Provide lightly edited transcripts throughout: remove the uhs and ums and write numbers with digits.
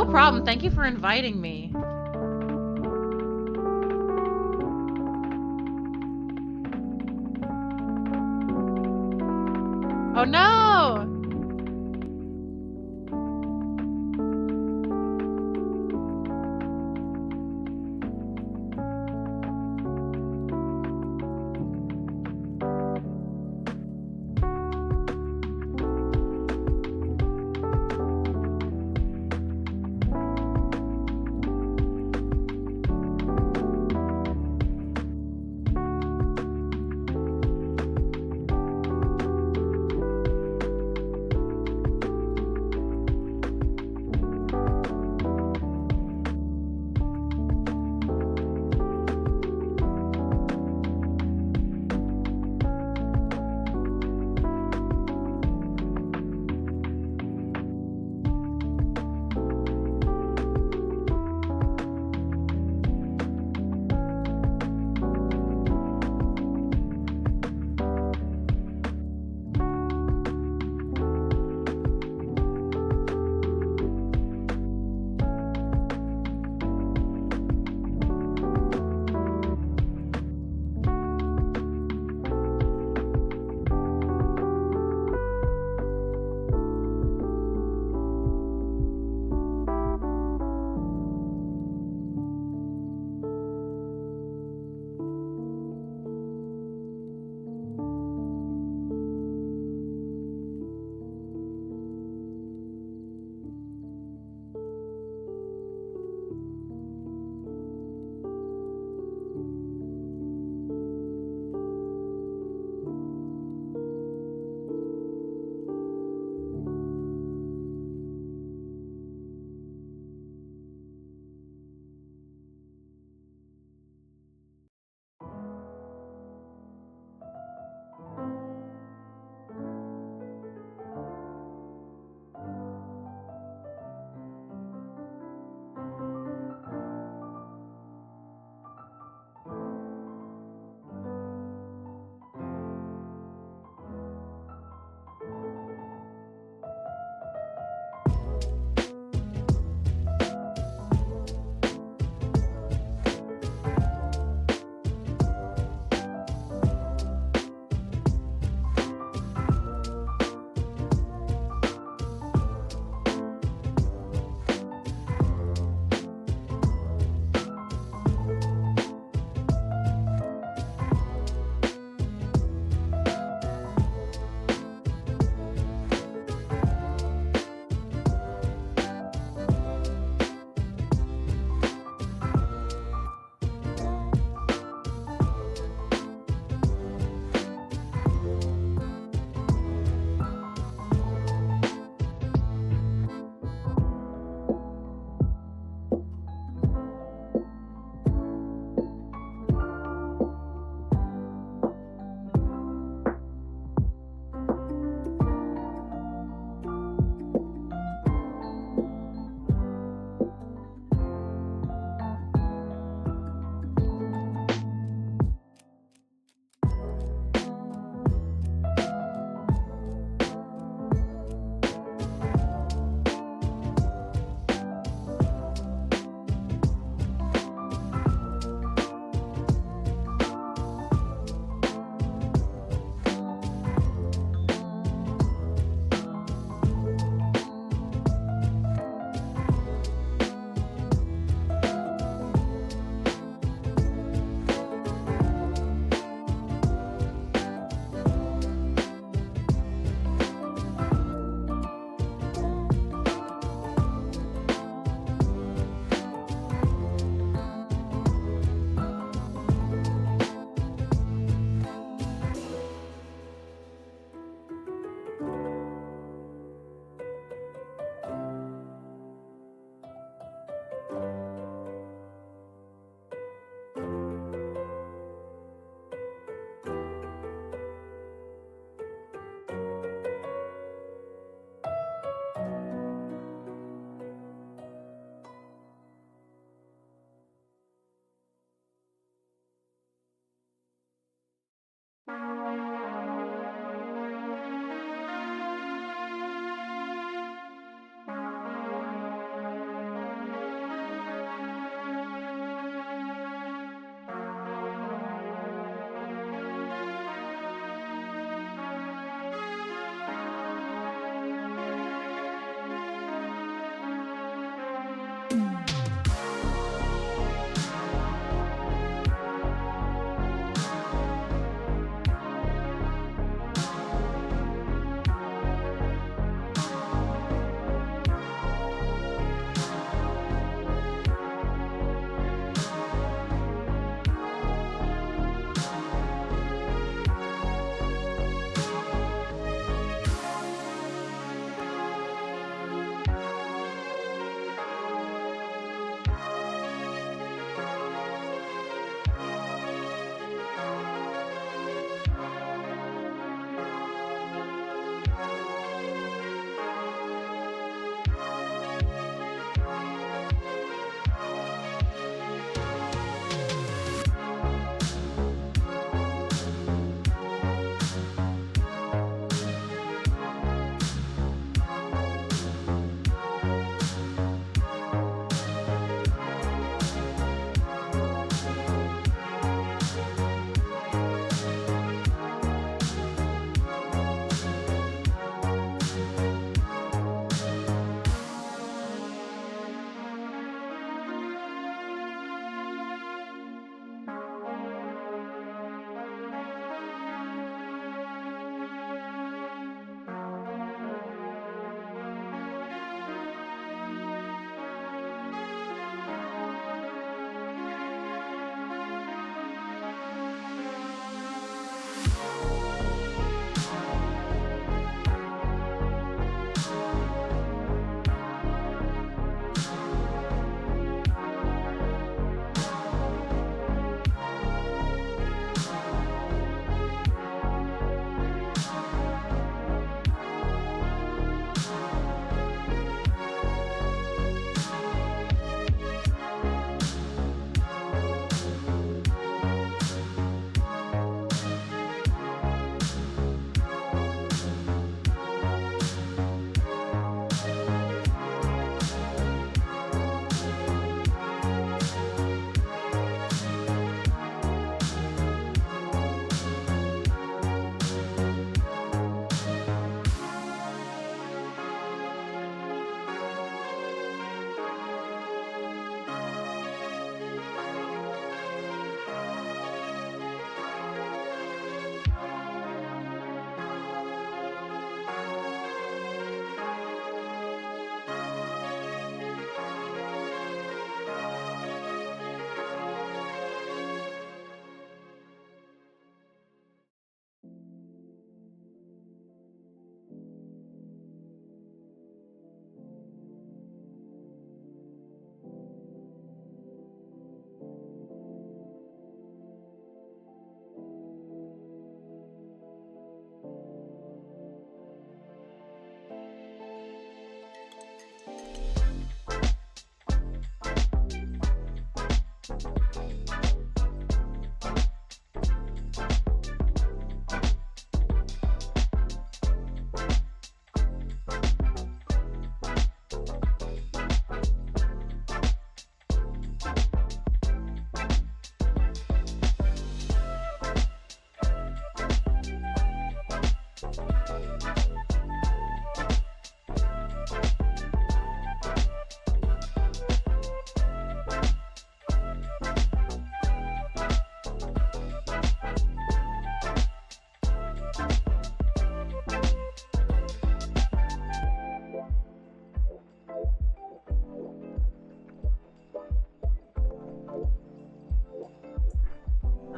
No problem. Thank you for inviting me. Oh no!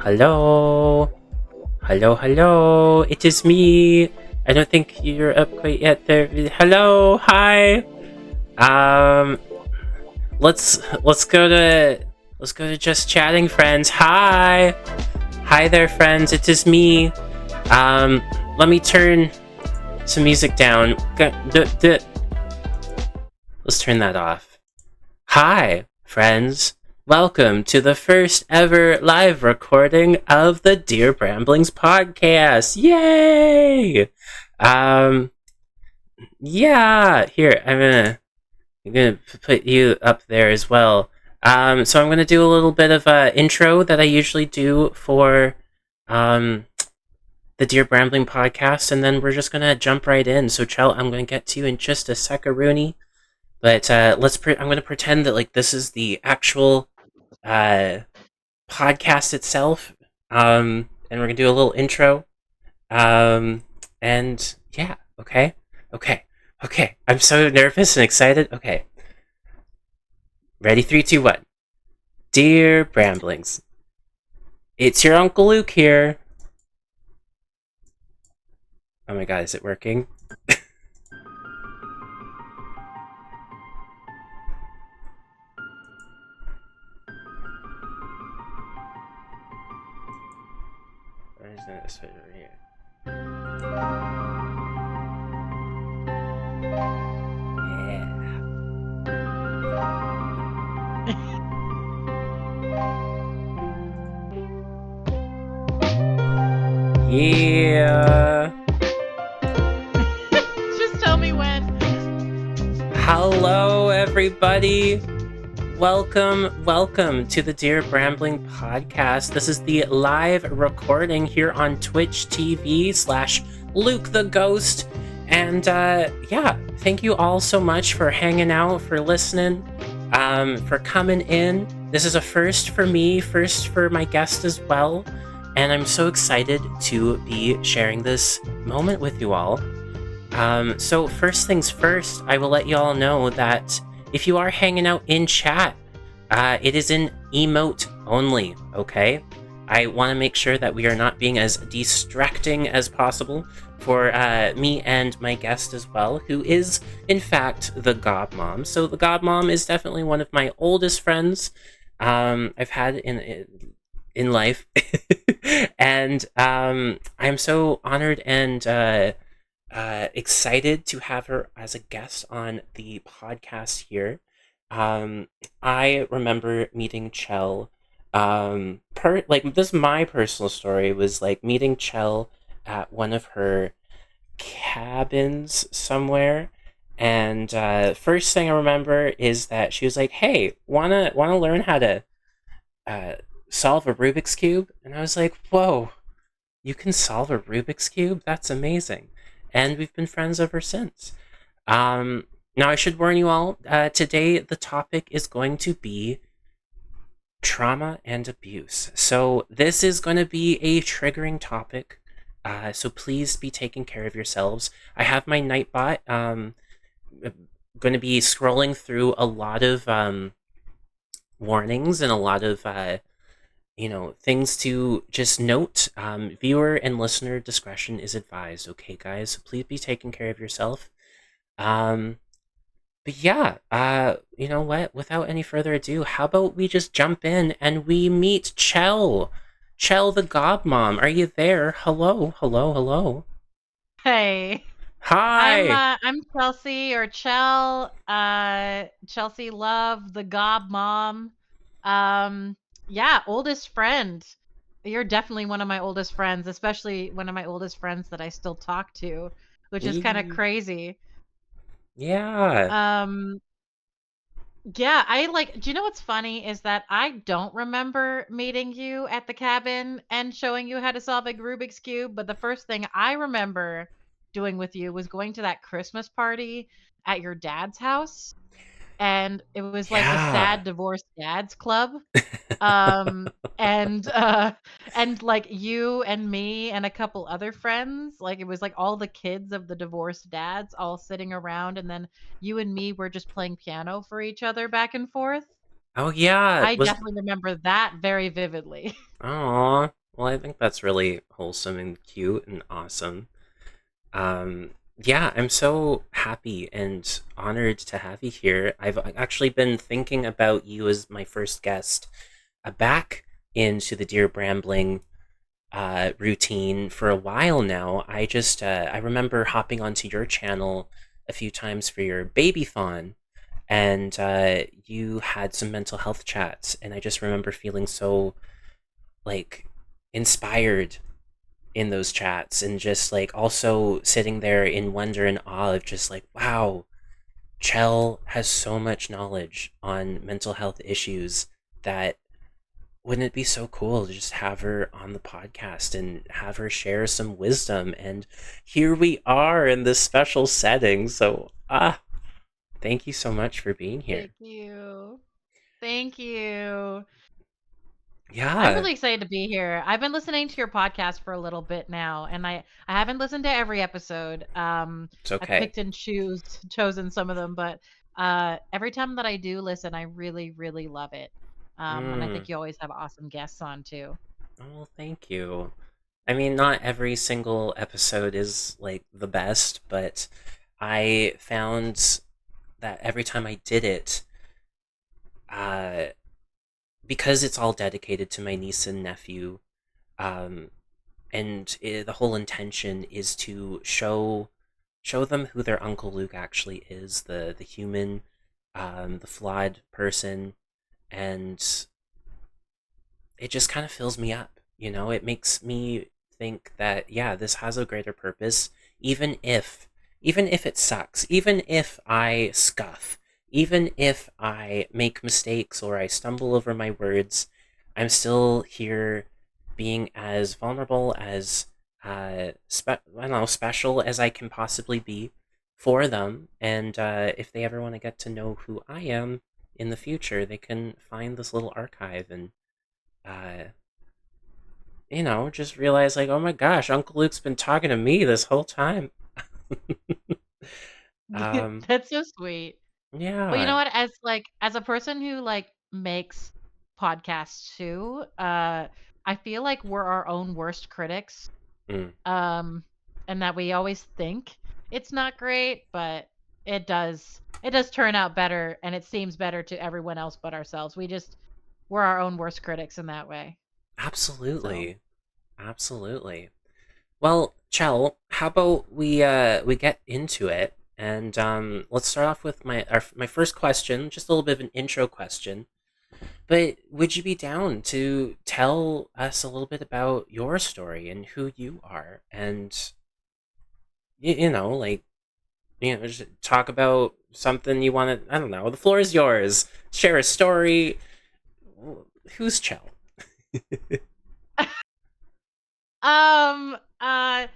Hello? Hello, hello. It is me. I don't think you're up quite yet there. Hello, hi. Um, let's go to just chatting friends. Hi. Hi there friends. It is me. Um, let me turn some music down. Let's turn that off. Hi, friends. Welcome to the first ever live recording of the Dear Bramblings podcast. Yay! Um, yeah. Here, I'm gonna put you up there as well. So I'm gonna do a little bit of a intro that I usually do for um the Dear Brambling podcast, and then we're just gonna jump right in. So, Kjell, I'm gonna get to you in just a second, but I'm gonna pretend that like this is the actual uh podcast itself. And we're gonna do a little intro. Um, and yeah, okay, okay, okay. I'm so nervous and excited. Okay, ready? 3, 2, 1. Dear Bramblings, it's your Uncle Luke here. Oh my god, is it working? Or is it this over here? Yeah. Just tell me when. Hello, everybody. Welcome to the Dear Brambling podcast. This is the live recording here on Twitch TV/ Luke the Ghost. And yeah, thank you all so much for hanging out, for listening, for coming in. This is a first for me, first for my guest as well. And I'm so excited to be sharing this moment with you all. So first things first, I will let you all know that if you are hanging out in chat, it is in emote only, okay? I want to make sure that we are not being as distracting as possible for me and my guest as well, who is, in fact, the Godmom. So the Godmom is definitely one of my oldest friends I've had in life. And I'm so honored and excited to have her as a guest on the podcast here. I remember meeting Kjell. Like this, my personal story was like meeting Kjell at one of her cabins somewhere. And first thing I remember is that she was like, "Hey, wanna learn how to uh, solve a Rubik's cube?" And I was like, "Whoa, you can solve a Rubik's cube? That's amazing." And we've been friends ever since. Um, Now, I should warn you all, today the topic is going to be trauma and abuse. So, this is going to be a triggering topic. So, please be taking care of yourselves. I have my Nightbot going to be scrolling through a lot of warnings and a lot of things to just note. Viewer and listener discretion is advised, okay, guys? So please be taking care of yourself. Um, but yeah, you know what? Without any further ado, how about we just jump in and we meet Kjell? Kjell the Godmom, are you there? Hello, hello, hello. Hey. Hi! I'm Chelsea or Chell, Chelsea Love, the Gob Mom. Yeah, oldest friend. You're definitely one of my oldest friends, especially one of my oldest friends that I still talk to, which is kind of Wee. crazy. Yeah. Um, yeah, do you know what's funny is that I don't remember meeting you at the cabin and showing you how to solve a Rubik's Cube, but the first thing I remember doing with you was going to that Christmas party at your dad's house. And it was like the Yeah. sad divorced dads club. And and like you and me and a couple other friends, like it was like all the kids of the divorced dads all sitting around, and then you and me were just playing piano for each other back and forth. Oh yeah, I was definitely remember that very vividly. oh well, I think that's really wholesome and cute and awesome. Um, yeah, I'm so happy and honored to have you here. I've actually been thinking about you as my first guest back into the Dear Brambling routine for a while now. I remember hopping onto your channel a few times for your babython, and you had some mental health chats, and I just remember feeling so like inspired in those chats, and just like also sitting there in wonder and awe of just like, wow, Kjell has so much knowledge on mental health issues that wouldn't it be so cool to just have her on the podcast and have her share some wisdom? And here we are in this special setting. So, thank you so much for being here. Thank you. Thank you. I'm Yeah, really excited to be here. I've been listening to your podcast for a little bit now, and I haven't listened to every episode. it's I've okay. picked and chosen some of them, but every time that I do listen, I really really love it. And I Mm. think you always have awesome guests on too. Oh, well, thank you. I mean, not every single episode is like the best, but I found that every time I did it, uh, because it's all dedicated to my niece and nephew, um, and the whole intention is to show them who their Uncle Luke actually is, the human, the flawed person, and it just kind of fills me up. You know, it makes me think that yeah, this has a greater purpose, even if even if it sucks, even if I scuff, even if I make mistakes or I stumble over my words, I'm still here being as vulnerable as I don't know, special as I can possibly be for them. And if they ever want to get to know who I am in the future, they can find this little archive and uh, just realize like, oh my gosh, Uncle Luke's been talking to me this whole time. um, That's so sweet. Well, you know yeah. what? As a person who makes podcasts too, I feel like we're our own worst critics. Mm, Um, and that we always think it's not great, but it does turn out better and it seems better to everyone else but ourselves. We're our own worst critics in that way. So absolutely, absolutely. Well, Chell, how about we get into it, and let's start off with my first question, just a little bit of an intro question. But would you be down to tell us a little bit about your story and who you are, and like just talk about something you want to. I don't know. The floor is yours. Share a story. Who's Chell? um I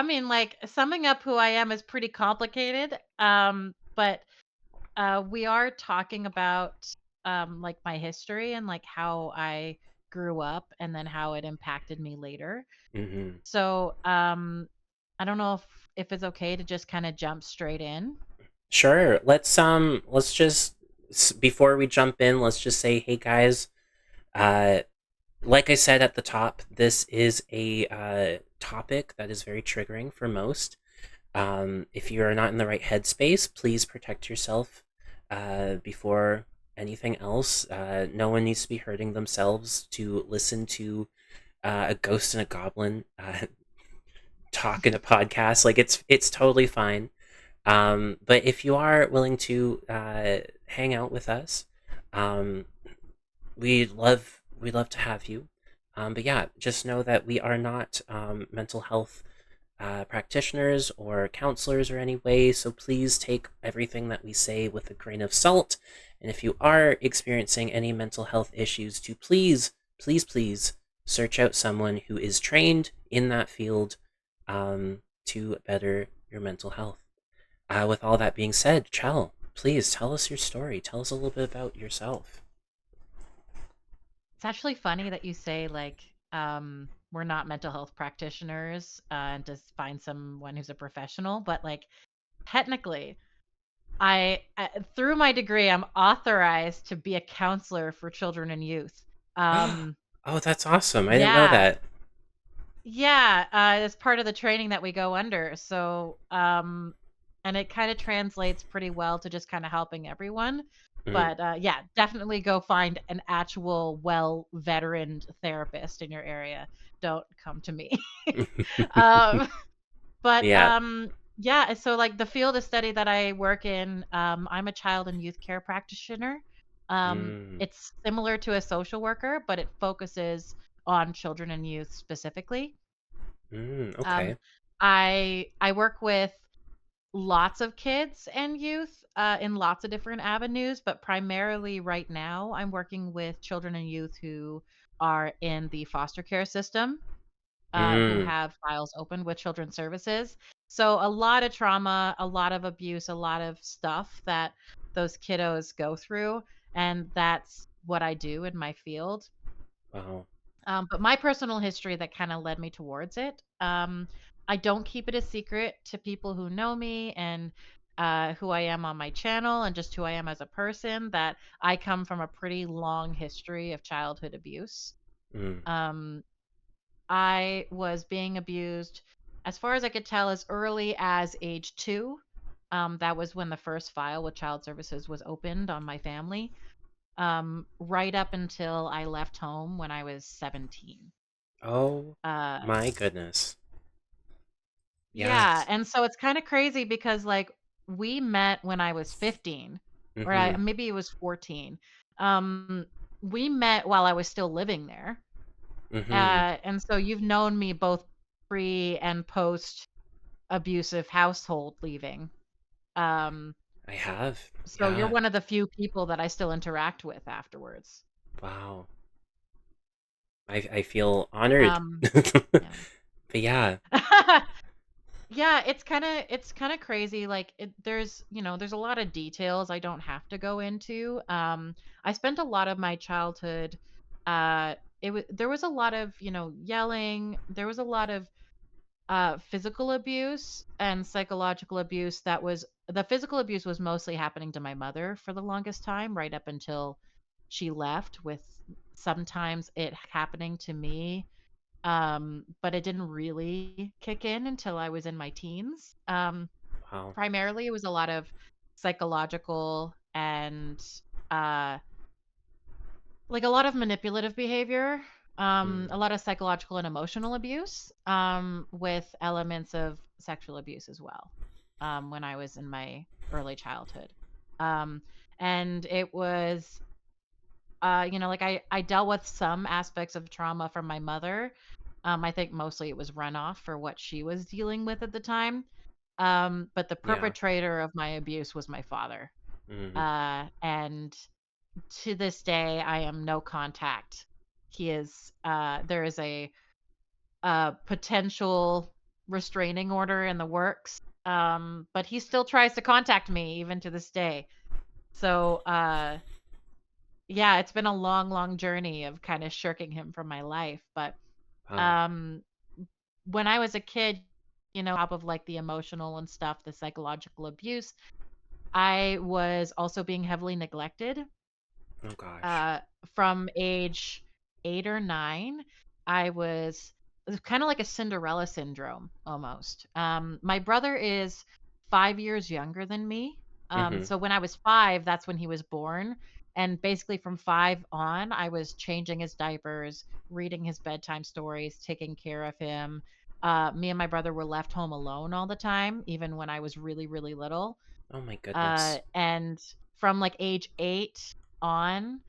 mean summing up who I am is pretty complicated. But we are talking about my history and how I grew up and then how it impacted me later. Mm-hmm. So, I don't know if it's okay to just kind of jump straight in. Sure. Let's just before we jump in, let's just say, hey guys. Uh, like I said at the top, this is a topic that is very triggering for most. If you are not in the right headspace, please protect yourself before anything else. No one needs to be hurting themselves to listen to a ghost and a goblin talk in a podcast. Like it's totally fine. But if you are willing to hang out with us, um, we'd love to have you. But yeah, just know that we are not mental health practitioners or counselors or any way. So please take everything that we say with a grain of salt. And if you are experiencing any mental health issues, to please, please, please search out someone who is trained in that field to better your mental health. With all that being said, Chell, please tell us your story. Tell us a little bit about yourself. It's actually funny that you say we're not mental health practitioners and to find someone who's a professional, but technically through my degree, I'm authorized to be a counselor for children and youth. Um, Oh, that's awesome. I didn't know yeah, that. yeah, it's part of the training that we go under. So, and it kind of translates pretty well to just kind of helping everyone. Mm. But yeah, definitely go find an actual well veteran therapist in your area. Don't come to me. um, But, Yeah. yeah, so, like, the field of study that I work in, I'm a child and youth care practitioner. Mm. It's similar to a social worker, but it focuses on children and youth specifically. Um, Okay. I work with lots of kids and youth, in lots of different avenues, but primarily right now, I'm working with children and youth who are in the foster care system, who Mm. have files open with children's services. So a lot of trauma, a lot of abuse, a lot of stuff that those kiddos go through, and that's what I do in my field. Wow. But my personal history that kind of led me towards it. I don't keep it a secret to people who know me and who I am on my channel and just who I am as a person. That I come from a pretty long history of childhood abuse. Mm. Um, I was being abused, as far as I could tell, as early as age 2. That was when the first file with child services was opened on my family, right up until I left home when I was 17. Oh Uh, my goodness. yeah, Yes. and so it's kind of crazy because like we met when I was 15, or Mm-hmm. maybe it was 14. Um, we met while I was still living there. Mm-hmm. And so you've known me both pre and post abusive household leaving. Um, I have. so you're Yeah. one of the few people that I still interact with afterwards. Wow. I feel honored. Um, But yeah. yeah. Yeah, it's kind of crazy. Like there's a lot of details I don't have to go into. I spent a lot of my childhood there was a lot of, yelling. There was a lot of physical abuse and psychological abuse. The physical abuse was mostly happening to my mother for the longest time, right up until she left, with sometimes it happening to me. But it didn't really kick in until I was in my teens. Wow. Primarily it was a lot of psychological and uh like a lot of manipulative behavior, Mm. a lot of psychological and emotional abuse, with elements of sexual abuse as well, when I was in my early childhood. Um, and it was, like I dealt with some aspects of trauma from my mother. I think mostly it was runoff for what she was dealing with at the time. But the Yeah. perpetrator of my abuse was my father. Mm. And to this day, I am no contact. There is a potential restraining order in the works. But he still tries to contact me even to this day. So, yeah, it's been a long, long journey of kind of shirking him from my life. But, Wow. um, when I was a kid, on top of like the emotional and stuff, the psychological abuse, I was also being heavily neglected. Oh gosh. Uh, from age 8 or 9, I was it was kind of like a Cinderella syndrome almost. My brother is 5 years younger than me. Mm-hmm. So when I was 5, that's when he was born. And basically from 5 on, I was changing his diapers, reading his bedtime stories, taking care of him. Me and my brother were left home alone all the time, even when I was really, really little. Oh my goodness. And from like age 8 on,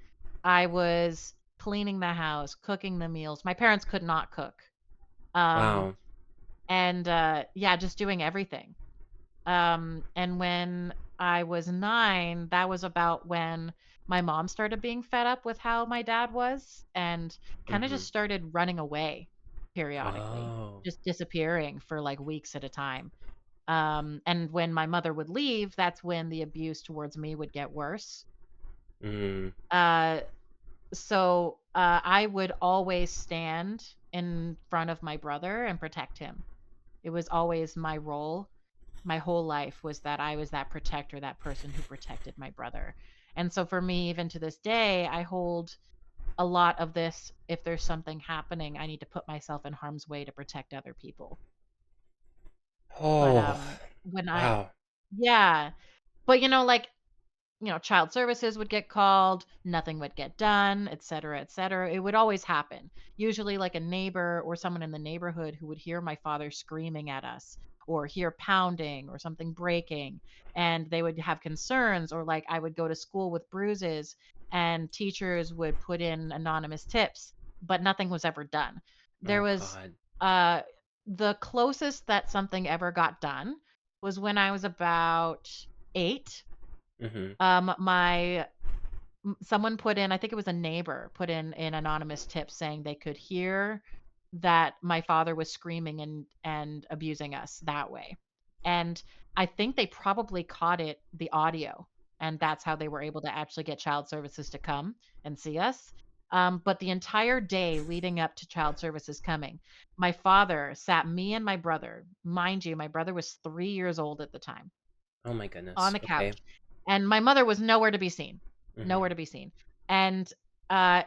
I was cleaning the house, cooking the meals. My parents could not cook. Um, Wow. and yeah, just doing everything. And when I was 9, that was about when my mom started being fed up with how my dad was and kind of Mm-hmm. just started running away periodically, Oh. just disappearing for like weeks at a time. And when my mother would leave, that's when the abuse towards me would get worse. Mm. Uh, I would always stand in front of my brother and protect him. It was always my role. my whole life was that I was that protector, that person who protected my brother. And so for me, even to this day, I hold a lot of this. If there's something happening, I need to put myself in harm's way to protect other people. But Oh, when I wow. yeah, but like child services would get called, nothing would get done, et cetera, et cetera. It would always happen. Usually, like a neighbor or someone in the neighborhood who would hear my father screaming at us or hear pounding or something breaking, and they would have concerns, or like I would go to school with bruises and teachers would put in anonymous tips, but nothing was ever done. There Oh was God. uh, the closest that something ever got done was when I was about 8. Mhm. My someone put in, I think it was a neighbor, put in an anonymous tip saying they could hear that my father was screaming and abusing us that way. And I think they probably caught the audio, and that's how they were able to actually get child services to come and see us. But the entire day leading up to child services coming, my father sat me and my brother, mind you, my brother was 3 years old at the time, Oh my on goodness. the Okay. couch, and my mother was nowhere to be seen, Mhm. nowhere to be seen, and,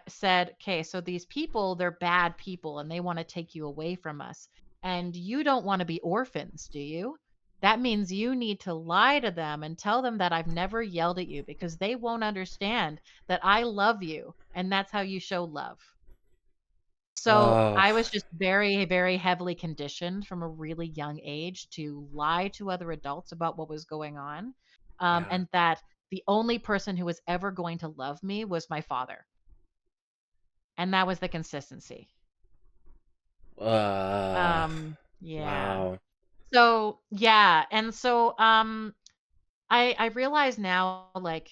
said, "Okay, so these people, they're bad people, and they wanna take you away from us, and you don't wanna be orphans, do you? That means you need to lie to them and tell them that I've never yelled at you because they won't understand that I love you, and that's how you show love." So Oh, I was just very, very heavily conditioned from a really young age to lie to other adults about what was going on. yeah. And that the only person who was ever going to love me was my father. And that was the consistency. Uh, Yeah. wow. So yeah. And so I realize now, like,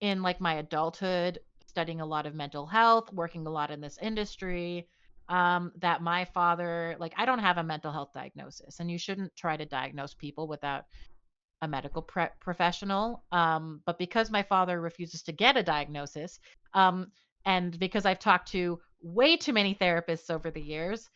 in like my adulthood, studying a lot of mental health, working a lot in this industry, that my father, like, I don't have a mental health diagnosis, and you shouldn't try to diagnose people without a medical professional. But because my father refuses to get a diagnosis, um, and because I've talked to way too many therapists over the years,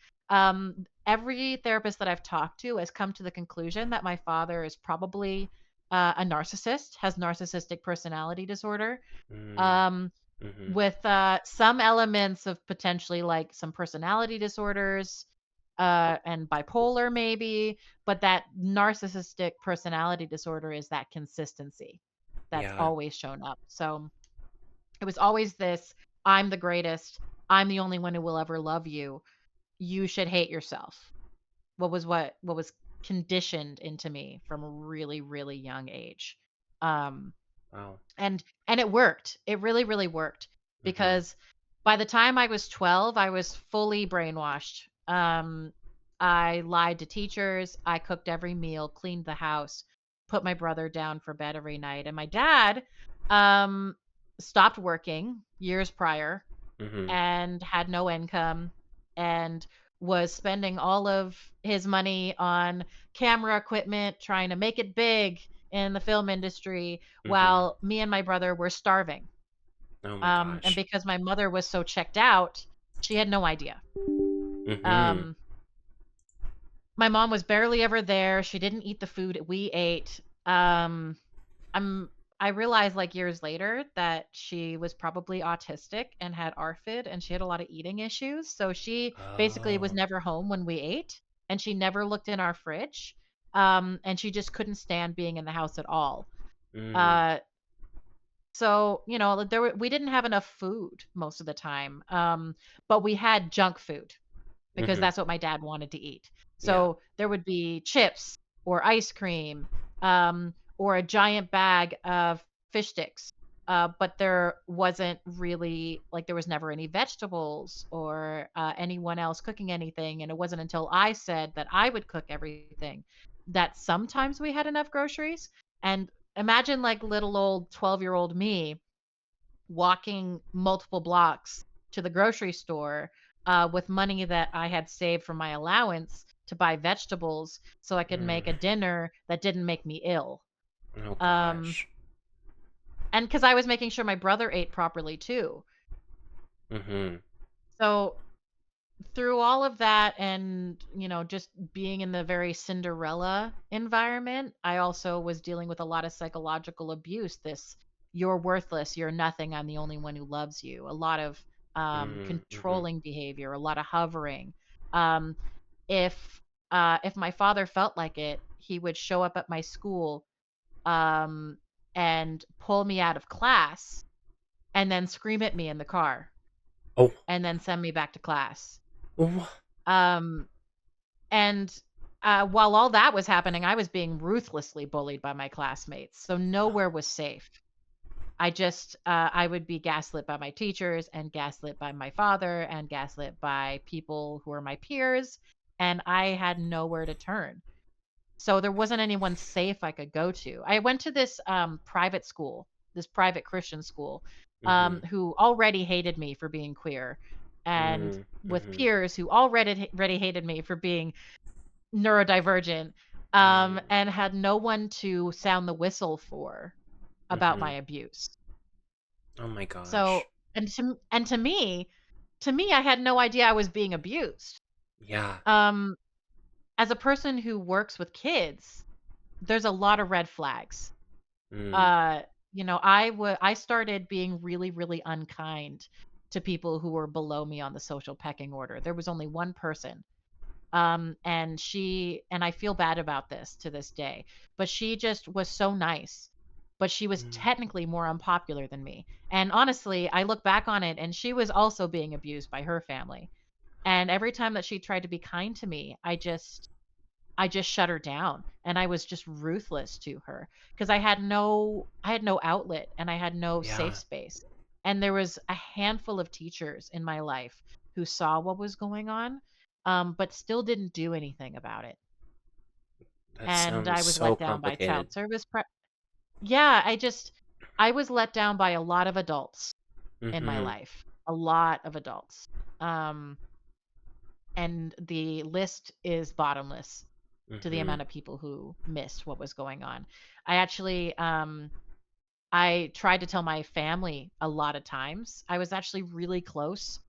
every therapist that I've talked to has come to the conclusion that my father is probably a narcissist, has narcissistic personality disorder, Mm. um, Mhm. with some elements of potentially like some personality disorders, and bipolar maybe, but that narcissistic personality disorder is that consistency that's Yeah. always shown up. So it was always this: I'm the greatest. I'm the only one who will ever love you. You should hate yourself. What was conditioned into me from a really, really young age. Um, Wow. and it worked. It really, really worked, Mhm. because by the time I was 12, I was fully brainwashed. I lied to teachers, I cooked every meal, cleaned the house, put my brother down for bed every night, and my dad um stopped working years prior Mhm. and had no income, and was spending all of his money on camera equipment, trying to make it big in the film industry, Mhm. while me and my brother were starving. Oh my And gosh. because my mother was so checked out, she had no idea. Mhm. Um, my mom was barely ever there. She didn't eat the food we ate. I'm I realized like years later that she was probably autistic and had ARFID, and she had a lot of eating issues. So she basically was Oh. never home when we ate, and she never looked in our fridge. And she just couldn't stand being in the house at all. Mm. Uh so, we didn't have enough food most of the time. But we had junk food because Mhm. that's what my dad wanted to eat. Yeah. So there would be chips or ice cream, or a giant bag of fish sticks. But there wasn't really, like, there was never any vegetables or anyone else cooking anything. And it wasn't until I said that I would cook everything that sometimes we had enough groceries. And imagine like little old 12-year-old me walking multiple blocks to the grocery store, with money that I had saved from my allowance to buy vegetables so I could make Mm. a dinner that didn't make me ill. Oh Um, gosh. and because I was making sure my brother ate properly too. Mhm. So through all of that and, just being in the very Cinderella environment, I also was dealing with a lot of psychological abuse. This, you're worthless, you're nothing, I'm the only one who loves you. A lot of Mhm. controlling behavior, a lot of hovering. Um, if if my father felt like it, he would show up at my school um, and pull me out of class and then scream at me in the car Oh. and then send me back to class. Wha Um, And while all that was happening, I was being ruthlessly bullied by my classmates. So nowhere was safe. I would be gaslit by my teachers and gaslit by my father and gaslit by people who were my peers. And I had nowhere to turn. So there wasn't anyone safe I could go to. I went to this private school, this private Christian school, Mhm. who already hated me for being queer, and with Mhm. peers who already hated me for being neurodivergent, Mm. and had no one to sound the whistle for about my Mhm. abuse. Oh my So, gosh. and to me, I had no idea I was being abused. Yeah. Um, as a person who works with kids, there's a lot of red flags. Mm. Uh, I started being really, really unkind to people who were below me on the social pecking order. There was only one person. And I feel bad about this to this day, but she just was so nice. But she was Mm. technically more unpopular than me. And honestly, I look back on it and she was also being abused by her family. And every time that she tried to be kind to me, I just shut her down and I was just ruthless to her because I had no outlet and I had no safe Yeah. space. And there was a handful of teachers in my life who saw what was going on, but still didn't do anything about it. That And sounds I was so let down by complicated. child service yeah, I was let down by a lot of adults in my Mhm. life. A lot of adults. Um and the list is bottomless to the Mhm. amount of people who missed what was going on. I actually I tried to tell my family a lot of times. I was actually really close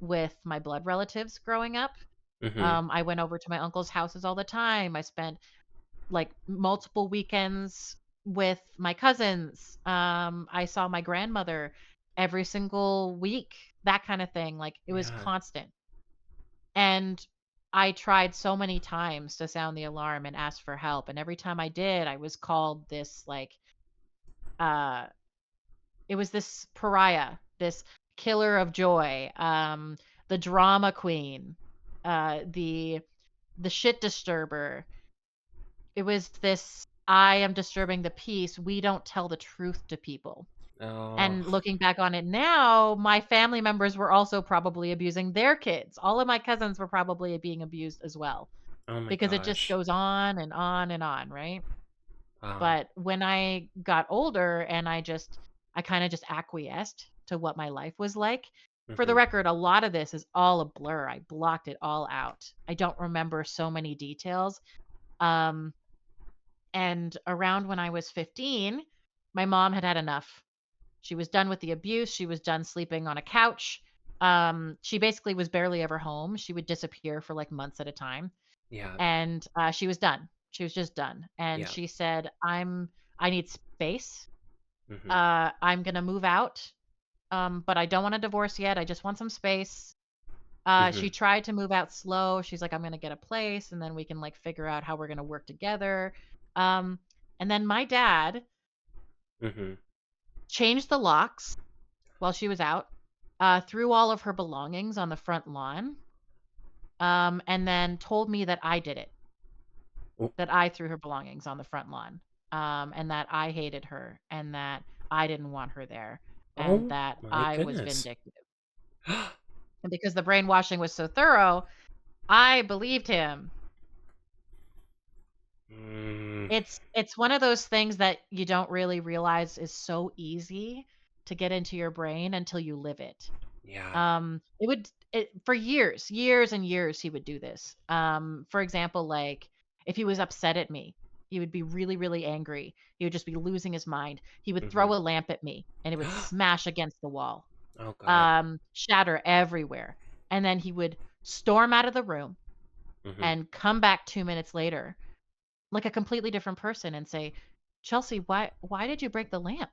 with my blood relatives growing up. Mhm. I went over to my uncle's houses all the time. I spent like multiple weekends with my cousins. I saw my grandmother every single week, that kind of thing. Like it was Yeah. constant. And I tried so many times to sound the alarm and ask for help. And every time I did, I was called this uh it was this pariah, this killer of joy, the drama queen, the shit disturber. It was this, I am disturbing the peace. We don't tell the truth to people. Oh. And looking back on it now, my family members were also probably abusing their kids. All of my cousins were probably being abused as well Oh my because it just gosh. goes on and on and on, right? Wow. But when I got older and I kind of just acquiesced to what my life was like. For the Mhm. record, a lot of this is all a blur. I blocked it all out. I don't remember so many details. Um, and around when I was 15, my mom had had enough. She was done with the abuse. She was done sleeping on a couch. She basically was barely ever home. She would disappear for like months at a time, Yeah. and she was done. She was just done, and Yeah. she said, I need space. Mhm. I'm gonna move out, but I don't want a divorce yet. I just want some space." She Mhm. tried to move out slow. She's like, "I'm gonna get a place, and then we can like figure out how we're gonna work together." Um, and then my dad Mhm. changed the locks while she was out, threw all of her belongings on the front lawn, and then told me that I did it, Oh. that I threw her belongings on the front lawn, and that I hated her, and that I didn't want her there, and Oh that my I was goodness. vindictive. And because the brainwashing was so thorough, I believed him. Mm. It's one of those things that you don't really realize is so easy to get into your brain until you live it. Yeah. For years, years and years, he would do this. For example, like if he was upset at me, he would be really, really angry. He would just be losing his mind. He would throw Mhm. a lamp at me and it would smash against the wall, Oh god. shatter everywhere. And then he would storm out of the room, Mhm. and come back 2 minutes later like a completely different person and say, "Chelsea, why did you break the lamp?"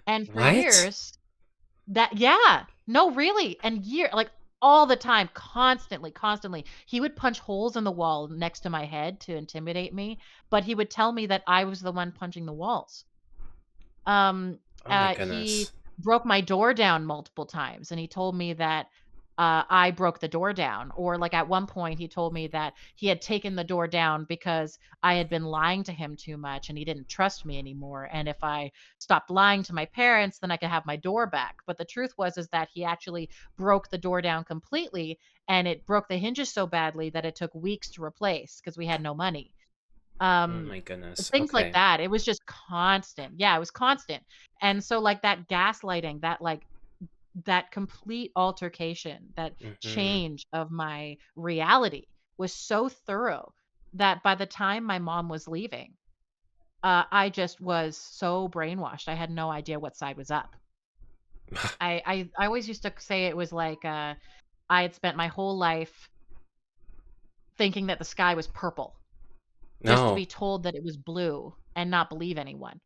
And for What? years that yeah. No, really. And like all the time, constantly, constantly. He would punch holes in the wall next to my head to intimidate me, but he would tell me that I was the one punching the walls. Um, Oh my he goodness. broke my door down multiple times, and he told me that, I broke the door down, or, like, at one point, he told me that he had taken the door down because I had been lying to him too much, and he didn't trust me anymore, and if I stopped lying to my parents, then I could have my door back, but the truth was is that he actually broke the door down completely, and it broke the hinges so badly that it took weeks to replace because we had no money. Oh Um, my goodness. things like Okay. that. It was just constant. Yeah, it was constant. And so like that gaslighting, that complete altercation, that Mhm. change of my reality was so thorough that by the time my mom was leaving, I just was so brainwashed. I had no idea what side was up. I always used to say it was like I had spent my whole life thinking that the sky was purple just to No. be told that it was blue and not believe anyone.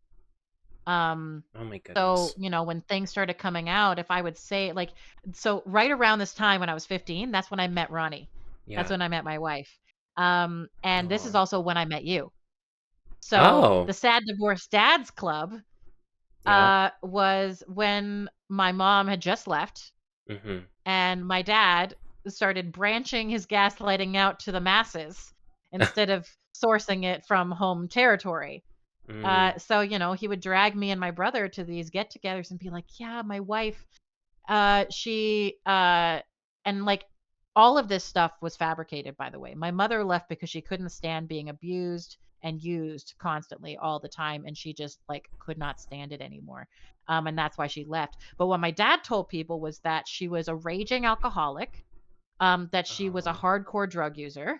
Um, Oh my so, goodness. when things started coming out, if I would say like so right around this time when I was 15, that's when I met Ronnie. That's Yeah. when I met my wife. And this is Oh. also when I met you. So, Oh. the Sad Divorced Dads Club Yeah. was when my mom had just left Mhm. and my dad started branching his gaslighting out to the masses instead of sourcing it from home territory. Mm. So, he would drag me and my brother to these get-togethers and be like, "Yeah, my wife, she and like all of this stuff was fabricated, by the way. My mother left because she couldn't stand being abused and used constantly all the time, and she just like could not stand it anymore. And that's why she left. But what my dad told people was that she was a raging alcoholic, that she was a Oh. hardcore drug user,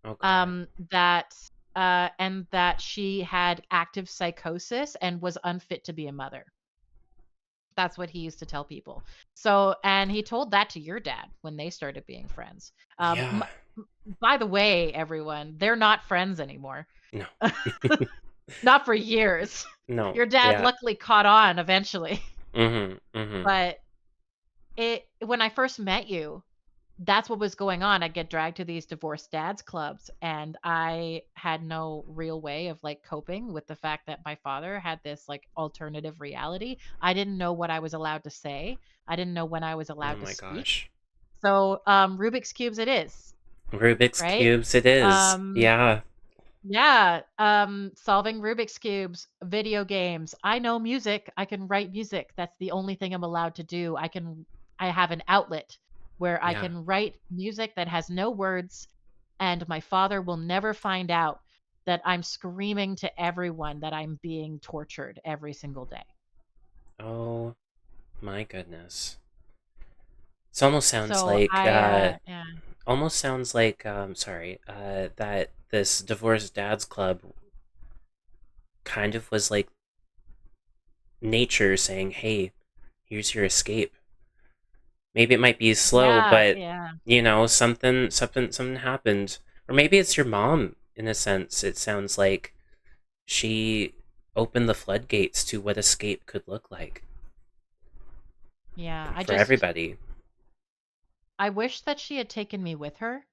Oh god. that and that she had active psychosis and was unfit to be a mother. That's what he used to tell people. So, and he told that to your dad when they started being friends. Yeah. By the way, everyone, they're not friends anymore. No. Not for years. No. Your dad Yeah. luckily caught on eventually. Mhm. Mhm. But it when I first met you, that's what was going on. I'd get dragged to these divorced dads clubs, and I had no real way of like coping with the fact that my father had this like alternative reality. I didn't know what I was allowed to say. I didn't know when I was Oh allowed to my speak. gosh. So Rubik's cubes it is, Rubik's right? cubes it is. Um Yeah. yeah, solving Rubik's cubes, video games. I know music. I can write music. That's the only thing I'm allowed to do. I have an outlet where I Yeah. can write music that has no words and my father will never find out that I'm screaming to everyone that I'm being tortured every single day. Oh my goodness. It almost sounds So like I yeah. almost sounds like sorry, that this divorced dads club kind of was like nature saying, "Hey, here's your escape." Maybe it might be slow, Yeah, but yeah. something happened. Or maybe it's your mom in a sense. It sounds like she opened the floodgates to what escape could look like Yeah. for everybody. I wish that she had taken me with her.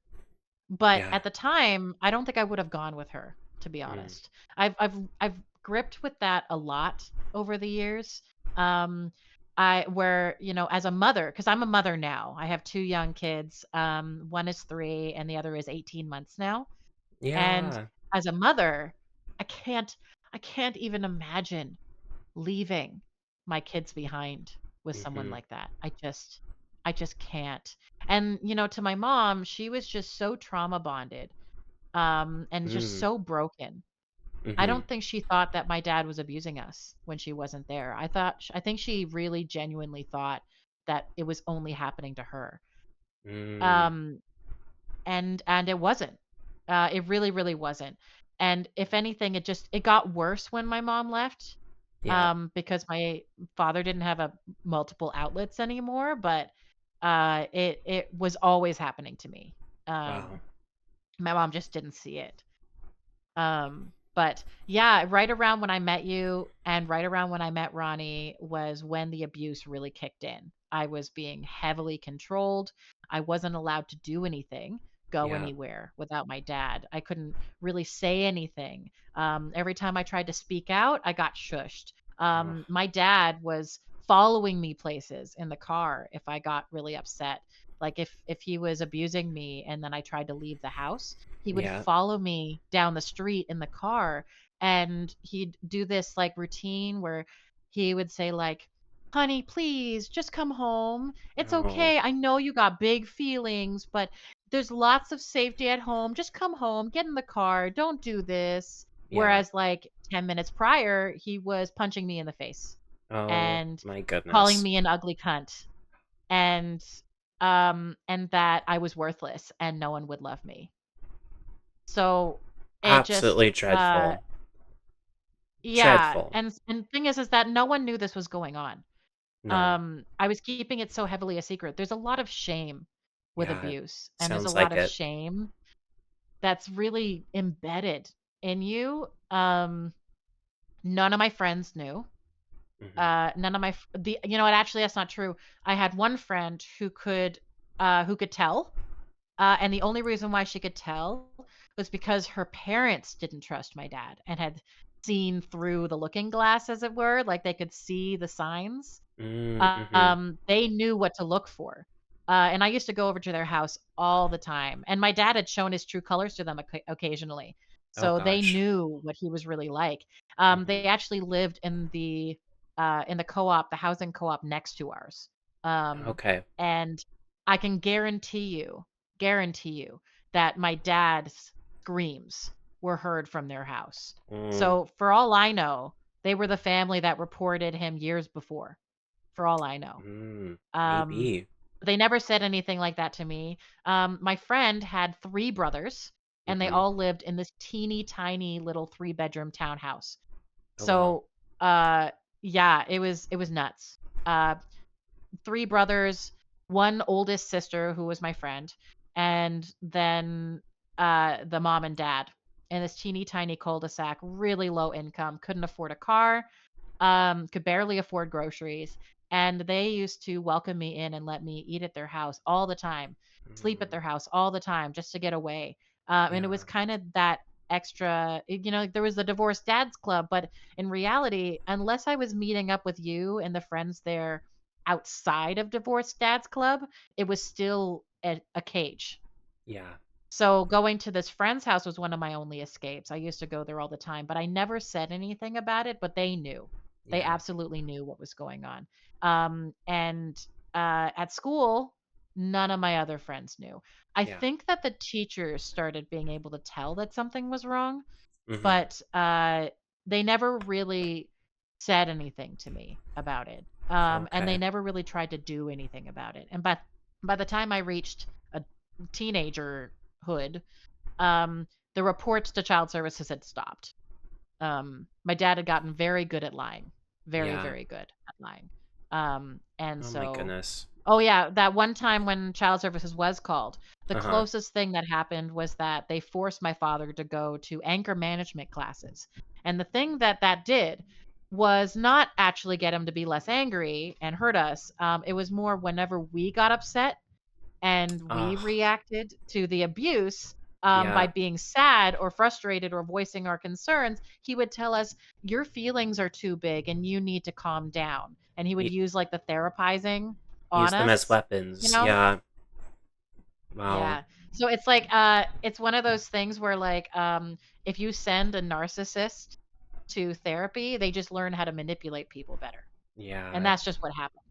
But Yeah. at the time, I don't think I would have gone with her, to be Mm. honest. I've gripped with that a lot over the years. Um, I where, as a mother, because I'm a mother now. I have two young kids. One is 3 and the other is 18 months now. And Yeah. as a mother, I can't I can't even imagine leaving my kids behind with someone Mm-hmm. like that. I just can't. And to my mom, she was just so trauma bonded and just Mm. so broken. I Mm-hmm. don't think she thought that my dad was abusing us when she wasn't there. I think she really genuinely thought that it was only happening to her. Mm. Um and it wasn't. It really really wasn't. And if anything, it got worse when my mom left, Yeah. because my father didn't have a multiple outlets anymore, but it was always happening to me. Wow. My mom just didn't see it. But yeah, right around when I met you and right around when I met Ronnie was when the abuse really kicked in. I was being heavily controlled. I wasn't allowed to do anything, go Yeah. anywhere without my dad. I couldn't really say anything. Every time I tried to speak out, I got shushed. Oh, My dad was following me places in the car if I got really upset. Like if he was abusing me and then I tried to leave the house, he would yeah. follow me down the street in the car, and he'd do this like routine where he would say like, "Honey, please just come home. It's Oh, okay. I know you got big feelings, but there's lots of safety at home. Just come home, get in the car. Don't do this." yeah. Whereas like 10 minutes prior, he was punching me in the face Oh, and my calling goodness. me an ugly cunt, and that I was worthless and no one would love me. So it just Absolutely dreadful. yeah, Dreadful. and thing is that no one knew this was going on. No. I was keeping it so heavily a secret. There's a lot of shame with Yeah, abuse, and there's a sounds lot like of it. shame that's really embedded in you. None of my friends knew. Hmm. None of my the you know what, actually that's not true. I had one friend who could tell. And the only reason why she could tell was because her parents didn't trust my dad and had seen through the looking glass, as it were, like they could see the signs. Mm-hmm. They knew what to look for. And I used to go over to their house all the time. And my dad had shown his true colors to them occasionally. Oh So they gosh. knew what he was really like. Hmm. They actually lived in the co-op, the housing co-op next to ours. Okay. And I can guarantee you that my dad's screams were heard from their house. Mm, So for all I know, they were the family that reported him years before, for all I know. Um, maybe. they never said anything like that to me. My friend had 3 brothers, and they Hmm. all lived in this teeny tiny little 3-bedroom townhouse. Oh wow. So, uh, yeah, it was nuts. 3 brothers, 1 oldest sister who was my friend, and then, the mom and dad in this teeny tiny cul-de-sac, really low income, couldn't afford a car, could barely afford groceries, and they used to welcome me in and let me eat at their house all the time, sleep at Mm, their house all the time just to get away. And it was yeah. kind of that extra, there was the divorced dads club, but in reality, unless I was meeting up with you and the friends there outside of divorced dads club, it was still a cage. Yeah. So going to this friend's house was one of my only escapes. I used to go there all the time, but I never said anything about it, but they knew. They Yeah. absolutely knew what was going on. And at school, none of my other friends knew. I Yeah. think that the teachers started being able to tell that something was wrong, Hmm. but they never really said anything to me about it. And they Okay. never really tried to do anything about it. And by the time I reached a teenagerhood, um, the reports to child services had stopped. My dad had gotten very good at lying, very, Yeah. very good at lying. And Oh my so goodness. Oh, yeah, that one time when child services was called, the Uh huh. closest thing that happened was that they forced my father to go to anger management classes. And the thing that that did was not actually get him to be less angry and hurt us. It was more whenever we got upset and we Oh, reacted to the abuse, by yeah. being sad or frustrated or voicing our concerns, he would tell us, "Your feelings are too big and you need to calm down." And he would You use like the therapizing use on them as us, you weapons. know? Yeah. Wow. Yeah. So it's like it's one of those things where like if you send a narcissist to therapy, they just learn how to manipulate people better. And Yeah. that's just what happened.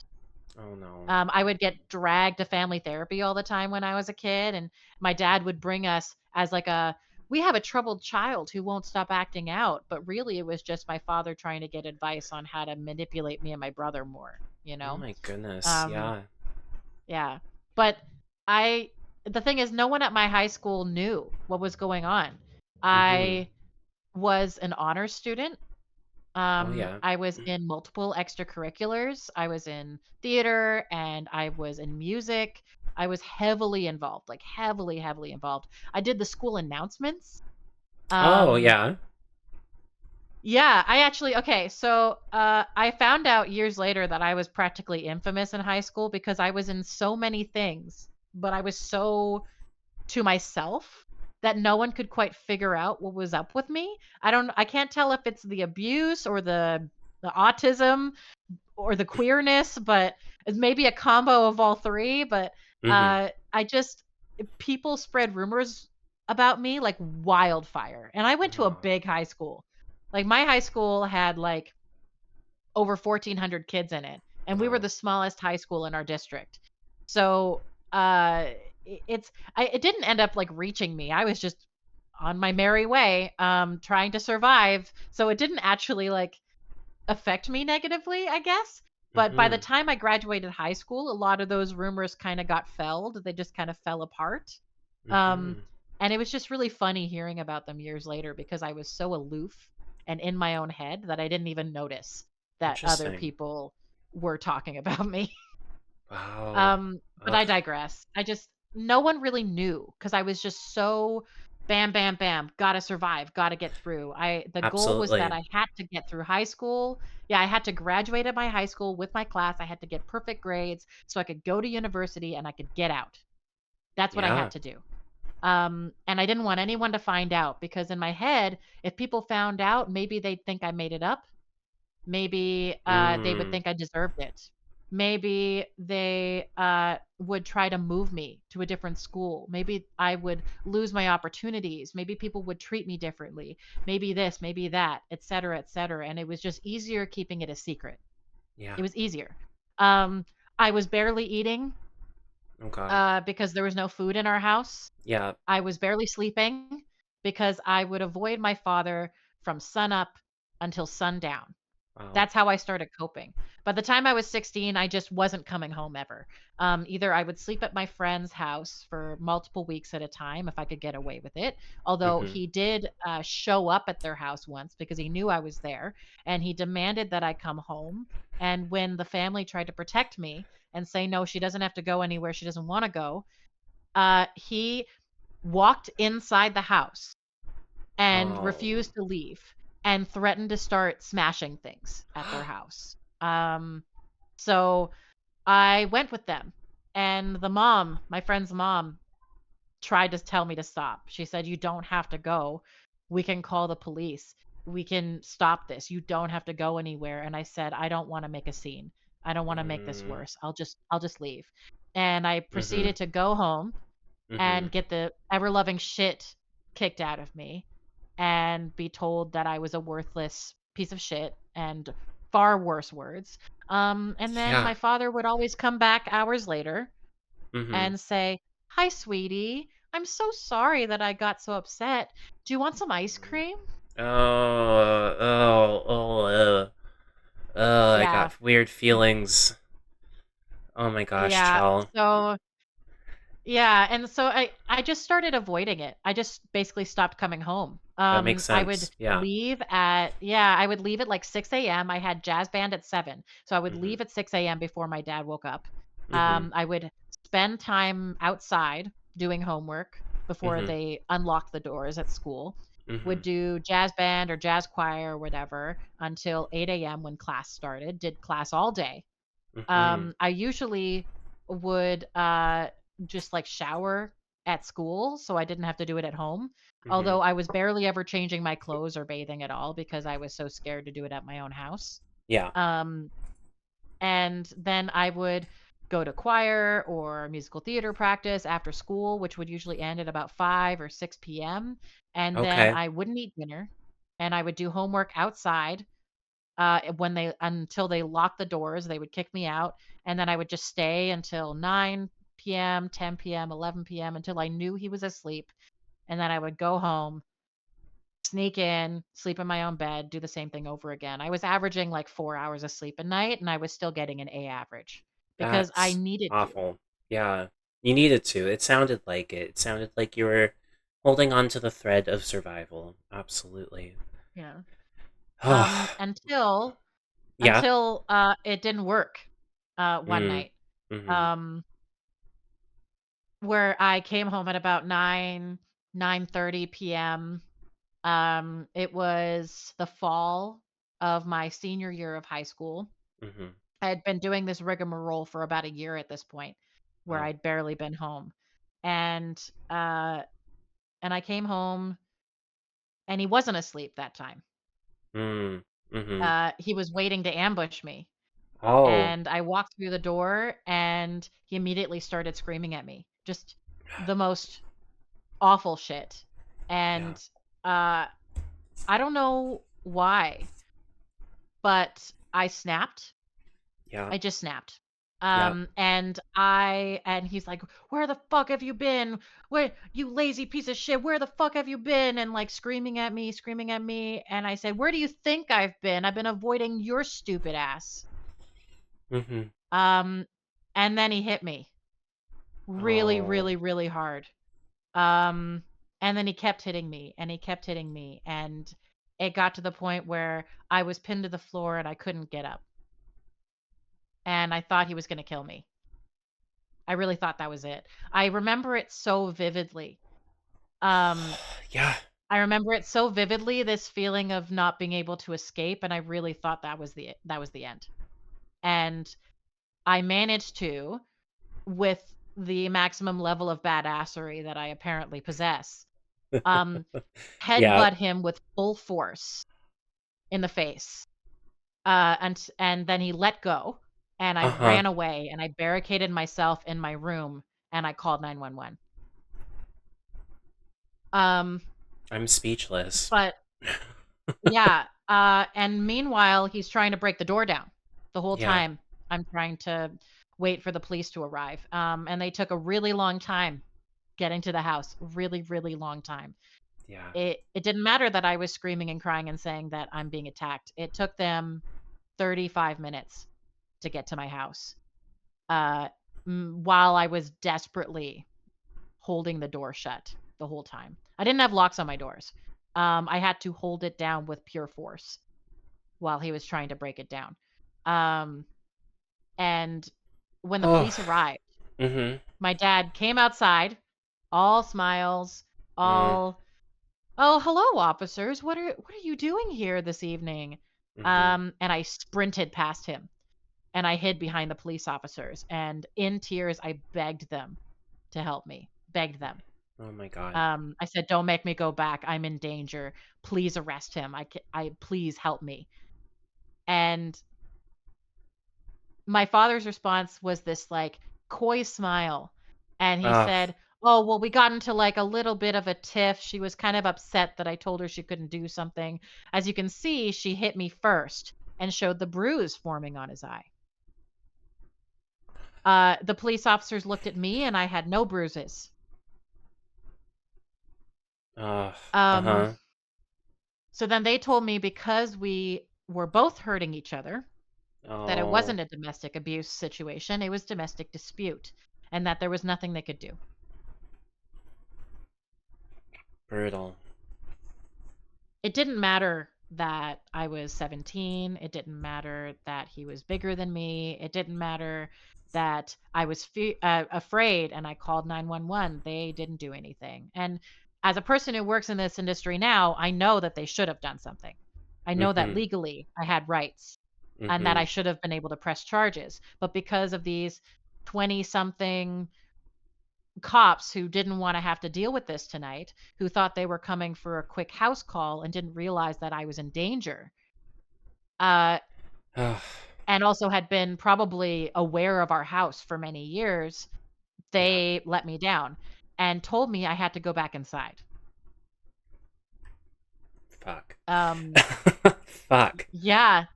Oh no. I would get dragged to family therapy all the time when I was a kid, and my dad would bring us as like we have a troubled child who won't stop acting out, but really it was just my father trying to get advice on how to manipulate me and my brother more, you Oh know? my goodness. Um, Yeah. yeah. But I the thing is no one at my high school knew what was going on. Hmm. I was an honor student. Oh yeah. I was in multiple extracurriculars. I was in theater and I was in music. I was heavily involved, like heavily, heavily involved. I did the school announcements. Oh Um, yeah. yeah, I actually okay, so I found out years later that I was practically infamous in high school because I was in so many things, but I was so to myself that no one could quite figure out what was up with me. I can't tell if it's the abuse or the autism or the queerness, but it's maybe a combo of all three, but Mm-hmm. I just people spread rumors about me like wildfire. And I went to a Oh. big high school. Like my high school had like over 1,400 kids in it, and we were Wow. the smallest high school in our district. So, uh, it didn't end up, like, reaching me. I was just on my merry way, trying to survive, so it didn't actually, like, affect me negatively, I guess. But by the Mm-hmm. time I graduated high school, a lot of those rumors kinda got felled. They just kind of fell apart. Um, Mm-hmm. and it was just really funny hearing about them years later because I was so aloof and in my own head that I didn't even notice that other Interesting. people were talking about me. Wow. But I Ugh. digress. I just no one really knew because I was just so bam, bam, bam, gotta survive, gotta get through. The goal was that Absolutely. I had to get through high school. Yeah, I had to graduate at my high school with my class. I had to get perfect grades so I could go to university and I could get out. That's what I had Yeah. to do. And I didn't want anyone to find out because in my head, if people found out, maybe they'd think I made it up. Maybe, they would Mm. think I deserved it. Maybe they, would try to move me to a different school. Maybe I would lose my opportunities. Maybe people would treat me differently. Maybe this, maybe that, et cetera, and it was just easier keeping it a secret. Yeah. It was easier. Um, I was barely eating, Okay. because there was no food in our house. Yeah. I was barely sleeping because I would avoid my father from sunup until sundown. Wow. That's how I started coping. By the time I was 16, I just wasn't coming home ever. Either I would sleep at my friend's house for multiple weeks at a time if I could get away with it. Although Mm-hmm. he did show up at their house once because he knew I was there and he demanded that I come home. And when the family tried to protect me and say, no, she doesn't have to go anywhere she doesn't want to go, he walked inside the house and Oh. refused to leave and threatened to start smashing things at their house. So I went with them. And the mom, my friend's mom, tried to tell me to stop. She said, "You don't have to go. We can call the police. We can stop this. You don't have to go anywhere." And I said, "I don't want to make a scene. I don't want to make this Mm. worse. I'll just leave." And I Mm-hmm. proceeded to go home Mm-hmm. and get the ever loving shit kicked out of me and be told that I was a worthless piece of shit and far worse words. And then Yeah. my father would always come back hours later Mm-hmm. and say, "Hi, sweetie. I'm so sorry that I got so upset. Do you want some ice cream?" Oh, I Yeah. got weird feelings. Oh my gosh, Yeah. Chell. So yeah, and so I just started avoiding it. I just basically stopped coming home. That makes I would sense. Yeah. leave at yeah, I would leave at like 6 a.m. I had jazz band at 7. So I would Mm-hmm. leave at 6 a.m. before my dad woke up. Mm-hmm. I would spend time outside doing homework before Mm-hmm. they unlocked the doors at school. Mm-hmm. Would do jazz band or jazz choir or whatever until 8 a.m. when class started. Did class all day. Mm-hmm. I usually would, just, like, shower at school so I didn't have to do it at home, Mm-hmm. although I was barely ever changing my clothes or bathing at all because I was so scared to do it at my own house. Yeah. Um, and then I would go to choir or musical theater practice after school, which would usually end at about 5 or 6 p.m., and then Okay. I wouldn't eat dinner, and I would do homework outside when they until they locked the doors, they would kick me out, and then I would just stay until 9 p.m., 10 p.m., 11 p.m. until I knew he was asleep, and then I would go home, sneak in, sleep in my own bed, do the same thing over again. I was averaging like 4 hours of sleep a night, and I was still getting an A average because I That's needed to. awful. Yeah. You needed to. It sounded like it. It sounded like you were holding on to the thread of survival. Absolutely. Yeah. Oh, until yeah. it didn't work one Mm. night. Mhm. Um, where I came home at about 9:30 p.m. It was the fall of my senior year of high school. Mhm. I had been doing this rigmarole for about a year at this point, where Oh. I'd barely been home. And uh and I came home and he wasn't asleep that time. Mm. Mhm. He was waiting to ambush me. Oh. And I walked through the door and he immediately started screaming at me. Just the most awful shit. Yeah. And uh I don't know why, but I snapped. Yeah. I just snapped. Yeah. And he's like, "Where the fuck have you been? Where you lazy piece of shit? Where the fuck have you been?" And like screaming at me, screaming at me. And I said, "Where do you think I've been? I've been avoiding your stupid ass." Mhm. Um, and then he hit me really, Oh. really, really hard. Um, and then he kept hitting me and he kept hitting me. And it got to the point where I was pinned to the floor and I couldn't get up. And I thought he was going to kill me. I really thought that was it. I remember it so vividly. Um, Yeah. I remember it so vividly, this feeling of not being able to escape, and I really thought that was the end. And I managed to, with the maximum level of badassery that I apparently possess, um, Yeah. headbutt him with full force in the face. And then he let go, and I Uh-huh. ran away, and I barricaded myself in my room, and I called 911. Um, I'm speechless. but yeah, and meanwhile, he's trying to break the door down. The whole Yeah. time, I'm trying to wait for the police to arrive. And they took a really long time getting to the house. Really, really long time. Yeah. It didn't matter that I was screaming and crying and saying that I'm being attacked. It took them 35 minutes to get to my house. Uh, while I was desperately holding the door shut the whole time. I didn't have locks on my doors. I had to hold it down with pure force while he was trying to break it down. Um, and when the Oh. police arrived, Mhm. my dad came outside, all smiles, Mm. all, "Oh, hello, officers. What are you doing here this evening?" Mhm. And I sprinted past him and I hid behind the police officers. And in tears, I begged them to help me. Begged them. Oh my god. I said, "Don't make me go back. I'm in danger. Please arrest him. I please help me." And my father's response was this like coy smile. And he Oh. said, "Oh, well, we got into like a little bit of a tiff. She was kind of upset that I told her she couldn't do something. As you can see, she hit me first and showed the bruise forming on his eye." The police officers looked at me and I had no bruises. Oh. Um, Uh-huh. so then they told me because we were both hurting each other, that it Oh. wasn't a domestic abuse situation, it was domestic dispute, and that there was nothing they could do. Brutal. It didn't matter that I was 17, it didn't matter that he was bigger than me, it didn't matter that I was afraid and I called 911. They didn't do anything. And as a person who works in this industry now, I know that they should have done something. I know that Mhm. legally I had rights and that I Mhm. should have been able to press charges. But because of these 20 something cops who didn't want to have to deal with this tonight, who thought they were coming for a quick house call and didn't realize that I was in danger, uh, Oh. and also had been probably aware of our house for many years, Yeah. they let me down and told me I had to go back inside. Fuck. Um, Fuck. yeah,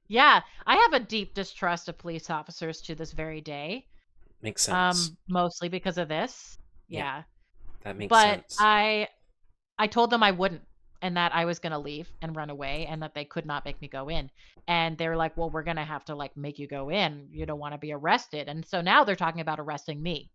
yeah. I have a deep distrust of police officers to this very day, Makes sense. mostly because of this. Yeah, Yeah. that makes But sense. I told them I wouldn't and that I was gonna leave and run away and that they could not make me go in. And they were like, "Well, we're gonna have to like make you go in. You don't want to be arrested." And so now they're talking about arresting me,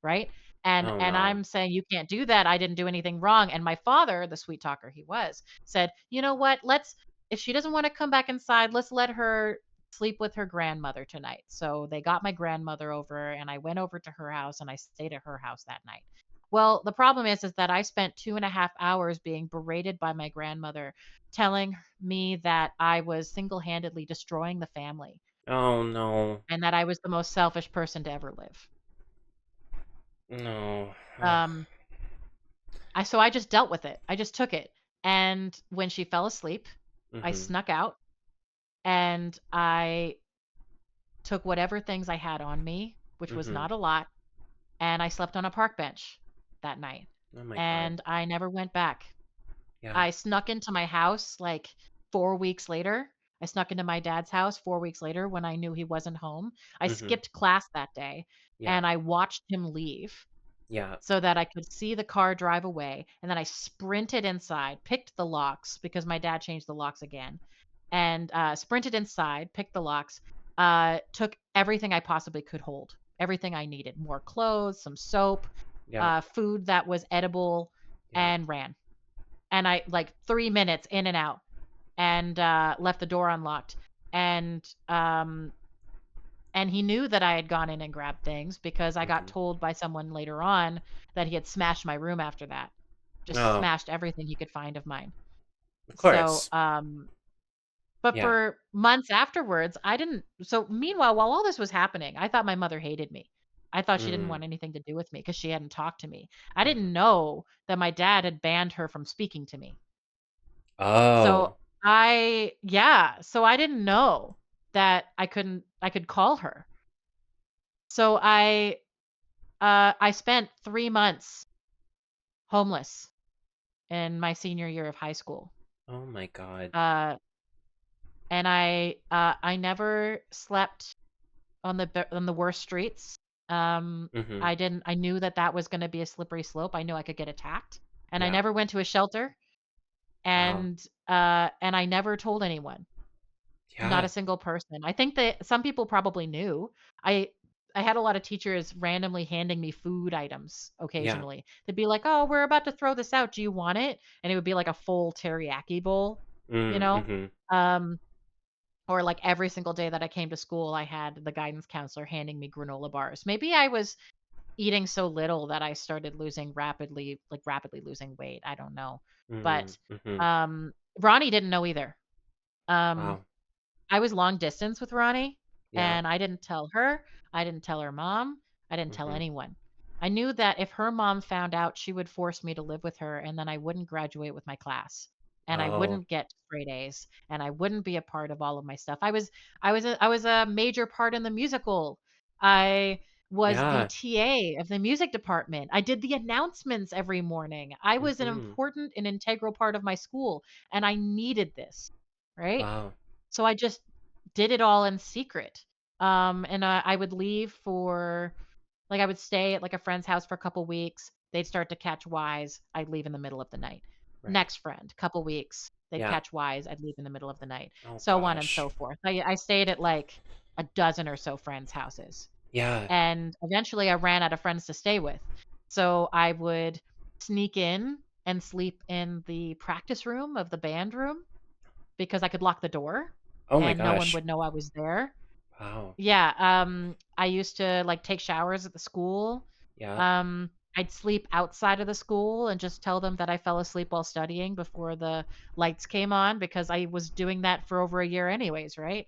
right? Oh And no. I'm saying you can't do that. I didn't do anything wrong. And my father, the sweet talker he was, said, "You know what? Let's if she doesn't want to come back inside, let's let her sleep with her grandmother tonight. So they got my grandmother over and I went over to her house and I stayed at her house that night. Well, the problem is that I spent 2.5 hours being berated by my grandmother, telling me that I was single-handedly destroying the family Oh no. and that I was the most selfish person to ever live. No. Ugh. Um, I just dealt with it. I just took it. And when she fell asleep, I Mhm. snuck out and I took whatever things I had on me, which was Mhm. not a lot, and I slept on a park bench that night. Oh my god. And I never went back. Yeah. I snuck into my house like 4 weeks later. I snuck into my dad's house 4 weeks later when I knew he wasn't home. I Mhm. skipped class that day Yeah. and I watched him leave Yeah. so that I could see the car drive away. And then I sprinted inside, picked the locks because my dad changed the locks again, and sprinted inside, picked the locks, took everything I possibly could hold, everything I needed, more clothes, some soap, Yeah. food that was edible, Yeah. and ran. And I like 3 minutes in and out, and left the door unlocked. And and he knew that I had gone in and grabbed things because I got Mhm. told by someone later on that he had smashed my room after that. Just Oh, smashed everything he could find of mine. of So, course. but Yeah. for months afterwards, I didn't. So, meanwhile, while all this was happening, I thought my mother hated me. I thought she didn't Mm. want anything to do with me because she hadn't talked to me. I Mhm. didn't know that my dad had banned her from speaking to me. So, Oh. so I didn't know that I could call her. So I spent 3 months homeless in my senior year of high school. Oh my god. Uh, and I never slept on the worst streets. Mhm. I knew that that was gonna be a slippery slope. I knew I could get attacked, and I Yeah. never went to a shelter, Wow. and I never told anyone. Not Yeah. a single person. I think that some people probably knew. I I had a lot of teachers randomly handing me food items Yeah. occasionally. They'd be like, "Oh, we're about to throw this out. Do you want it?" And it would be like a full teriyaki bowl, you Mm. know? Mhm. Um, or like every single day that I came to school, I had the guidance counselor handing me granola bars. Maybe I was eating so little that I started rapidly losing weight. I don't know. Mm. But Mhm. um Ronnie didn't know either. Um Wow. I was long distance with Ronnie, Yeah. and I didn't tell her. I didn't tell her mom. I didn't tell Mhm. anyone. I knew that if her mom found out, she would force me to live with her, and then I wouldn't graduate with my class, and I Oh. wouldn't get straight A's, and I wouldn't be a part of all of my stuff. I was a major part in the musical. I was the Yeah. TA of the music department. I did the announcements every morning. I was an Mhm. important and integral part of my school, and I needed this, right? Wow. So I just did it all in secret. And I would leave for like I would stay at like a friend's house for a couple weeks. They'd start to catch wise. I'd leave in the middle of the night. Right. Next friend, couple weeks. They'd Yeah. catch wise. I'd leave in the middle of the night. Oh So on and gosh. so forth. I stayed at like a dozen or so friends' houses. Yeah. And eventually I ran out of friends to stay with. So I would sneak in and sleep in the practice room of the band room because I could lock the door Oh my and no one gosh. would know I was there. Wow. Yeah, I used to, like, take showers at the school. Yeah. I'd sleep outside of the school and just tell them that I fell asleep while studying before the lights came on because I was doing that for over a year anyways, right?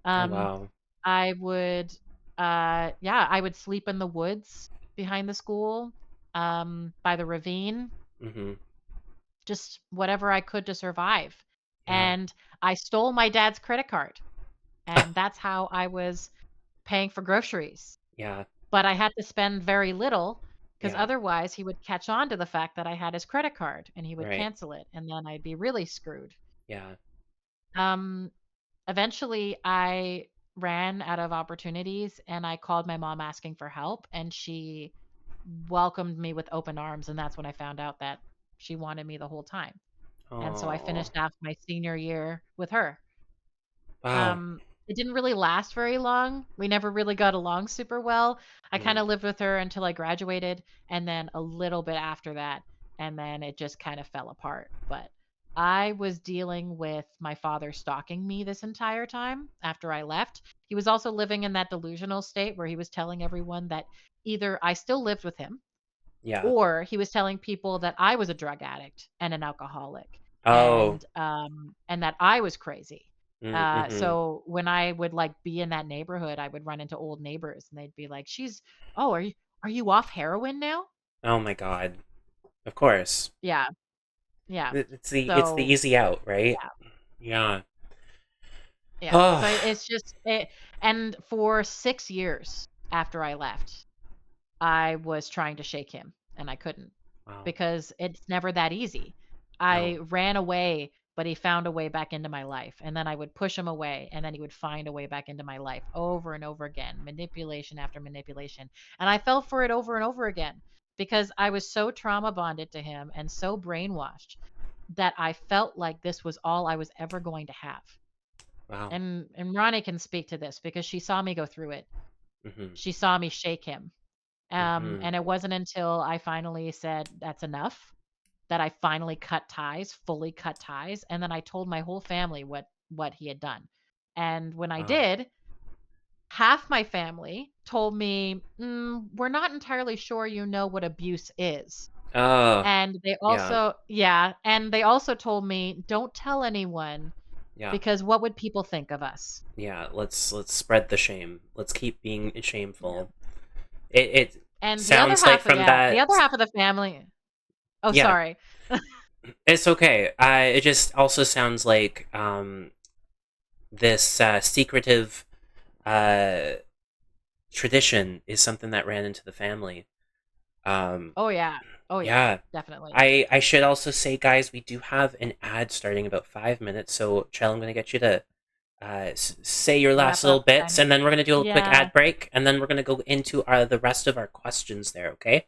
Oh Um, wow. I would, I would sleep in the woods behind the school, by the ravine, Mhm. just whatever I could to survive. Yeah. And I stole my dad's credit card. And that's how I was paying for groceries. Yeah. But I had to spend very little because Yeah. otherwise he would catch on to the fact that I had his credit card and he would Right. cancel it, and then I'd be really screwed. Yeah. Um, Eventually I ran out of opportunities and I called my mom asking for help, and she welcomed me with open arms, and that's when I found out that she wanted me the whole time. And so I Oh. finished off my senior year with her. Wow. Um, it didn't really last very long. We never really got along super well. I Mm. kinda lived with her until I graduated, and then a little bit after that, and then it just kind of fell apart. But, I was dealing with my father stalking me this entire time after I left. He was also living in that delusional state where he was telling everyone that either I still lived with him Yeah. or he was telling people that I was a drug addict and an alcoholic Oh. and that I was crazy. Mm-hmm. So when I would like be in that neighborhood, I would run into old neighbors and they'd be like, "Oh, are you off heroin now?" Oh my god. Of course. Yeah. Yeah. It's the So, easy out, right? yeah. Yeah. Yeah. Oh. So it's just it and for 6 years after I left, I was trying to shake him and I couldn't Wow. because it's never that easy. No. I ran away, but he found a way back into my life. And then I would push him away and then he would find a way back into my life over and over again, manipulation after manipulation. And I fell for it over and over again because I was so trauma bonded to him and so brainwashed that I felt like this was all I was ever going to have. Wow. And Ronnie can speak to this because she saw me go through it. Mm-hmm. She saw me shake him. Mm-hmm. And it wasn't until I finally said, "That's enough," that I finally cut ties, fully cut ties, and then I told my whole family what he had done. And when I Wow. did, half my family told me, "We're not entirely sure you know what abuse is." Oh. And they Yeah. also yeah, and they also told me, "Don't tell anyone Yeah. because what would people think of us?" Yeah. Let's spread the shame. Let's keep being Yeah. shameful. It And the other sounds like half of from yeah, the that. other half of the family. Oh, Yeah. sorry. It's okay. It just also sounds like this secretive uh tradition is something that ran into the family. Um, Oh, yeah. Oh, yeah. yeah. Definitely. I should also say, guys, we do have an ad starting in about 5 minutes. So, Chell, I'm going to get you to say your last Wrap little up bits, kind of. and then we're going to do a quick Yeah. ad break, and then we're going to go into the rest of our questions there. Okay?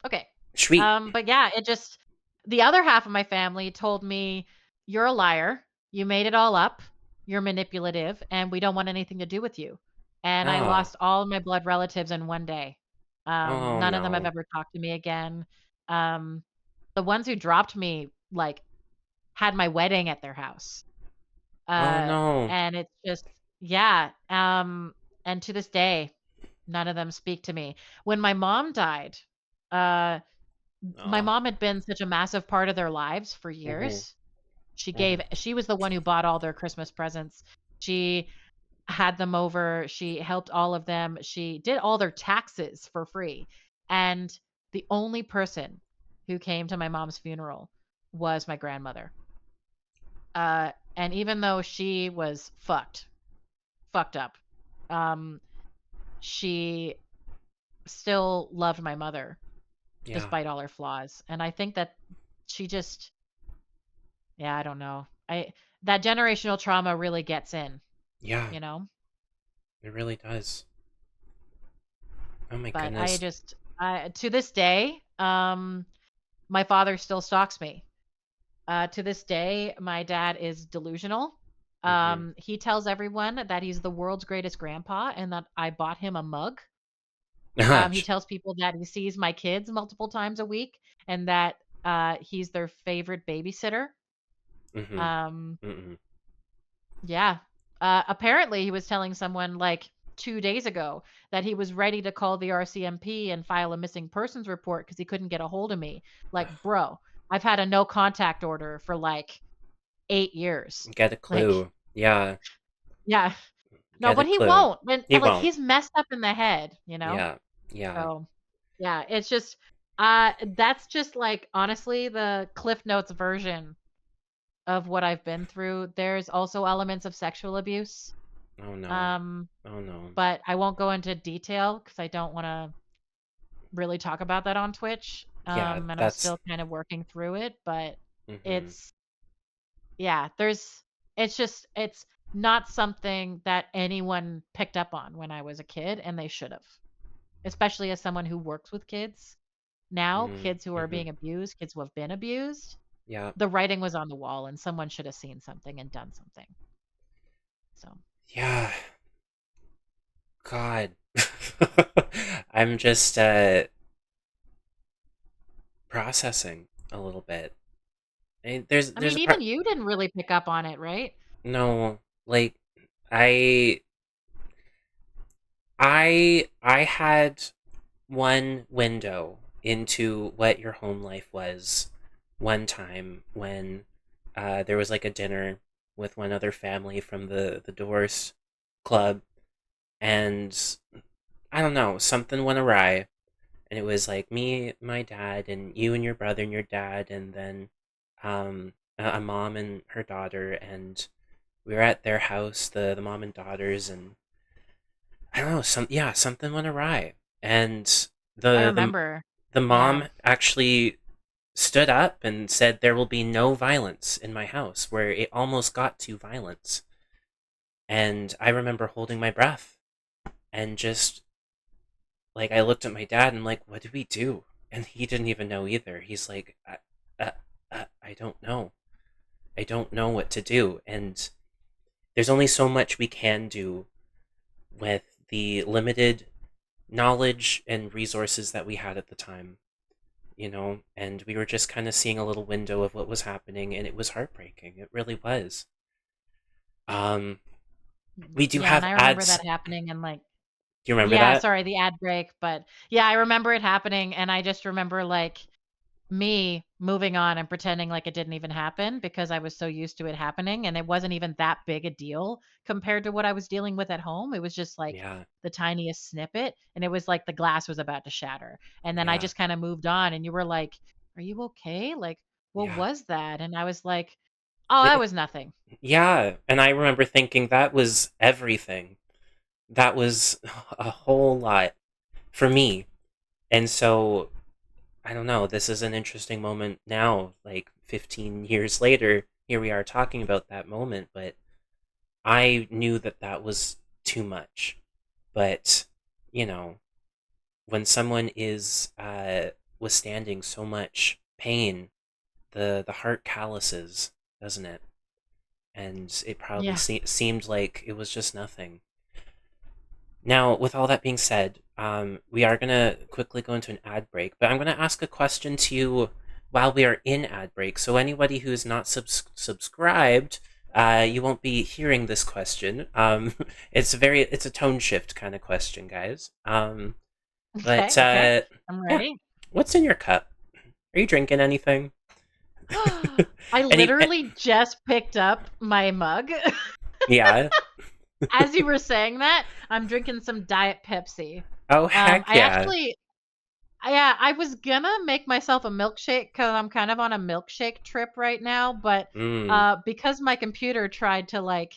Okay. Sweet. But yeah, it just the other half of my family told me, "You're a liar. You made it all up. You're manipulative, and we don't want anything to do with you." And I Oh. lost all of my blood relatives in one day. Oh None of them have no. ever talked to me again. Um, the ones who dropped me, like, had my wedding at their house. Oh Uh, no. and it's just yeah, and to this day, none of them speak to me. When my mom died, uh, my Oh. mom had been such a massive part of their lives for Mhm. years. Mhm. She was the one who bought all their Christmas presents. She had them over, she helped all of them, she did all their taxes for free. And the only person who came to my mom's funeral was my grandmother. And even though she was fucked up. Um, she still loved my mother Yeah. despite all her flaws, and I think that she just yeah, I don't know. I that generational trauma really gets in, Yeah. you know? It really does. Oh my But I goodness. just to this day, my father still stalks me. To this day, my dad is delusional. Mhm. He tells everyone that he's the world's greatest grandpa and that I bought him a mug. He tells people that he sees my kids multiple times a week and that he's their favorite babysitter. mhm. Um, Mhm. yeah. Apparently, he was telling someone like 2 days ago that he was ready to call the RCMP and file a missing persons report because he couldn't get a hold of me. Like, bro, I've had a no contact order for like 8 years. Get a Like, clue. Yeah. yeah. No, Get a but he clue. won't. When He like won't. he's messed up in the head, Yeah. Yeah. So yeah, it's just that's just like honestly the Cliff Notes version of what I've been through. There's also elements of sexual abuse. Oh no. Um, Oh no. but I won't go into detail because I don't want to really talk about that on Twitch. Yeah, And I'm that's still kind of working through it, but mhm. it's yeah, it's just it's not something that anyone picked up on when I was a kid and they should have. Especially as someone who works with kids now, Mhm. kids who are Mhm. being abused, kids who have been abused, Yeah. the writing was on the wall and someone should have seen something and done something. So, Yeah. God. I'm just processing a little bit. And I there's mean, a even part. you didn't really pick up on it, right? No, like I I had one window into what your home life was one time when there was like a dinner with one other family from the divorce club, and I don't know, something went awry, and it was like me, my dad, and you and your brother and your dad, and then a mom and her daughter, and we were at their house, the mom and daughters, and I don't know, something went awry, and I the the remember. the Yeah. mom actually stood up and said there will be no violence in my house, where it almost got to violence. And I remember holding my breath and just like I looked at my dad and I'm like, what did we do? And he didn't even know either. He's like, uh, I don't know. I don't know what to do. And there's only so much we can do with the limited knowledge and resources that we had at the time, and we were just kind of seeing a little window of what was happening, and it was heartbreaking. It really was. Um, we do Yeah, and have I remember ads. that happening and like Do you remember yeah, that? sorry, the ad break, but yeah, I remember it happening and I just remember like me moving on and pretending like it didn't even happen because I was so used to it happening and it wasn't even that big a deal compared to what I was dealing with at home. It was just like Yeah, the tiniest snippet and it was like the glass was about to shatter. And then I yeah, just kind of moved on and you were like, "Are you okay?" Like, "What yeah. was that?" And I was like, "Oh, that It- was nothing." yeah, and I remember thinking that was everything. That was a whole lot for me. And so, I don't know, this is an interesting moment now, like 15 years later. Here we are talking about that moment, but I knew that that was too much. But, you know, when someone is withstanding so much pain, the heart calluses, doesn't it? And it probably Yeah. seemed like it was just nothing. Now, with all that being said, we are gonna quickly go into an ad break, but I'm gonna ask a question to you while we are in ad break. So anybody who is not subscribed, you won't be hearing this question. It's a tone shift kind of question, guys. Okay, But okay. I'm yeah, ready. what's in your cup? Are you drinking anything? I Any? literally just picked up my mug. Yeah. As you were saying that, I'm drinking some Diet Pepsi. Oh heck I yeah. actually yeah, I was gonna make myself a milkshake because 'cause I'm kind of on a milkshake trip right now, but, Mm. because my computer tried to, like,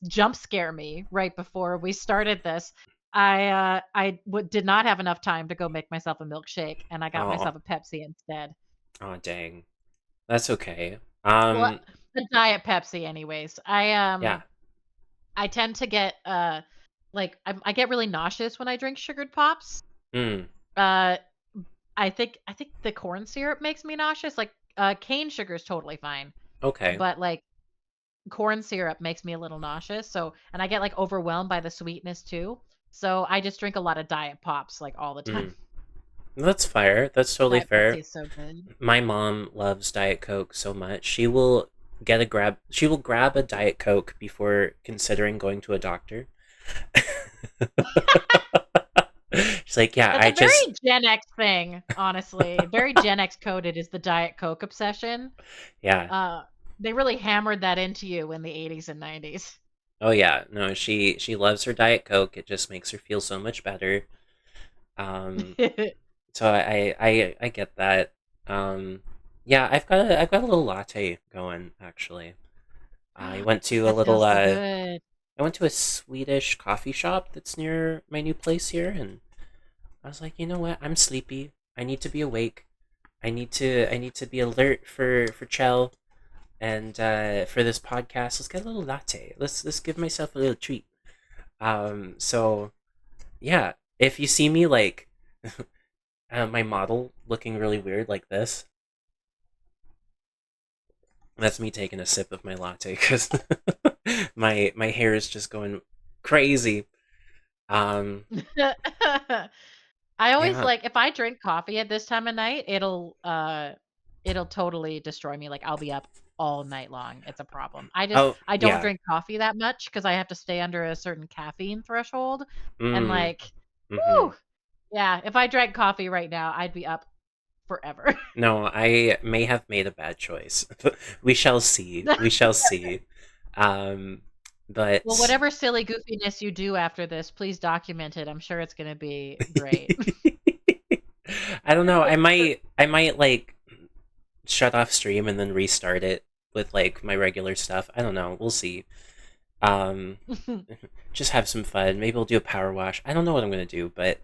jump scare me right before we started this, I did not have enough time to go make myself a milkshake, and I got Oh. myself a Pepsi instead. Oh dang. That's okay. Well, the Diet Pepsi anyways. Yeah. I tend to get, like, I get really nauseous when I drink sugared pops. Mm. Uh, I think the corn syrup makes me nauseous, like, cane sugar is totally fine, Okay. but, like, corn syrup makes me a little nauseous, so and I get, like, overwhelmed by the sweetness too, so I just drink a lot of Diet Pops, like, all the time. Mm. That's fair. That's totally Diet Pepsi fair. is so good. My mom loves Diet Coke so much. She will grab a Diet Coke before considering going to a doctor. She's like, "Yeah, That's I a just very Gen X thing, honestly, very Gen X coded is the Diet Coke obsession. yeah. Uh, they really hammered that into you in the '80s and '90s. Oh yeah. No, she loves her Diet Coke. It just makes her feel so much better. Um so I get that. Um yeah, I've got a little latte going actually. I went to a That little sounds so good. I went to a Swedish coffee shop that's near my new place here, and I was like, you know what? I'm sleepy. I need to be awake. I need to be alert for Kjell and for this podcast. Let's get a little latte. Let's give myself a little treat. So yeah, if you see me like my model looking really weird like this, that's me taking a sip of my latte because my hair is just going crazy. Um, I always yeah. like if I drink coffee at this time of night, it'll totally destroy me. Like I'll be up all night long. It's a problem. Oh, I don't yeah. drink coffee that much because I have to stay under a certain caffeine threshold. And Mm. like, Mhm. whew, yeah, if I drank coffee right now, I'd be up forever. No, I may have made a bad choice. We shall see. We shall see. Um, Well, but whatever silly goofiness you do after this, please document it. I'm sure it's gonna be great. I don't know. I might like shut off stream and then restart it with like my regular stuff. I don't know. We'll see. Um, just have some fun. Maybe we'll do a power wash. I don't know what I'm gonna do, but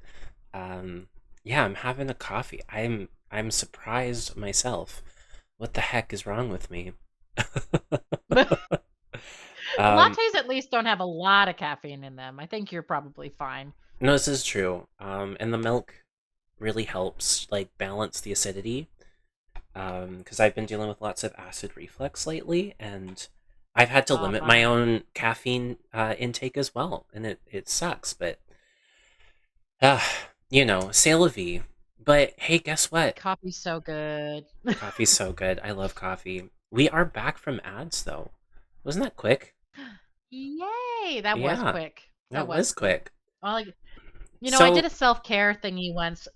um, yeah, I'm having a coffee. I'm surprised myself. What the heck is wrong with me? um, Lattes at least don't have a lot of caffeine in them. I think you're probably fine. no, this is true. And the milk really helps like balance the acidity. Because I've been dealing with lots of acid reflux lately, and I've had to Ah, limit my bummer. own caffeine intake as well, and it sucks. But c'est la vie. But hey, guess what? Coffee's so good. Coffee's so good. I love coffee. We are back from ads though. Wasn't that quick? Yay! That was Yeah, quick. That that was was quick. quick. Well, like, I did So a self-care thingy once,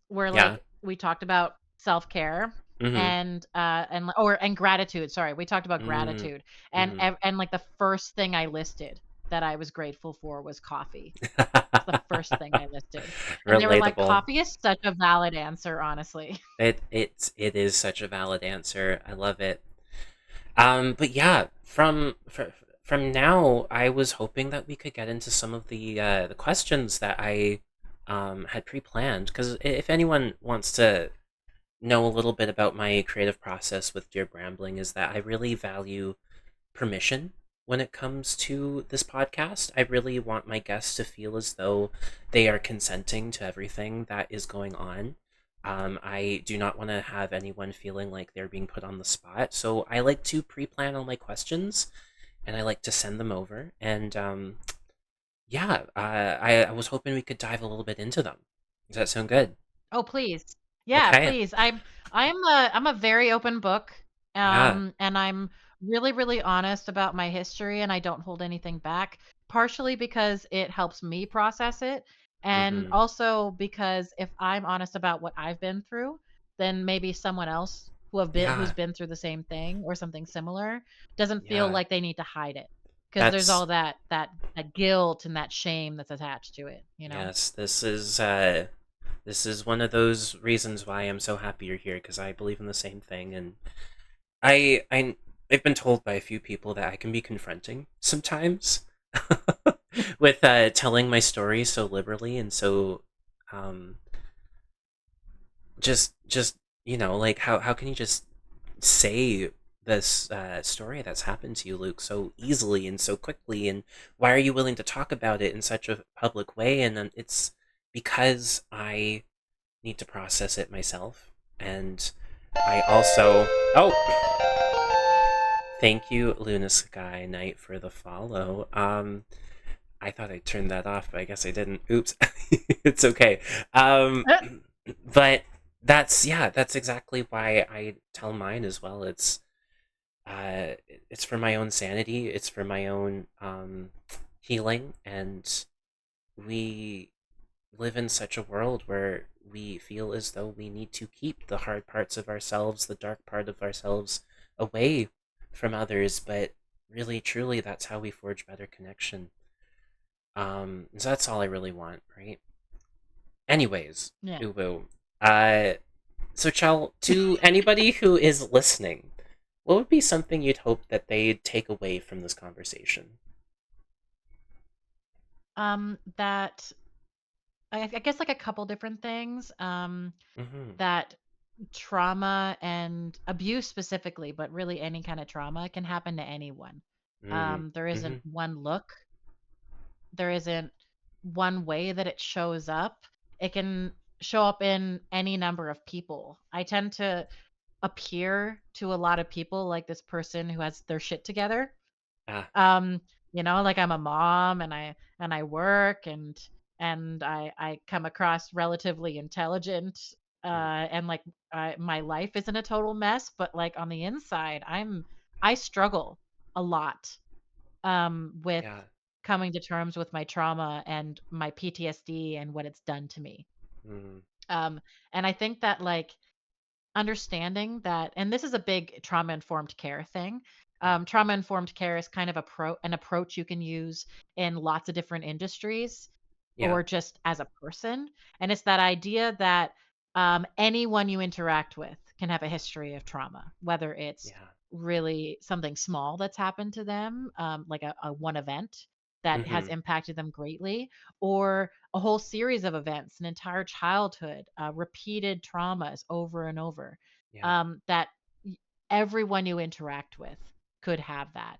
where yeah. like we talked about self-care Mm-hmm. and gratitude. Sorry, we talked about Mm, gratitude. mm-hmm. And like the first thing I listed that I was grateful for was coffee. It's the first thing I listed. And they were like, Relatable. coffee is such a valid answer, honestly. It is such a valid answer. I love it. But yeah, from now, I was hoping that we could get into some of the questions that I had pre-planned. Because if anyone wants to know a little bit about my creative process with Dear Brambling, is that I really value permission when it comes to this podcast. I really want my guests to feel as though they are consenting to everything that is going on. I do not want to have anyone feeling like they're being put on the spot. So I like to pre plan all my questions and I like to send them over. And yeah, I was hoping we could dive a little bit into them. Does that sound good? Oh, please. Yeah, Okay. please. I'm a very open book. Yeah. And I'm really, really honest about my history and I don't hold anything back, partially because it helps me process it. And Mm-hmm. also because if I'm honest about what I've been through, then maybe someone else who's Yeah. been through the same thing or something similar doesn't feel Yeah. like they need to hide it. Because there's That's all that guilt and that shame that's attached to it. yes. This is one of those reasons why I'm so happy you're here because I believe in the same thing, and I've been told by a few people that I can be confronting sometimes with telling my story so liberally and so um, just like how can you just say this story that's happened to you, Luke, so easily and so quickly, and why are you willing to talk about it in such a public way? And it's because I need to process it myself. And I also. Oh! Thank you, Luna Sky Knight, for the follow. I thought I turned that off, but I guess I didn't. Oops. It's okay. Um, but that's exactly why I tell mine as well. Uh, it's for my own sanity. It's for my own healing, and we live in such a world where we feel as though we need to keep the hard parts of ourselves, the dark part of ourselves, away from others, but really truly that's how we forge better connection. So that's all I really want, right? Anyways, Yeah. Ubu. Uh so Chell, to anybody who is listening, what would be something you'd hope that they'd take away from this conversation? That I guess like a couple different things. Mm-hmm. That trauma and abuse specifically, but really any kind of trauma can happen to anyone. Mm-hmm. There Mm-hmm. isn't one look, there isn't one way that it shows up. It can show up in any number of people. I tend to appear to a lot of people like this person who has their shit together. Ah. Um, like I'm a mom and I work and I come across relatively intelligent Mm. and like my life isn't a total mess, but like on the inside, I struggle a lot with Yeah. coming to terms with my trauma and my PTSD and what it's done to me. Mm. Um, and I think that like understanding that, and this is a big trauma informed care thing. Yeah. Trauma informed care is kind of an approach you can use in lots of different industries Yeah. or just as a person. And it's that idea that anyone you interact with can have a history of trauma, whether it's Yeah. really something small that's happened to them, like a one event that has Mm-hmm. impacted them greatly, or a whole series of events, an entire childhood, repeated traumas over and over, Yeah. that y- everyone you interact with could have that,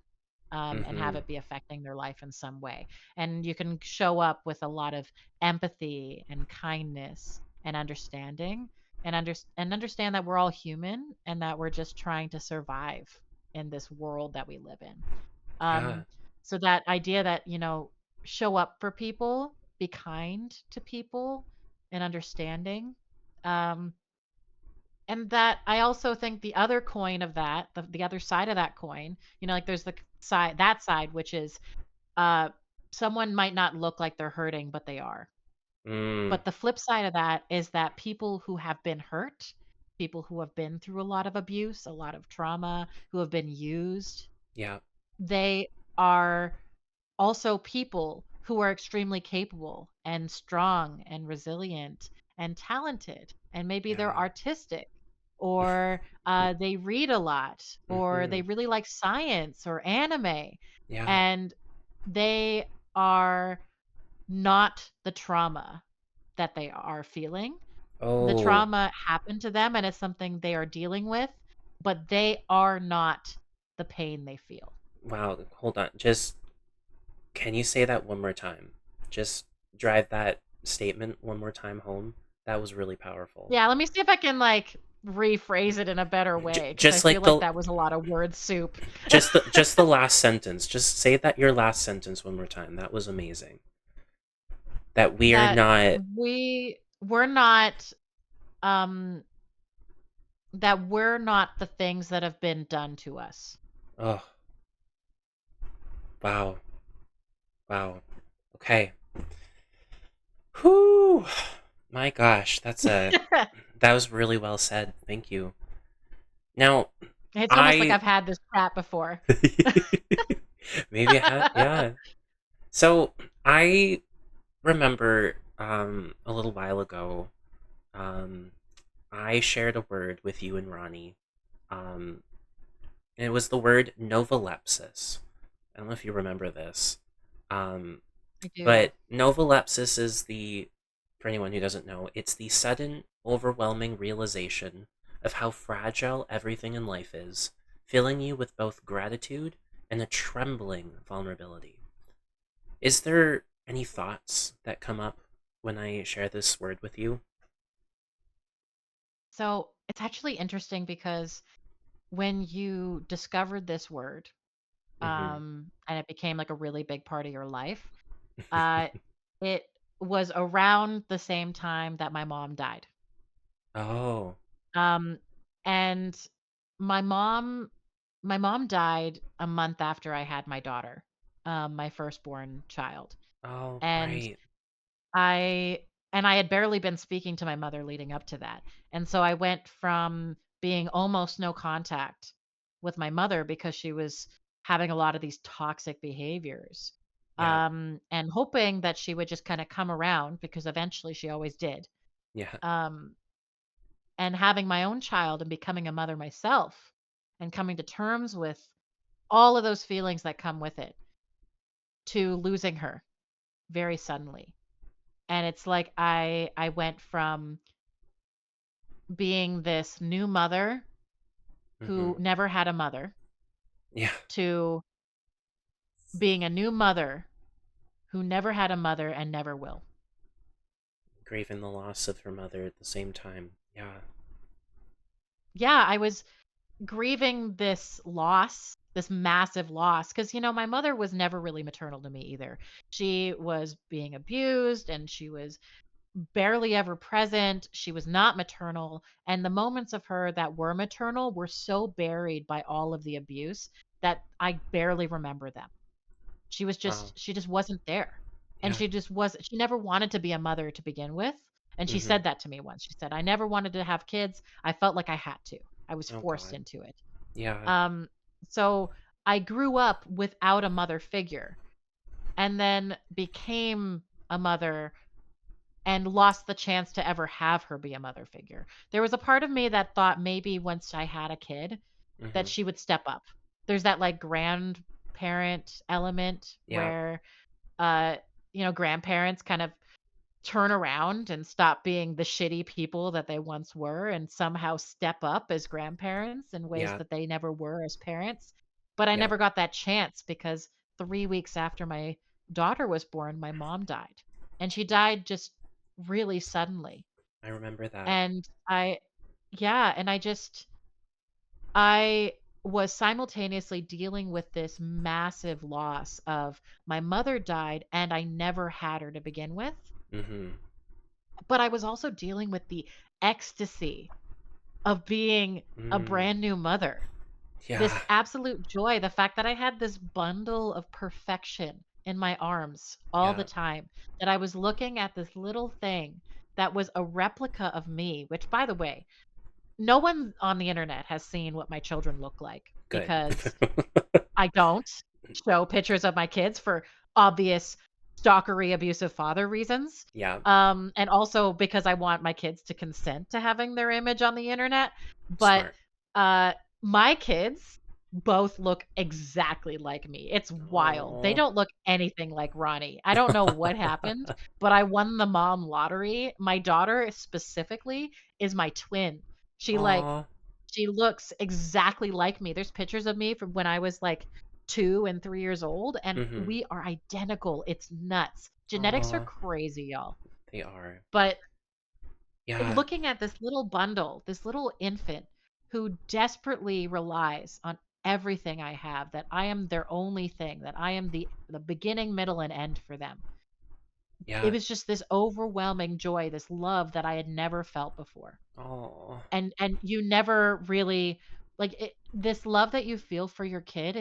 and have Mm-hmm. it be affecting their life in some way. And you can show up with a lot of empathy and kindness and understanding and understand that we're all human and that we're just trying to survive in this world that we live in. Yeah. Um, so that idea that, show up for people, be kind to people and understanding. Um, and that I also think the other coin of that, the other side of that coin, like there's the side, that side, which is uh, someone might not look like they're hurting, but they are. Mm. But the flip side of that is that people who have been hurt, people who have been through a lot of abuse, a lot of trauma, who have been used, Yeah. they are also people who are extremely capable and strong and resilient and talented. And maybe they're Yeah. artistic or they read a lot or Mm-hmm. they really like science or anime. Yeah. And they are not the trauma that they are feeling. The Oh, trauma happened to them and it's something they are dealing with, but they are not the pain they feel. wow. Hold on. Just can you say that one more time? Just drive that statement one more time home. That was really powerful. Yeah, let me see if I can like rephrase it in a better way because I Just feel like like the that was a lot of word soup. just the last sentence. Just say that your last sentence one more time. That was amazing. That we are That not. we're not um that we're not the things that have been done to us. Oh, wow. Wow. Okay. Whew. My gosh, that was really well said. Thank you. Now, It's almost like I I've had this chat before. maybe I have, yeah. So I remember a little while ago, um I shared a word with you and Ronnie. Um and it was the word novolepsis. I don't know if you remember this. Um I do. but novolepsis is for anyone who doesn't know, it's the sudden, overwhelming realization of how fragile everything in life is, filling you with both gratitude and a trembling vulnerability. Is there any thoughts that come up when I share this word with you? So it's actually interesting because when you discovered this word, Mm-hmm. and it became like a really big part of your life, uh, it was around the same time that my mom died. Oh. Um, and my mom, my mom died a month after I had my daughter, my firstborn child, Oh, and right. I and I had barely been speaking to my mother leading up to that. And so I went from being almost no contact with my mother because she was having a lot of these toxic behaviors. Yeah. And hoping that she would just kind of come around because eventually she always did. Yeah. Um, and having my own child and becoming a mother myself and coming to terms with all of those feelings that come with it to losing her very suddenly. And it's like I went from being this new mother Mm-hmm. who never had a mother Yeah. to being a new mother who never had a mother and never will. Grieving the loss of her mother at the same time. Yeah. Yeah, I was grieving this loss, this massive loss, because, my mother was never really maternal to me either. She was being abused and she was barely ever present. She was not maternal. And the moments of her that were maternal were so buried by all of the abuse that I barely remember them. Wow. She just wasn't there. And Yeah. she never wanted to be a mother to begin with. And she Mm-hmm. said that to me once. She said, I never wanted to have kids. I felt like I had to. I was Oh forced God. into it. Yeah. Um, so I grew up without a mother figure and then became a mother and lost the chance to ever have her be a mother figure. There was a part of me that thought maybe once I had a kid that Mm-hmm. she would step up. There's that like grandparent element Yeah. where uh grandparents kind of turn around and stop being the shitty people that they once were and somehow step up as grandparents in ways Yeah. that they never were as parents. But I Yeah. never got that chance because 3 weeks after my daughter was born, my mom died. And she died just really suddenly. I remember that. And I yeah, and I was simultaneously dealing with this massive loss of my mother died and I never had her to begin with, Mm-hmm. but I was also dealing with the ecstasy of being a Mm. brand new mother. This Yeah. absolute joy, the fact that I had this bundle of perfection in my arms all the Yeah. time, that I was looking at this little thing that was a replica of me, which by the way, no one on the internet has seen what my children look like Good. because I don't show pictures of my kids for obvious stalkery, abusive father reasons. Yeah. And also because I want my kids to consent to having their image on the internet. But Smart. uh, my kids both look exactly like me. It's wild. They Oh. don't look anything like Ronnie. I don't know what happened, but I won the mom lottery. My daughter specifically is my twin. She like Aw. she looks exactly like me. There's pictures of me from when I was like 2 and 3 years old, and Mm-hmm. we are identical. It's nuts. Genetics are Aw. crazy, y'all. They are. But Yeah. looking at this little bundle, this little infant who desperately relies on everything I have, that I am their only thing, that I am the beginning, middle, and end for them. It Yeah. was just this overwhelming joy, this love that I had never felt before. Oh. And you never really like this love that you feel for your kid,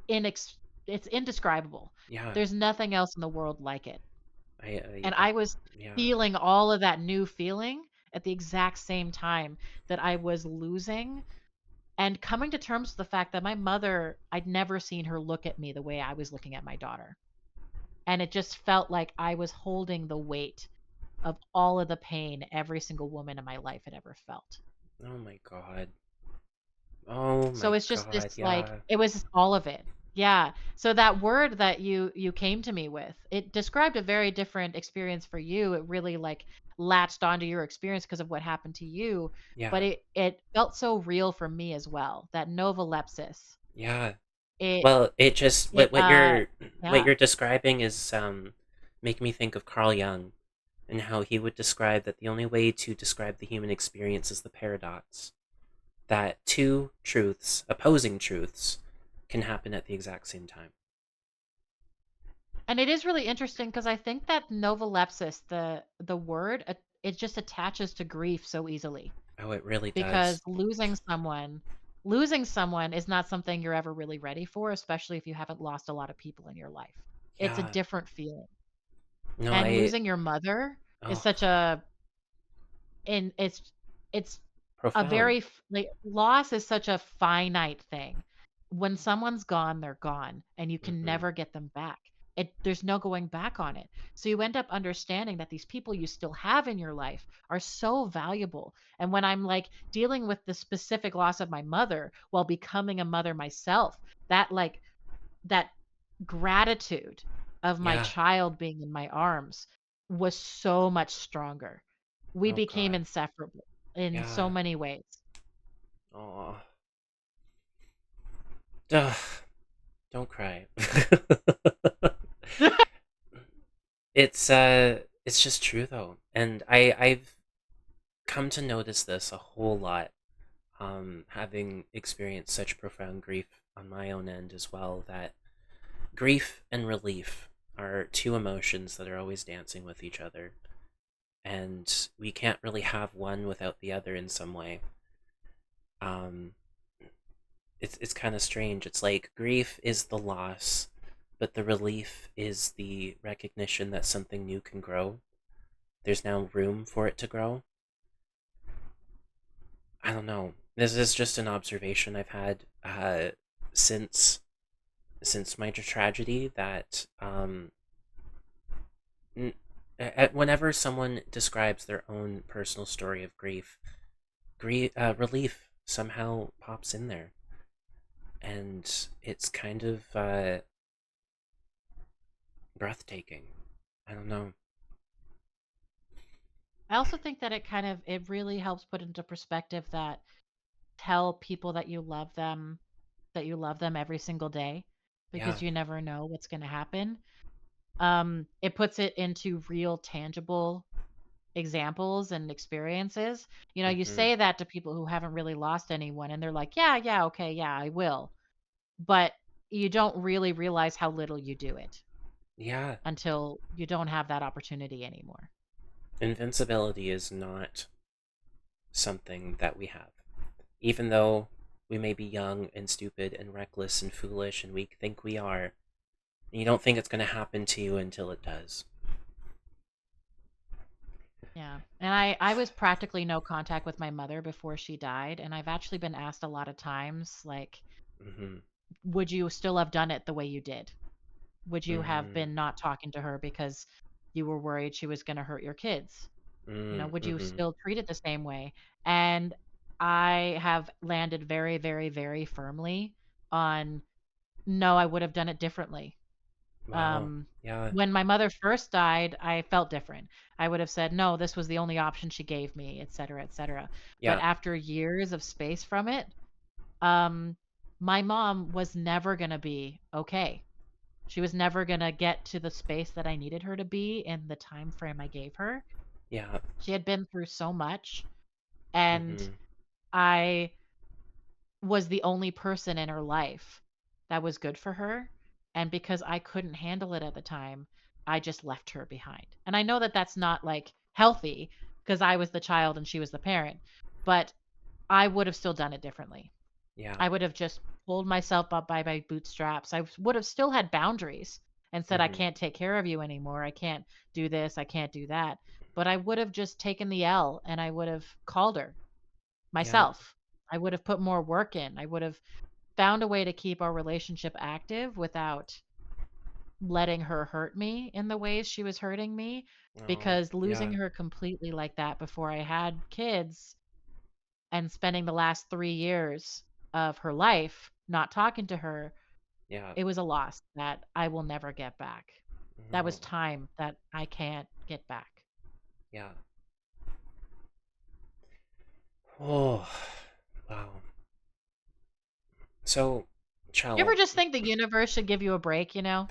inex it's indescribable. Yeah. There's nothing else in the world like it. And I I was yeah. feeling all of that new feeling at the exact same time that I was losing and coming to terms with the fact that my mother, I'd never seen her look at me the way I was looking at my daughter. And it just felt like I was holding the weight of all of the pain every single woman in my life had ever felt. Oh my God. Oh So my it's just this God. like Yeah. it was just all of it. Yeah. So that word that you came to me with, it described a very different experience for you. It really like latched onto your experience because of what happened to you, but Yeah. it felt so real for me as well. That novolepsis. Yeah. It Well, it just it what yeah. you're describing is make me think of Carl Jung and how he would describe that the only way to describe the human experience is the paradox. That two truths, opposing truths, can happen at the exact same time. And it is really interesting because I think that novolepsis, the word, it just attaches to grief so easily. Oh, it really Because does. losing someone is not something you're ever really ready for, especially if you haven't lost a lot of people in your life. It's a Yeah. different feeling. No, And losing your mother is oh, such a and it's a profound. very like loss is such a finite thing. When someone's gone, they're gone, and you can Mm-hmm. never get them back. There's no going back on it. So you end up understanding that these people you still have in your life are so valuable. And when I'm like dealing with the specific loss of my mother while becoming a mother myself, that like that gratitude of my Yeah. child being in my arms was so much stronger. We Oh, became God. inseparable in so Yeah. many ways. Oh. Ugh. Don't cry. It's just true though. And I've come to notice this a whole lot, having experienced such profound grief on my own end as well, that grief and relief are two emotions that are always dancing with each other. and we can't really have one without the other in some way. Um, it's kind of strange. It's like grief is the loss, but the relief is the recognition that something new can grow. There's now room for it to grow. I don't know. This is just an observation I've had since my tragedy that whenever someone describes their own personal story of relief somehow pops in there, and it's kind of breathtaking. I don't know. I also think that it really helps put into perspective that tell people that you love them every single day Yeah. because you never know what's going to happen. It puts it into real tangible examples and experiences. You know, you Mm-hmm. say that to people who haven't really lost anyone and they're like, "Yeah, yeah, okay, yeah, I will." But you don't really realize how little you do it Yeah. until you don't have that opportunity anymore. Invincibility is not something that we have. Even though we may be young and stupid and reckless and foolish and we think we are, you don't think it's going to happen to you until it does. Yeah. And I was practically no contact with my mother before she died, and I've actually been asked a lot of times like, Mm-hmm. would you still have done it the way you did? Would you have Mm-hmm. been not talking to her because you were worried she was going to hurt your kids? You know, would you Mm-hmm. still treat it the same way? And I have landed very, very, very firmly on no, I would have done it differently. Wow. Um, Yeah. when my mother first died, I felt different. I would have said, no, this was the only option she gave me, et cetera, et cetera. But Yeah. after years of space from it, um, my mom was never going to be okay. She was never going to get to the space that I needed her to be in the time frame I gave her. Yeah. She had been through so much, and Mm-hmm. I was the only person in her life that was good for her. And because I couldn't handle it at the time, I just left her behind. And I know that that's not like healthy because I was the child and she was the parent, but I would have still done it differently. Yeah. I would have just pulled myself up by my bootstraps. I would have still had boundaries and said, I Mm-hmm. can't take care of you anymore. I can't do this. I can't do that. But I would have just taken the L and I would have called her Yeah. myself. I would have put more work in. I would have found a way to keep our relationship active without letting her hurt me in the ways she was hurting me, Oh. because losing Yeah. her completely like that before I had kids and spending the last 3 years of her life not talking to her, Yeah. it was a loss that I will never get back. That was Oh. time that I can't get back. Yeah. Oh. Wow. So, You ever Chell. just think the universe should give you a break, you know?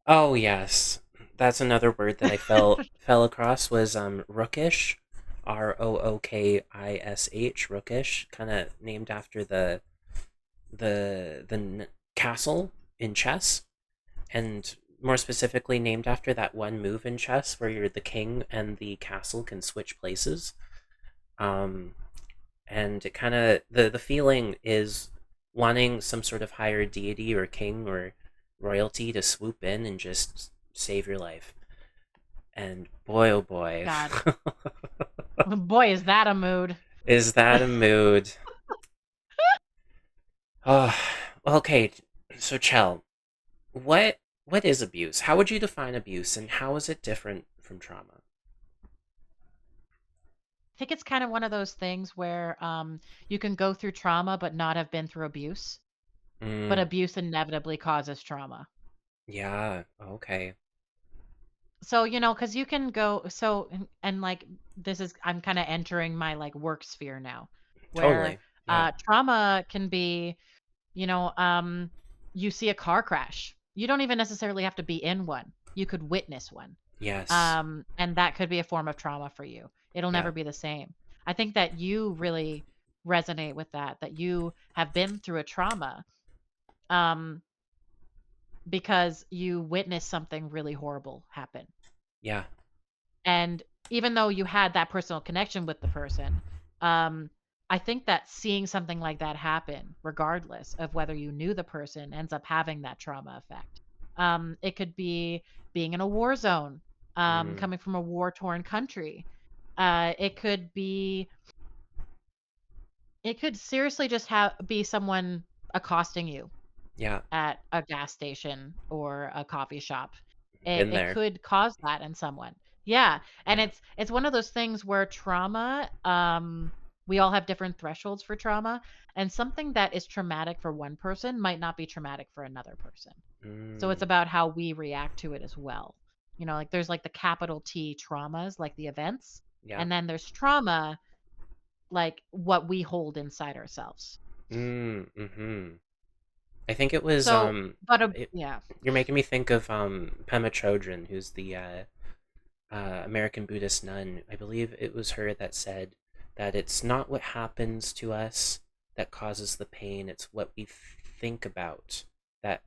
Oh yes, that's another word that I fell across was rookish, Rookish, rookish, kind of named after the castle in chess, and more specifically named after that one move in chess where you're the king and the castle can switch places. Um, and it kind of the feeling is wanting some sort of higher deity or king or royalty to swoop in and just save your life. And boy, oh boy, God. Boy, is that a mood. is that a mood? Oh, okay. So, Chell, what is abuse? How would you define abuse, and how is it different from trauma? I think it's kind of one of those things where you can go through trauma but not have been through abuse, but Mm, abuse inevitably causes trauma. yeah. Okay. So, you know, because you can go, and like, this is, I'm kind of entering my like work sphere now, where Totally. Yeah. trauma can be, you know, you see a car crash. You don't even necessarily have to be in one, you could witness one. Yes. And that could be a form of trauma for you. It'll Yeah. never be the same. I think that you really resonate with that, that you have been through a trauma, um, because you witnessed something really horrible happen. Yeah. And even though you had that personal connection with the person, um, I think that seeing something like that happen, regardless of whether you knew the person, ends up having that trauma effect. It could be being in a war zone, Mm, coming from a war-torn country. It could be, it could seriously just have be someone accosting you yeah, at a gas station or a coffee shop. It been it there. could cause that in someone. Yeah, and Yeah. it's one of those things where trauma, we all have different thresholds for trauma, and something that is traumatic for one person might not be traumatic for another person. So it's Mm, about how we react to it as well. Like there's like the capital T traumas, like the events, yeah. and then there's trauma, like what we hold inside ourselves. Mm-hmm. I think it was So, but yeah. you're making me think of Pema Chodron, who's the American Buddhist nun. I believe it was her that said that it's not what happens to us that causes the pain, it's what we think about that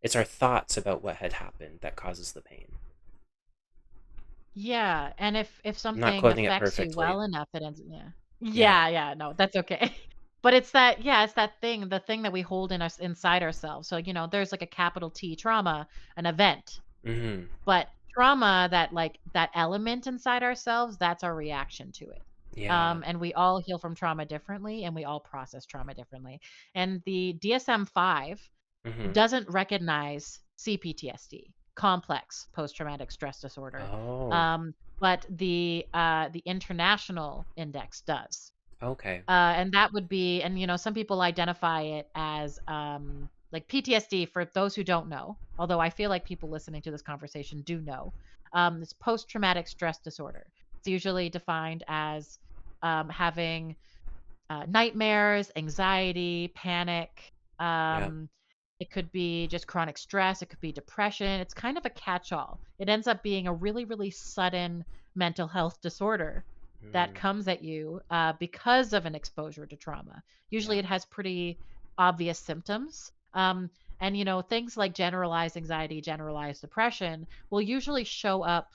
it's our thoughts about what had happened that causes the pain. Yeah, and if I'm not something quoting it affects you perfectly. well enough, it ends yeah. Yeah. Yeah, no, that's okay. But it's that yeah, it's that thing, the thing that we hold in us inside ourselves. So, there's like a capital T trauma, an event, Mm-hmm. but trauma that like that element inside ourselves, that's our reaction to it. Yeah. And we all heal from trauma differently and we all process trauma differently. And the DSM-5 Mm-hmm. doesn't recognize CPTSD, complex post-traumatic stress disorder, Oh. but the international index does, Okay. and that would be, and some people identify it as like PTSD. For those who don't know, although I feel like people listening to this conversation do know, it's post-traumatic stress disorder. It's usually defined as having nightmares, anxiety, panic. Yeah. Um, it could be just chronic stress. It could be depression. It's kind of a catch all. It ends up being a really, really sudden mental health disorder that Mm, comes at you because of an exposure to trauma. Usually yeah. it has pretty obvious symptoms. And, things like generalized anxiety, generalized depression will usually show up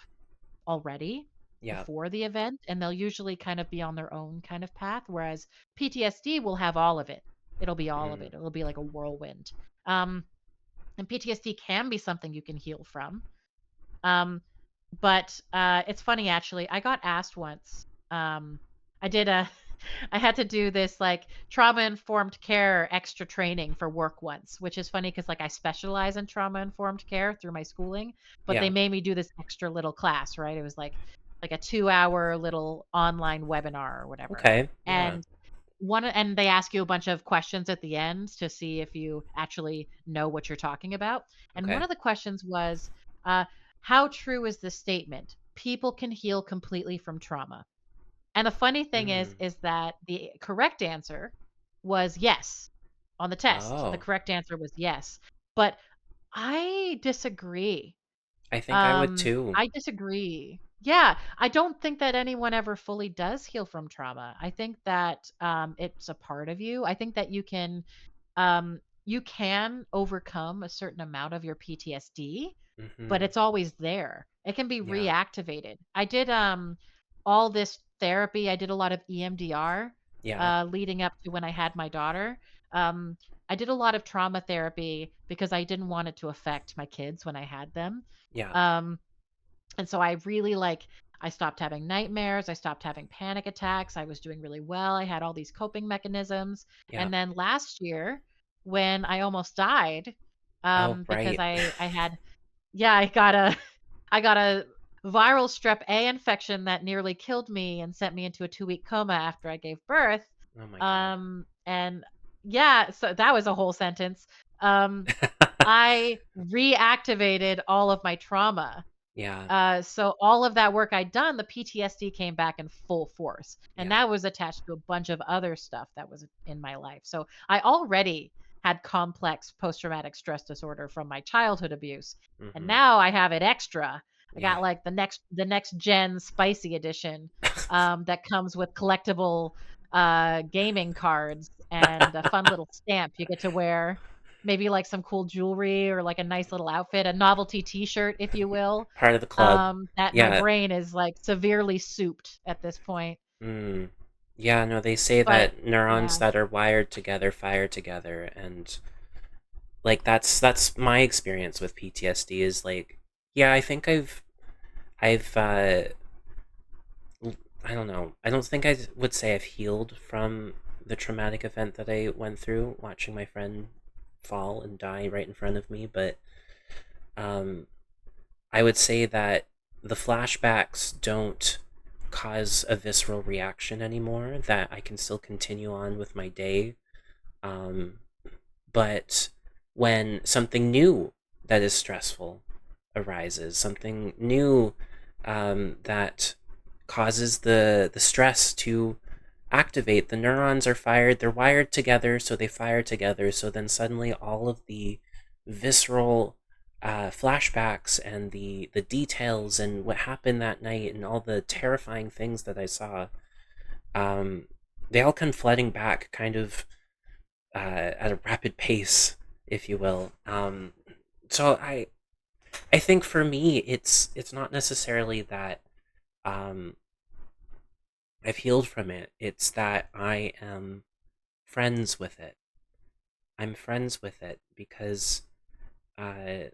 already Yeah. before the event, and they'll usually kind of be on their own kind of path, whereas PTSD will have all of it. It'll be all of Mm, it. It'll be like a whirlwind. Um, and PTSD can be something you can heal from. Um, but it's funny actually. I got asked once. I did a I had to do this like trauma informed care extra training for work once, which is funny because like I specialize in trauma informed care through my schooling, but they yeah. made me do this extra little class, right? It was like a 2-hour little online webinar or whatever. Okay. Yeah. And and they ask you a bunch of questions at the end to see if you actually know what you're talking about. And one Okay. of the questions was, uh, how true is this statement? People can heal completely from trauma. And the funny thing Mm. is that the correct answer was yes on the test. The Oh. correct answer was yes. But I disagree. I think I would too. I disagree. Yeah, I don't think that anyone ever fully does heal from trauma. I think that it's a part of you. I think that you can overcome a certain amount of your PTSD, but Mm-hmm. it's always there. It can be Yeah. reactivated. I did all this therapy. I did a lot of EMDR Yeah. leading up to when I had my daughter. Um, I did a lot of trauma therapy because I didn't want it to affect my kids when I had them. Yeah. Um, and so I really I stopped having nightmares, I stopped having panic attacks, I was doing really well, I had all these coping mechanisms. Yeah. And then last year when I almost died, Oh, because right. I had yeah, I got a I got a viral strep A infection that nearly killed me and sent me into a 2-week coma after I gave birth. Oh my God. And yeah, so that was a whole sentence. Um, I reactivated all of my trauma, Yeah. so all of that work I'd done, the PTSD came back in full force, and Yeah. that was attached to a bunch of other stuff that was in my life. So I already had complex post-traumatic stress disorder from my childhood abuse, and Mm-hmm. now I have it extra. I got Yeah. like the next gen spicy edition that comes with collectible gaming cards and a fun little stamp you get to wear. maybe like some cool jewelry or like a nice little outfit, a novelty t-shirt, if you will, Part of the club. that my Yeah. brain is like severely souped at this point. Mm. Yeah, no, they say But that neurons yeah. that are wired together fire together, and like that's my experience with PTSD is like, yeah, I think I've I don't know. I don't think I would say I've healed from the traumatic event that I went through watching my friend fall and die right in front of me, but um I would say that the flashbacks don't cause a visceral reaction anymore, that I can still continue on with my day. Um, but when something new that is stressful arises, something new that causes the stress to activate, the neurons are fired, they're wired together, so they fire together. So then suddenly all of the visceral flashbacks and the details and what happened that night and all the terrifying things that I saw, um, they all come flooding back kind of at a rapid pace, if you will. So I think for me, it's not necessarily that um, I've healed from it. It's that I am friends with it. I'm friends with it because uh,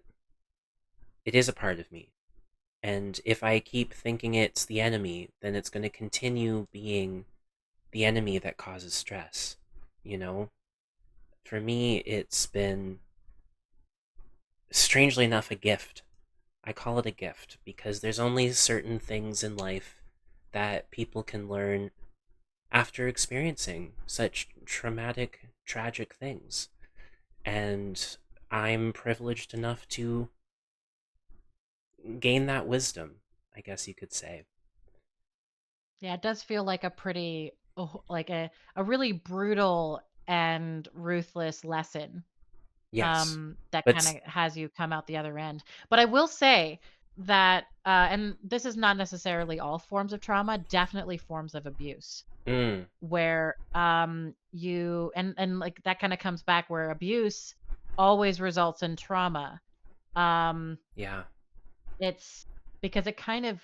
it is a part of me. And if I keep thinking it's the enemy, then it's going to continue being the enemy that causes stress. You know, for me, it's been strangely enough a gift. I call it a gift because there's only certain things in life that people can learn after experiencing such traumatic, tragic things. And I'm privileged enough to gain that wisdom, I guess you could say. Yeah, it does feel like a pretty like a really brutal and ruthless lesson, Yes. that But, kind of has you come out the other end. But I will say that, and this is not necessarily all forms of trauma, definitely forms of abuse, mm, where you and like that kind of comes back where abuse always results in trauma. Um, yeah. it's because it kind of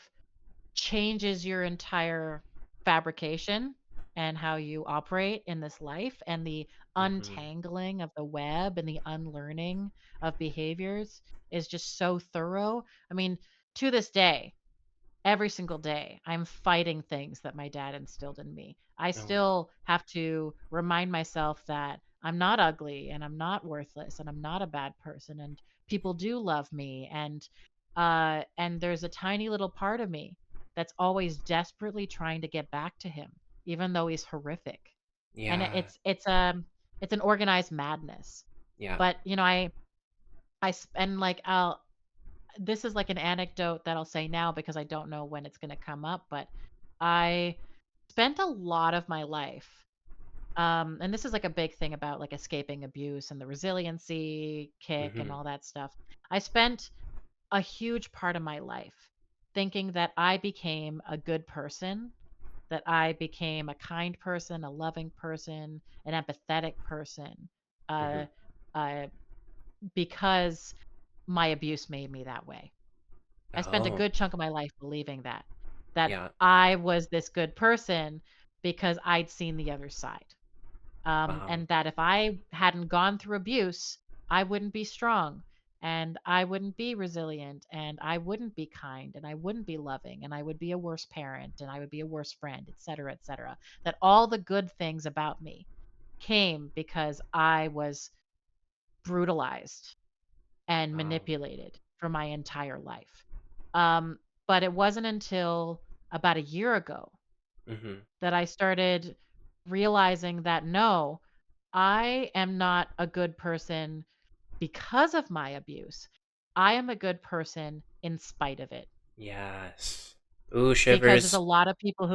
changes your entire fabrication and how you operate in this life, and the hmm untangling of the web and the unlearning of behaviors is just so thorough. I mean, to this day, every single day, I'm fighting things that my dad instilled in me. I Oh, still have to remind myself that I'm not ugly and I'm not worthless and I'm not a bad person, and people do love me, and there's a tiny little part of me that's always desperately trying to get back to him even though he's horrific. And yeah. it's an organized madness. Yeah. But, you know, I spend like I'll this is like an anecdote that I'll say now because I don't know when it's going to come up, but I spent a lot of my life, and this is like a big thing about like escaping abuse and the resiliency kick and hmm all that stuff. I spent a huge part of my life thinking that I became a good person, that I became a kind person, a loving person, an empathetic person, hmm uh, uh, because my abuse made me that way. I spent a Oh, good chunk of my life believing that yeah. I was this good person because I'd seen the other side. Wow. And that if I hadn't gone through abuse, I wouldn't be strong and I wouldn't be resilient and I wouldn't be kind and I wouldn't be loving and I would be a worse parent and I would be a worse friend, et cetera, et cetera. That all the good things about me came because I was brutalized and Wow. manipulated for my entire life. Um, but it wasn't until about a year ago hmm that I started realizing that no, I am not a good person because of my abuse. I am a good person in spite of it. Yes. Ooh, Because there's a shivers. lot of people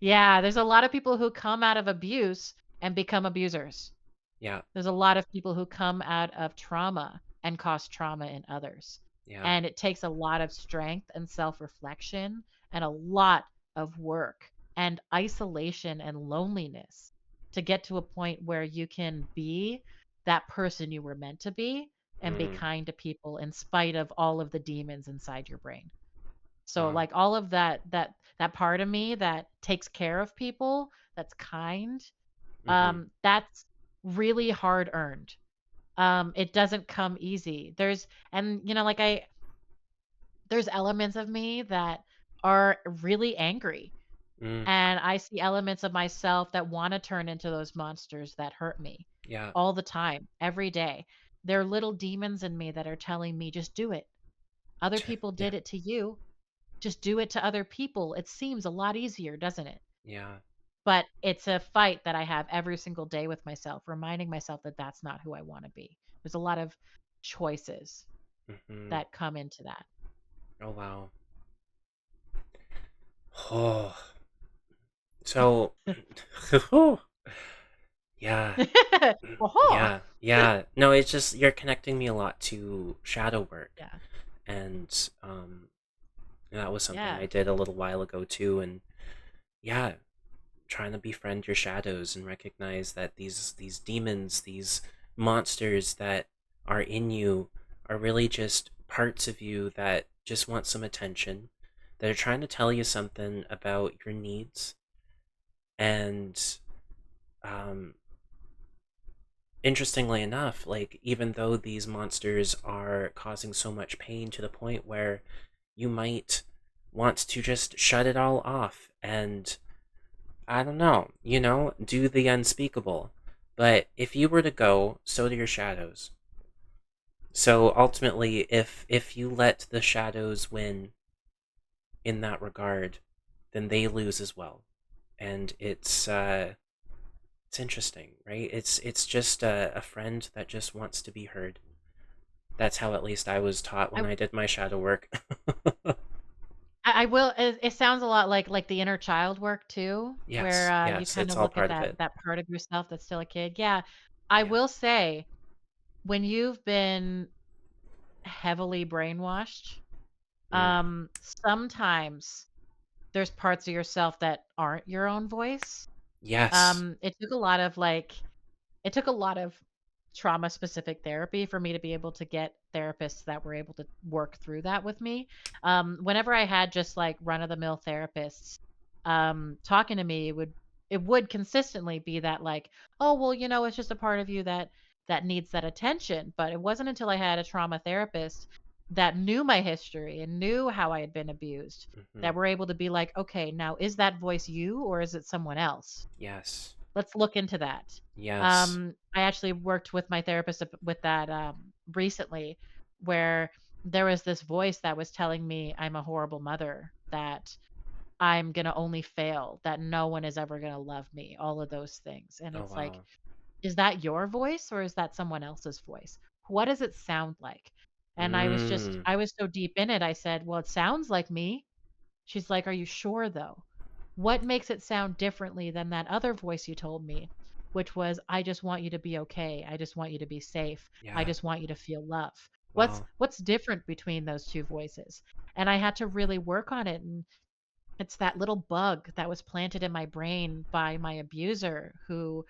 yeah, there's a lot of people who come out of abuse and become abusers. Yeah. There's a lot of people who come out of trauma and cause trauma in others. Yeah. And it takes a lot of strength and self reflection and a lot of work and isolation and loneliness to get to a point where you can be that person you were meant to be and be Mm. kind to people in spite of all of the demons inside your brain. So Wow. like all of that part of me that takes care of people, that's kind, Mm-hmm. that's really hard earned. It doesn't come easy. Like there's elements of me that are really angry, Mm. and I see elements of myself that want to turn into those monsters that hurt me Yeah. all the time, every day. There are little demons in me that are telling me, just do it. Other people Yeah. did it to you. Just do it to other people. It seems a lot easier, doesn't it? Yeah. But it's a fight that I have every single day with myself, reminding myself that that's not who I want to be. There's a lot of choices Mm-hmm. that come into that. Oh wow. Oh. So. Yeah. Aha! Yeah. Yeah. No, it's just you're connecting me a lot to shadow work, Yeah. and that was something Yeah. I did a little while ago too, and yeah, trying to befriend your shadows and recognize that these demons, these monsters that are in you are really just parts of you that just want some attention. That are trying to tell you something about your needs. And um interestingly enough, like even though these monsters are causing so much pain to the point where you might want to just shut it all off and I don't know, do the unspeakable. But if you were to go, so do your shadows. So ultimately, if you let the shadows win in that regard, then they lose as well. And it's interesting, right? It's just a friend that just wants to be heard. That's how at least I was taught when I I did my shadow work. I will it sounds a lot like the inner child work too, where, Yes, you yes, kinda it's all look at part of it. that part of yourself that's still a kid. Yeah. I Yeah. will say, when you've been heavily brainwashed, Mm. sometimes there's parts of yourself that aren't your own voice. Yes. It took a lot of, it took a lot of trauma specific therapy for me to be able to get therapists that were able to work through that with me. Whenever I had just like run of the mill therapists talking to me, it would consistently be that like, oh well, it's just a part of you that needs that attention. But it wasn't until I had a trauma therapist that knew my history and knew how I had been abused Hmm. that were able to be like, okay, now is that voice you or is it someone else? Yes. Let's look into that. Yes. I actually worked with my therapist with that recently, where there was this voice that was telling me I'm a horrible mother, that I'm gonna only fail, that no one is ever gonna love me, all of those things. And Oh it's like, wow. is that your voice or is that someone else's voice? What does it sound like? And Mm. I was so deep in it, I said, well, it sounds like me. She's like, "Are you sure though? What makes it sound differently than that other voice you told me, which was, I just want you to be okay. I just want you to be safe. I Yeah. just want you to feel love." What's Wow. what's different between those two voices? And I had to really work on it, and it's that little bug that was planted in my brain by my abuser who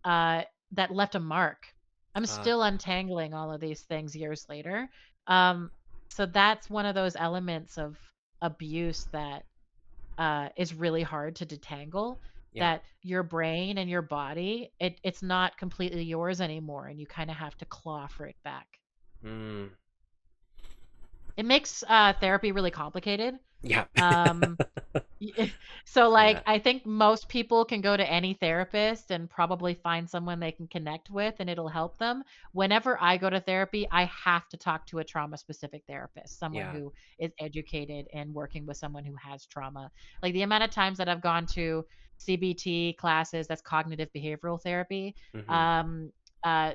uh that left a mark. I'm Ah. still untangling all of these things years later. Um so that's one of those elements of abuse that is really hard to detangle, Yeah. that your brain and your body, it's not completely yours anymore, and you kind of have to claw for it back. Mm. It makes therapy really complicated. Yeah. um So, like, Yeah. I think most people can go to any therapist and probably find someone they can connect with and it'll help them. Whenever I go to therapy, I have to talk to a trauma specific therapist, someone Yeah. who is educated in working with someone who has trauma. Like the amount of times that I've gone to CBT classes, that's cognitive behavioral therapy, Hmm. um,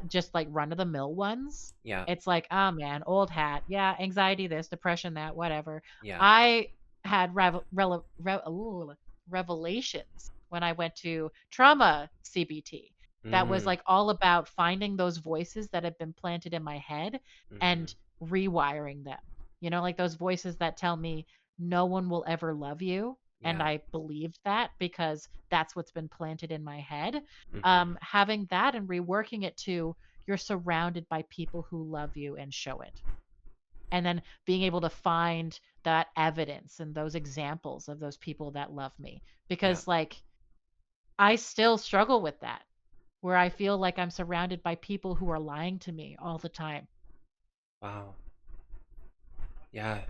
just like run of the mill ones. Yeah. It's like, oh man, old hat. Yeah, anxiety this, depression that, whatever. Yeah. I had revelations when I went to trauma CBT. That was Mm. like all about finding those voices that had been planted in my head Hmm. and rewiring them. Like those voices that tell me no one will ever love you. And Yeah. I believed that because that's what's been planted in my head. Hmm. Having that and reworking it to you're surrounded by people who love you and show it. And then being able to find that evidence and those examples of those people that love me. Yeah. Because, like, I still struggle with that, where I feel like I'm surrounded by people who are lying to me all the time. Wow. Yeah.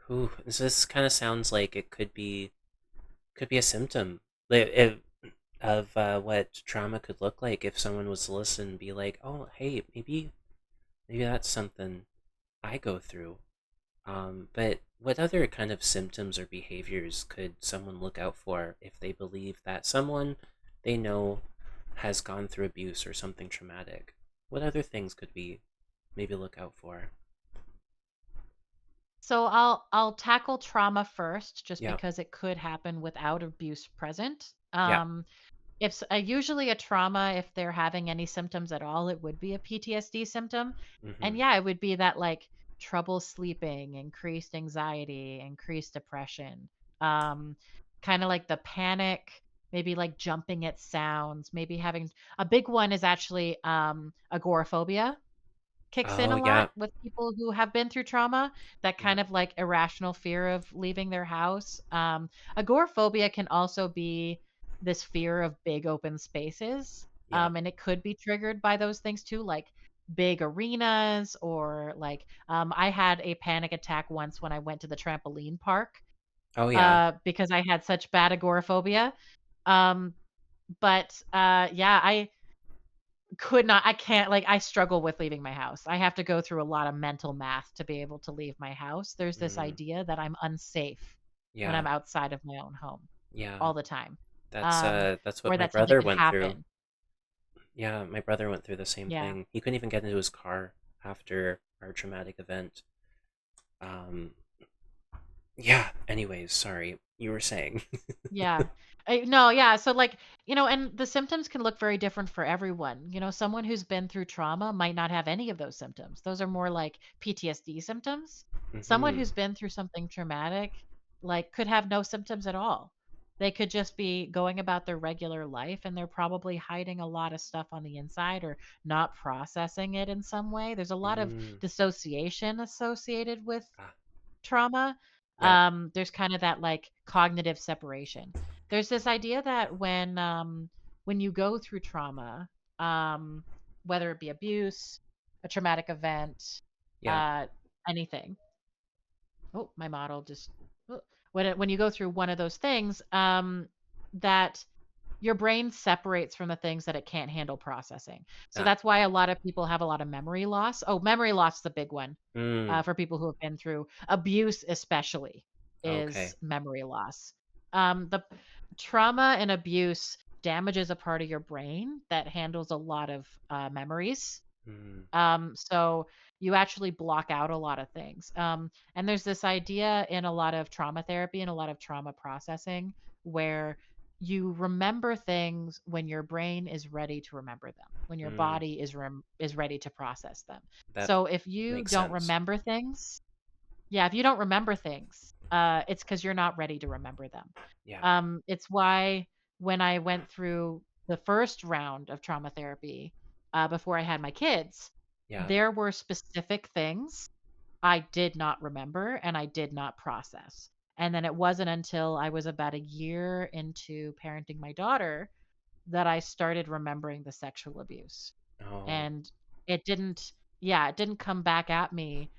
Whew. This kind of sounds like it could be a symptom of what trauma could look like if someone was to listen and be like, oh, hey, maybe that's something I go through. But what other kind of symptoms or behaviors could someone look out for if they believe that someone they know has gone through abuse or something traumatic? What other things could we maybe look out for? So I'll tackle trauma first just Yeah. because it could happen without abuse present. Yeah. If usually a trauma, if they're having any symptoms at all, it would be a PTSD symptom. Mm-hmm. And yeah, it would be that, like, trouble sleeping, increased anxiety, increased depression, um, kind of like the panic, maybe like jumping at sounds, maybe having a big one is actually agoraphobia kicks in Oh a yeah. lot with people who have been through trauma, that Yeah. kind of like irrational fear of leaving their house. Agoraphobia can also be this fear of big open spaces. Yeah. And it could be triggered by those things too, like big arenas, or like I had a panic attack once when I went to the trampoline park Oh yeah. because I had such bad agoraphobia. Um, but yeah, I can't, like, I struggle with leaving my house. I have to go through a lot of mental math to be able to leave my house. There's this Mm, idea that I'm unsafe when yeah. I'm outside of my own home Yeah. all the time, That's what or my that something brother could went through. happen. Yeah, my brother went through the same Yeah. thing. He couldn't even get into his car after our traumatic event. Um, yeah, anyways, sorry. You were saying. Yeah. No, yeah. So, like, and the symptoms can look very different for everyone. Someone who's been through trauma might not have any of those symptoms. Those are more like PTSD symptoms. Someone Mm-hmm. who's been through something traumatic, like, could have no symptoms at all. They could just be going about their regular life, and they're probably hiding a lot of stuff on the inside or not processing it in some way. There's a lot of Mm. dissociation associated with Ah, trauma. yeah, There's kind of that, like, cognitive separation. There's this idea that when you go through trauma, um, whether it be abuse, a traumatic event, yeah. uh, anything. Oh, my model just oh, when you go through one of those things, that your brain separates from the things that it can't handle processing. So Ah, that's why a lot of people have a lot of memory loss. Oh, memory loss is a big one mm. for people who have been through abuse, especially, Okay. is memory loss. The trauma and abuse damages a part of your brain that handles a lot of memories. Mm. So you actually block out a lot of things. And there's this idea in a lot of trauma therapy and a lot of trauma processing where you remember things when your brain is ready to remember them, when your Mm. body is ready to process them. That So if you makes don't sense. remember things, yeah, if you don't remember things, it's because you're not ready to remember them. Yeah, It's why when I went through the first round of trauma therapy, before I had my kids, yeah. there were specific things I did not remember and I did not process. And then it wasn't until I was about a year into parenting my daughter that I started remembering the sexual abuse. Oh, And it didn't, yeah, it didn't come back at me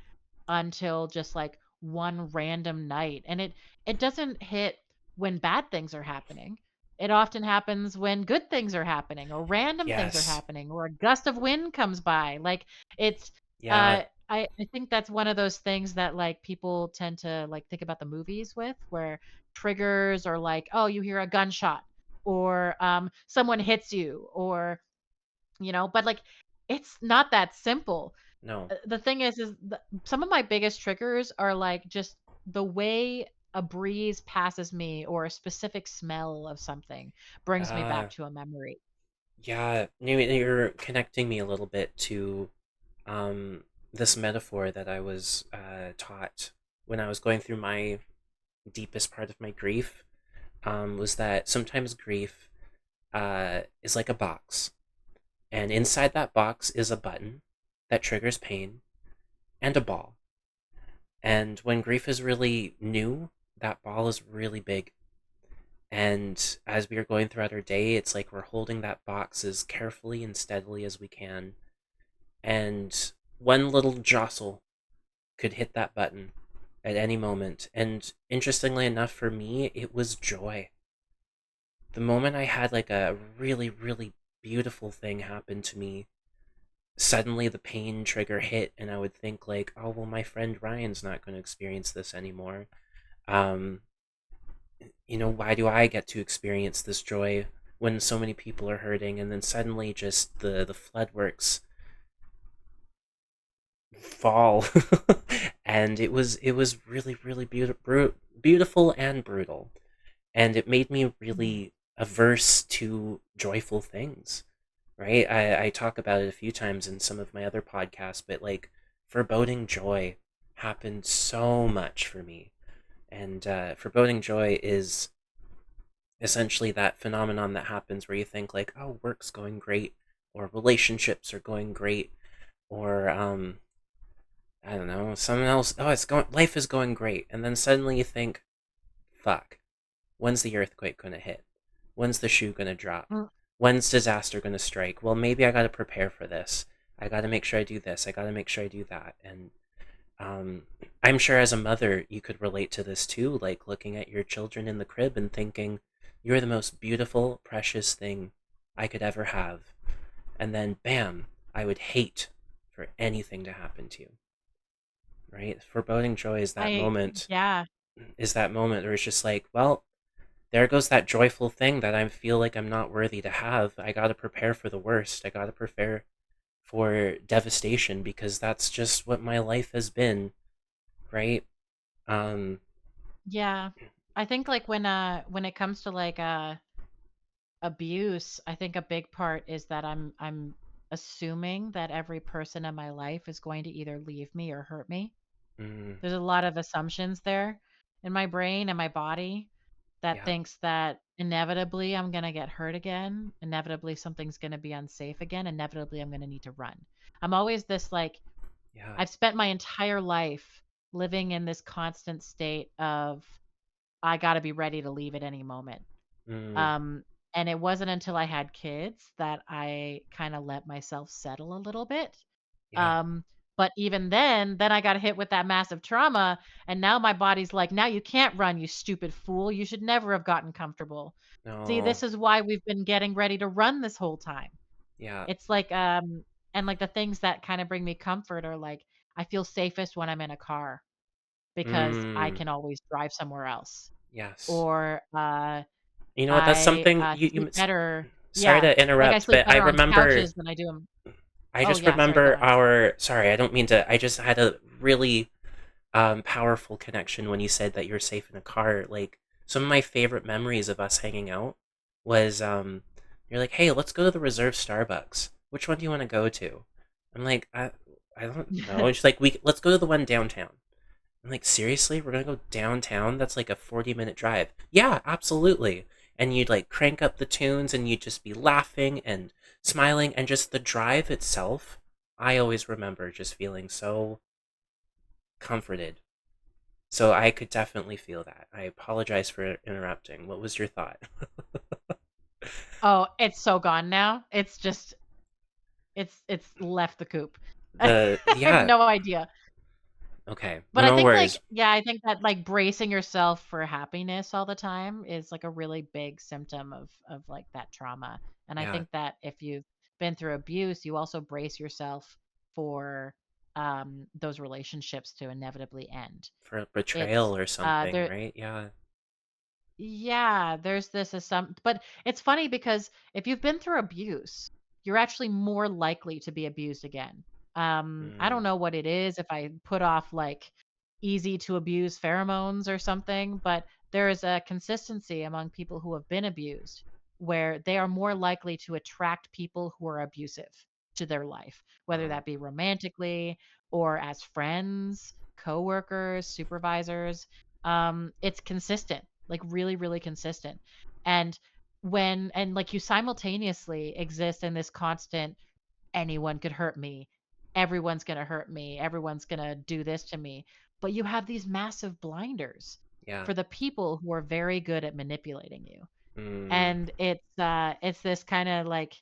until just like one random night. And it doesn't hit when bad things are happening. It often happens when good things are happening or random things are yes. happening or a gust of wind comes by. Like, it's Yeah. I think that's one of those things that, like, people tend to, like, think about the movies with, where triggers are like, oh, you hear a gunshot, or someone hits you, or but, like, it's not that simple. No. The thing is some of my biggest triggers are, like, just the way a breeze passes me or a specific smell of something brings me Uh, back to a memory. yeah. You're connecting me a little bit to this metaphor that I was taught when I was going through my deepest part of my grief. Was that sometimes grief is like a box. And inside that box is a button that triggers pain and a ball. And when grief is really new, that ball is really big. And as we are going throughout our day, it's like we're holding that box as carefully and steadily as we can. And one little jostle could hit that button at any moment. And interestingly enough, for me, it was joy. The moment I had like a really, really beautiful thing happen to me, suddenly the pain trigger hit, and I would think like, oh well, my friend Ryan's not going to experience this anymore. Um, why do I get to experience this joy when so many people are hurting? And then suddenly, just the floodworks fall, and it was really really beautiful and brutal, and it made me Mm. really averse to joyful things. Right? I talk about it a few times in some of my other podcasts, but like foreboding joy happened so much for me. And foreboding joy is essentially that phenomenon that happens where you think like, oh, work's going great, or relationships are going great, or I don't know, someone else, oh, life is going great, and then suddenly you think, fuck, when's the earthquake gonna hit? When's the shoe gonna drop? Mm. When's disaster gonna strike? Well, maybe I gotta prepare for this. I gotta make sure I do this. I gotta make sure I do that. And um, I'm sure as a mother, you could relate to this too, like looking at your children in the crib and thinking, you're the most beautiful, precious thing I could ever have. And then, bam, I would hate for anything to happen to you, right? Foreboding joy I yeah. is that moment where it's just like, well, there goes that joyful thing that I feel like I'm not worthy to have. I gotta prepare for the worst. I gotta prepare for devastation because that's just what my life has been, right? Um, Yeah. I think like when it comes to like abuse, I think a big part is that I'm assuming that every person in my life is going to either leave me or hurt me. mm, There's a lot of assumptions there in my brain and my body that yeah, thinks that inevitably I'm going to get hurt again, inevitably something's going to be unsafe again, inevitably I'm going to need to run. I'm always this like yeah, I've spent my entire life living in this constant state of I got to be ready to leave at any moment. mm, Um, and it wasn't until I had kids that I kind of let myself settle a little bit. yeah. Um, but even then I got hit with that massive trauma, and now my body's like, now you can't run, you stupid fool. You should never have gotten comfortable. See, No, this is why we've been getting ready to run this whole time. yeah, It's like, and like the things that kind of bring me comfort are like, I feel safest when I'm in a car because I mm, can always drive somewhere else. yes. Or You know what? That's I, something sleep better. Sorry Yeah, to like, I interrupt, sleep but I better on remember. couches than I do in I Oh, just yeah, sorry, go remember on. our. Sorry, I don't mean to. I just had a really powerful connection when you said that you're safe in a car. Like some of my favorite memories of us hanging out was you're like, hey, let's go to the reserve Starbucks. Which one do you want to go to? I'm like, I don't know. It's like let's go to the one downtown. I'm like, seriously, we're gonna go downtown? That's like a 40-minute drive. Yeah, absolutely. And you'd like crank up the tunes and you'd just be laughing and smiling and just the drive itself. I always remember just feeling so comforted, so I could definitely feel that. I apologize for interrupting. What was your thought? Oh, it's so gone now. It's just it's left the coop. I have Yeah, no idea. okay. But I No think, like worries. yeah, I think that, like, bracing yourself for happiness all the time is, like, a really big symptom of, like, that trauma. And I Yeah, think that if you've been through abuse, you also brace yourself for, those relationships to inevitably end. for a betrayal It's, or something, there right? Yeah. Yeah, there's this assumption, but it's funny because if you've been through abuse, you're actually more likely to be abused again. I don't Mm, know what it is if I put off like easy to abuse pheromones or something, but there is a consistency among people who have been abused where they are more likely to attract people who are abusive to their life, whether wow. that be romantically or as friends, coworkers, supervisors. It's consistent, like really, really consistent. And when and like you simultaneously exist in this constant anyone could hurt me. Everyone's going to hurt me. Everyone's going to do this to me. But you have these massive blinders Yeah. for the people who are very good at manipulating you. Mm, And it's this kind of like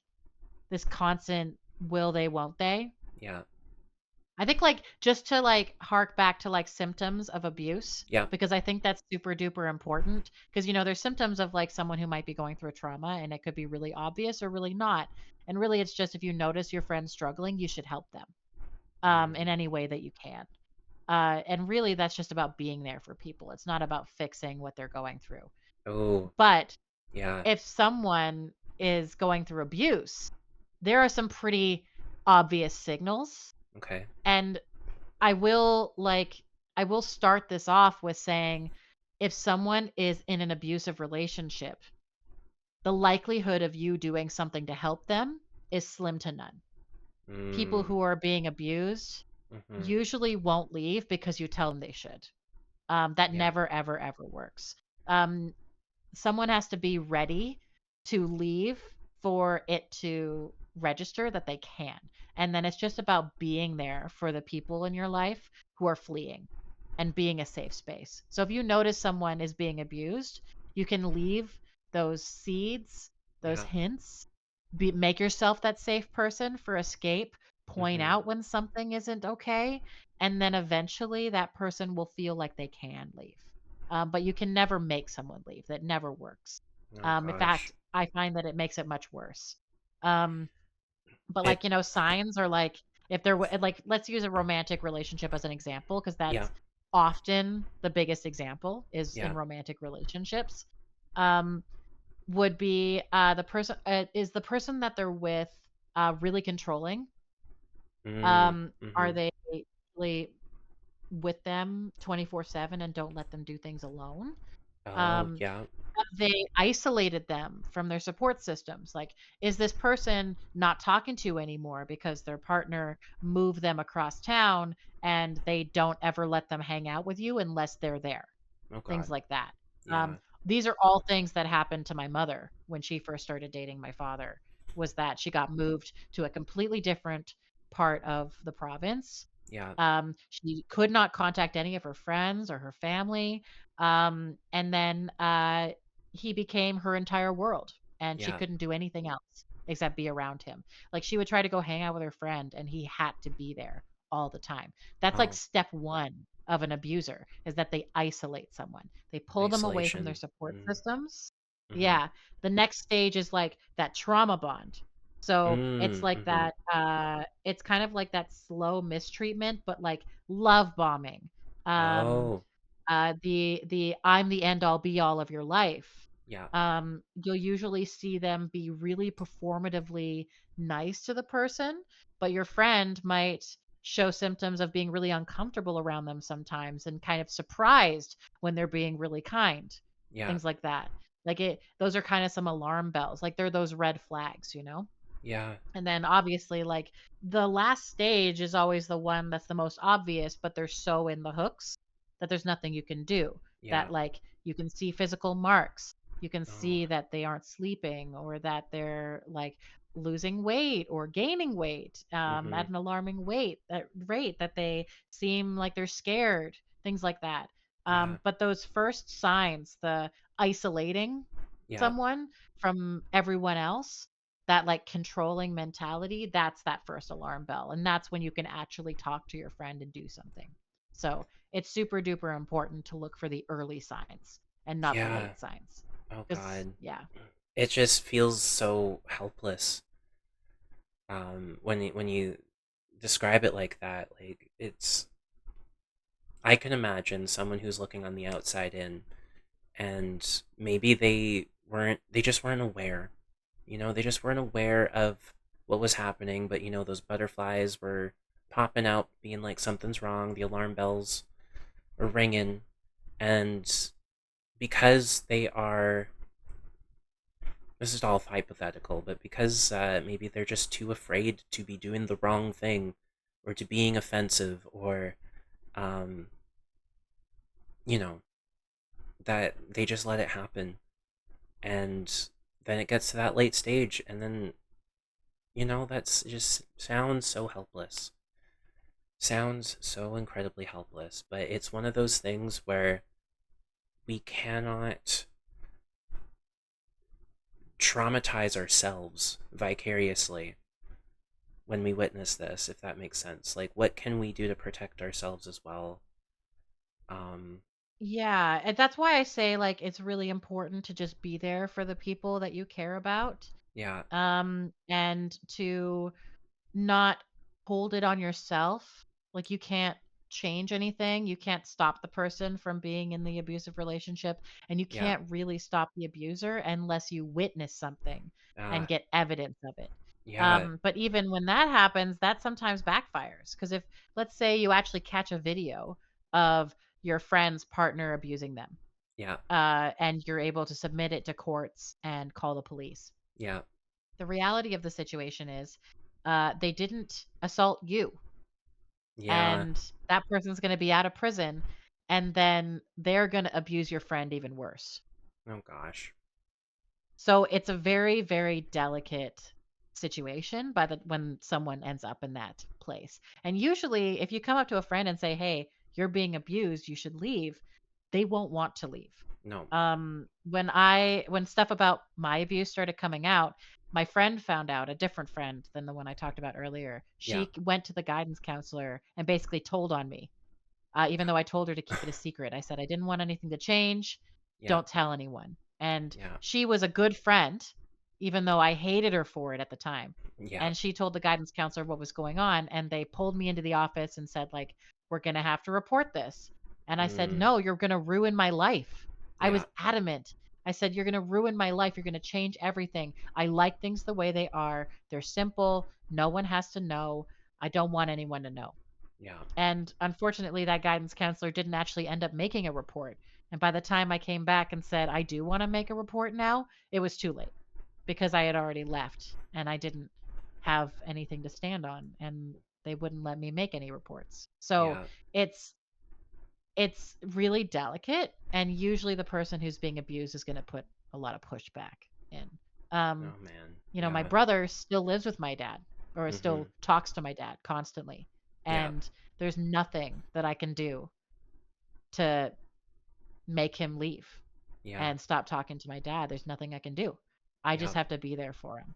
this constant will they won't they. yeah. I think like just to like hark back to like symptoms of abuse Yeah. because I think that's super duper important because you know there's symptoms of like someone who might be going through a trauma and it could be really obvious or really not. And really it's just if you notice your friend struggling, you should help them in Mm. any way that you can. And really that's just about being there for people. It's not about fixing what they're going through. Oh, But yeah. if someone is going through abuse, there are some pretty obvious signals. Okay. And I will like I will start this off with saying if someone is in an abusive relationship, the likelihood of you doing something to help them is slim to none. People Mm. who are being abused Mm-hmm. usually won't leave because you tell them they should. That Yeah. never, ever, ever works. Um, Someone has to be ready to leave for it to register that they can. And then it's just about being there for the people in your life who are fleeing and being a safe space. So if you notice someone is being abused, you can leave those seeds, those Yeah. hints, make yourself that safe person for escape, point Mm-hmm. out when something isn't okay, and then eventually that person will feel like they can leave. But you can never make someone leave. That never works. Oh In gosh. fact, I find that it makes it much worse. Um, but It. like, you know, signs are like if there were like let's use a romantic relationship as an example because Yeah. that's often the biggest example is in Yeah. romantic relationships. Um, would be the person is the person that they're with really controlling? Mm. Are Mm-hmm. they really with them 24/7 and don't let them do things alone? Oh Um, yeah. have they isolated them from their support systems? Like, is this person not talking to anymore because their partner moved them across town and they don't ever let them hang out with you unless they're there? Oh Things god. like that. Yeah. These are all things that happened to my mother when she first started dating my father, was that she got moved to a completely different part of the province. Yeah. She could not contact any of her friends or her family. And then he became her entire world, and she Yeah. couldn't do anything else except be around him. Like she would try to go hang out with her friend, and he had to be there all the time. That's like Oh, step one of an abuser is that they isolate someone. They pull them away from their isolation. support Mm. systems. Mm-hmm. Yeah. The next stage is like that trauma bond. So it's Mm. like Mm-hmm. that it's kind of like that slow mistreatment, but like love bombing. Um Oh. the I'm the end all be all of your life. Yeah. You'll usually see them be really performatively nice to the person, but your friend might show symptoms of being really uncomfortable around them sometimes and kind of surprised when they're being really kind. Yeah. Things like that. Like it those are kind of some alarm bells. Like they're those red flags, you know? Yeah. And then obviously, like the last stage is always the one that's the most obvious, but they're so in the hooks that there's nothing you can do. Yeah. That, like, you can see physical marks. You can Oh. see that they aren't sleeping or that they're like losing weight or gaining weight Mm-hmm. at an alarming rate, that they seem like they're scared, things like that. Yeah. But those first signs, the isolating Yeah. someone from everyone else, that like controlling mentality, that's that first alarm bell. And that's when you can actually talk to your friend and do something. So it's super duper important to look for the early signs and not the Yeah. late signs. Oh Because, god. yeah. It just feels so helpless. When you describe it like that, like it's I can imagine someone who's looking on the outside in, and maybe they just weren't aware. They just weren't aware of what was happening, but those butterflies were popping out, being like something's wrong. The alarm bells were ringing, and because they are, this is all hypothetical, but because maybe they're just too afraid to be doing the wrong thing, or to being offensive, or um, you know, that they just let it happen, and then it gets to that late stage, and then, that's just sounds so helpless. Sounds so incredibly helpless. But it's one of those things where we cannot traumatize ourselves vicariously when we witness this, if that makes sense. Like, what can we do to protect ourselves as well? Um, Yeah, and that's why I say like it's really important to just be there for the people that you care about. yeah, And to not hold it on yourself. Like you can't change anything. You can't stop the person from being in the abusive relationship, and you yeah, can't really stop the abuser unless you witness something uh, and get evidence of it. yeah, But even when that happens, that sometimes backfires because if let's say you actually catch a video of your friend's partner abusing them, yeah, and you're able to submit it to courts and call the police. yeah, The reality of the situation is, they didn't assault you, yeah. and that person's gonna be out of prison, and then they're gonna abuse your friend even worse. Oh gosh. So it's a very, very delicate situation by the when someone ends up in that place. And usually if you come up to a friend and say, "Hey, you're being abused, you should leave," they won't want to leave. No. When stuff about my abuse started coming out, my friend found out, a different friend than the one I talked about earlier. Yeah, Went to the guidance counselor and basically told on me, even though I told her to keep it a secret. I said I didn't want anything to change. yeah, Don't tell anyone. And yeah, she was a good friend, even though I hated her for it at the time. yeah. And she told the guidance counselor what was going on, and they pulled me into the office and said, like, we're going to have to report this. And I said, Mm, no, you're going to ruin my life. I yeah, was adamant. I said, you're going to ruin my life. You're going to change everything. I like things the way they are. They're simple. No one has to know. I don't want anyone to know. yeah. And unfortunately, that guidance counselor didn't actually end up making a report. And by the time I came back and said, I do want to make a report now, it was too late because I had already left and I didn't have anything to stand on and they wouldn't let me make any reports. So Yeah. it's it's really delicate and usually the person who's being abused is going to put a lot of pushback in. Um Oh man. my Yeah. brother still lives with my dad or Mhm. still talks to my dad constantly. Yeah. And there's nothing that I can do to make him leave Yeah. and stop talking to my dad. There's nothing I can do. I just Yeah. have to be there for him.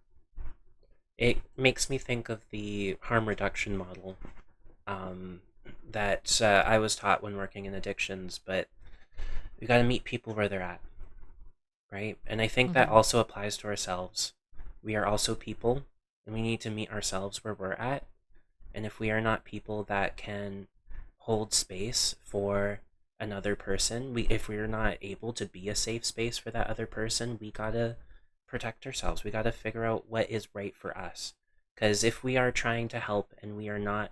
It makes me think of the harm reduction model um, that I was taught when working in addictions, but we got to meet people where they're at, right? And I think that Mhm. also applies to ourselves. We are also people, and we need to meet ourselves where we're at. And if we are not people that can hold space for another person, if we're not able to be a safe space for that other person, we gotta protect ourselves. We gotta figure out what is right for us. Because if we are trying to help and we are not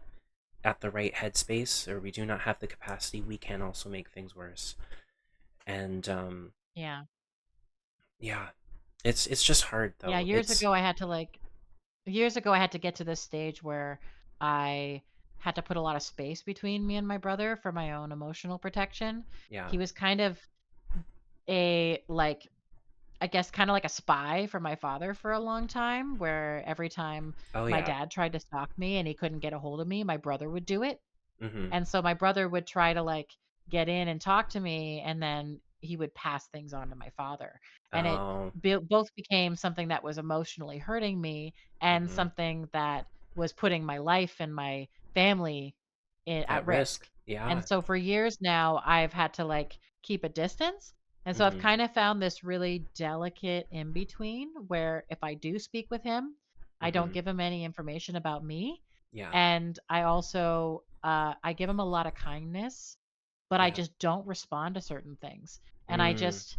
at the right headspace or we do not have the capacity, we can also make things worse. And Yeah. yeah, it's just hard Yeah, though. It's years ago I had to get to this stage where I had to put a lot of space between me and my brother for my own emotional protection. yeah. He was kind of a like I guess kind of like a spy for my father for a long time where every time Oh my yeah. dad tried to stalk me and he couldn't get a hold of me, my brother would do it. Mhm. And so my brother would try to like get in and talk to me and then he would pass things on to my father. And it Oh. both became something that was emotionally hurting me and Mhm. something that was putting my life and my family At at risk. risk. Yeah. And so for years now I've had to like keep a distance. And so I've Mhm. kind of found this really delicate in between where if I do speak with him, I don't Mhm. give him any information about me Yeah. and I also I give him a lot of kindness, but I Yeah. just don't respond to certain things. And Mm.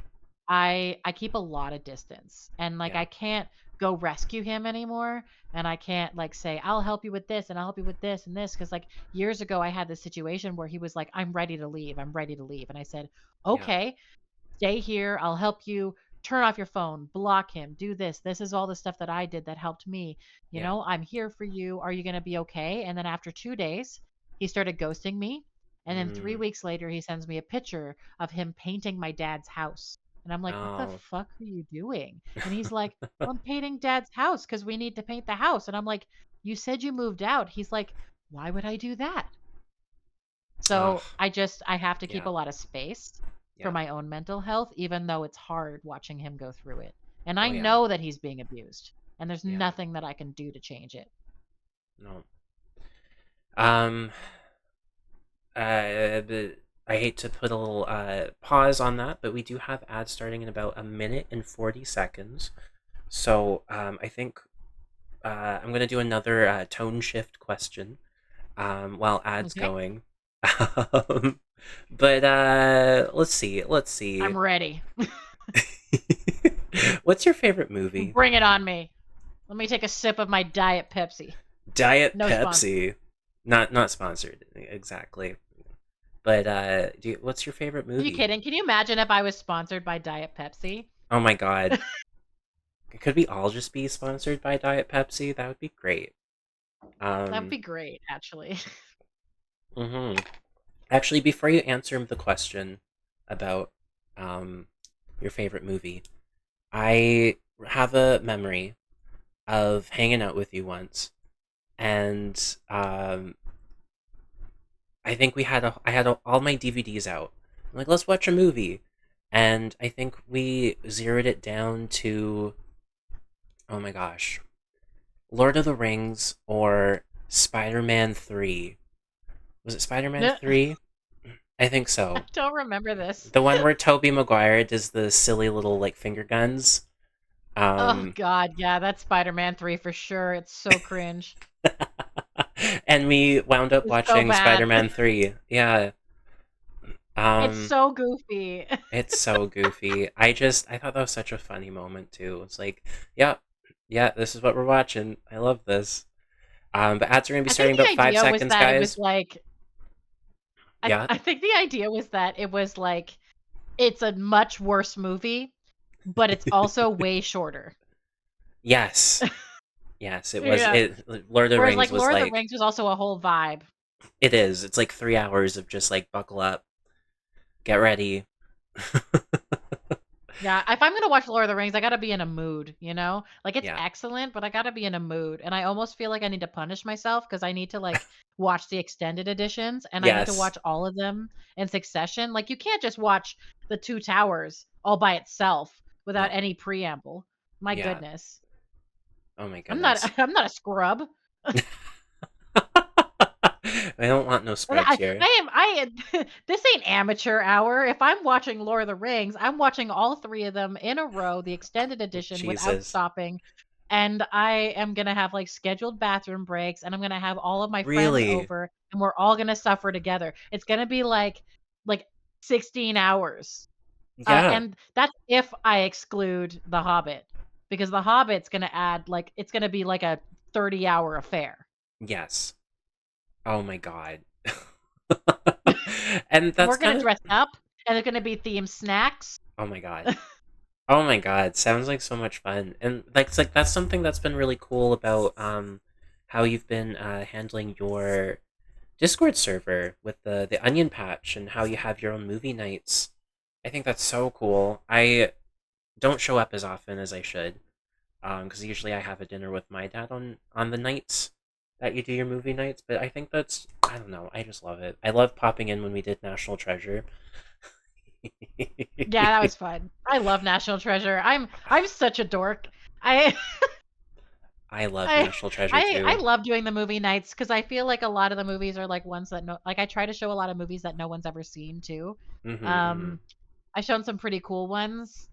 I keep a lot of distance. And like Yeah. I can't go rescue him anymore and I can't like say I'll help you with this and I'll help you with this and this cuz like years ago I had this situation where he was like I'm ready to leave. I'm ready to leave. And I said, Yeah. "Okay, stay here. I'll help you turn off your phone, block him, do this. This is all the stuff that I did that helped me. You Yeah. know, I'm here for you. Are you going to be okay?" And then after 2 days, he started ghosting me. And then three Mm. weeks later, he sends me a picture of him painting my dad's house. And I'm like, what the Oh. fuck are you doing? And he's like, well, I'm painting dad's house because we need to paint the house. And I'm like, you said you moved out. He's like, why would I do that? Ugh. So I have to keep Yeah. a lot of space for Yeah. my own mental health, even though it's hard watching him go through it. And I Oh yeah. know that he's being abused, and there's Yeah. nothing that I can do to change it. No. Um. But I hate to put a little pause on that, but we do have ads starting in about a minute and 40 seconds. So I think I'm gonna do another tone shift question while ads Okay? going. um, but let's see. Let's see. I'm ready. What's your favorite movie? Bring it on me. Let me take a sip of my Diet Pepsi. Diet No sponsor. Pepsi. Not sponsored exactly. But what's your favorite Are you movie? kidding? Can you imagine if I was sponsored by Diet Pepsi? Oh my god. Could we all just be sponsored by Diet Pepsi? That would be great. That would Um be great, actually. mhm. Actually, before you answer the question about um your favorite movie, I have a memory of hanging out with you once, and I think I had all my DVDs out. I'm like, let's watch a movie, and I think we zeroed it down to, oh my gosh, Lord of the Rings or Spider-Man 3. Was it Spider-Man I 3? I think so. don't remember this. The one where Tobey Maguire does the silly little like finger guns. Oh Um god, yeah, that's Spider-Man 3 for sure. It's so cringe. and we wound up It's so watching bad. Spider-Man 3. Yeah. It's Um so goofy. it's so goofy. I thought that was such a funny moment too. It's like, yeah, yeah, this is what we're watching. I love this. But ads are gonna be I think starting the about five idea was seconds, that it was guys. like Yeah. I think the idea was that it was like it's a much worse movie, but it's also way shorter. Yes. Yes, it was Yeah. it Lord of the Whereas Rings like was Lord of the like Rings was also a whole vibe. it is. It's like 3 hours of just like buckle up, get ready. Yeah, if I'm gonna watch Lord of the Rings, I gotta be in a mood, you know? Like it's Yeah. excellent, but I gotta be in a mood. And I almost feel like I need to punish myself because I need to like watch the extended editions and I need to Yes. watch all of them in succession. Like you can't just watch the Two Towers all by itself without No. any preamble. My Yeah. goodness. Oh my I'm not goodness. I'm not a scrub. I don't want no scrubs I here. I am this ain't amateur hour. If I'm watching Lord of the Rings, I'm watching all 3 of them in a row, the extended edition without Jesus. stopping. And I am gonna have like scheduled bathroom breaks and I'm gonna have all of my friends Really? over and we're all gonna suffer together. It's gonna be like 16 hours. Yeah. And that's if I exclude The Hobbit because The Hobbit's gonna add like it's gonna be like a 30-hour affair. Yes. Oh my god. And And that's we're kind gonna of, dress up and there's gonna be themed snacks. oh my god. Oh my god, sounds like so much fun. And like it's like that's something that's been really cool about how you've been handling your Discord server with the onion patch and how you have your own movie nights. I think that's so cool. I don't show up as often as I should, because usually I have a dinner with my dad on the nights that you do your movie nights. But I think that's, I don't know. I just love it. I love popping in when we did National Treasure. Yeah, that was fun. I love National Treasure. I'm such a dork. I I love I National Treasure I too. love doing the movie nights because I feel like a lot of the movies are like ones that no like I try to show a lot of movies that no one's ever seen too. Hmm. Hmm. Um, I've shown some pretty cool ones.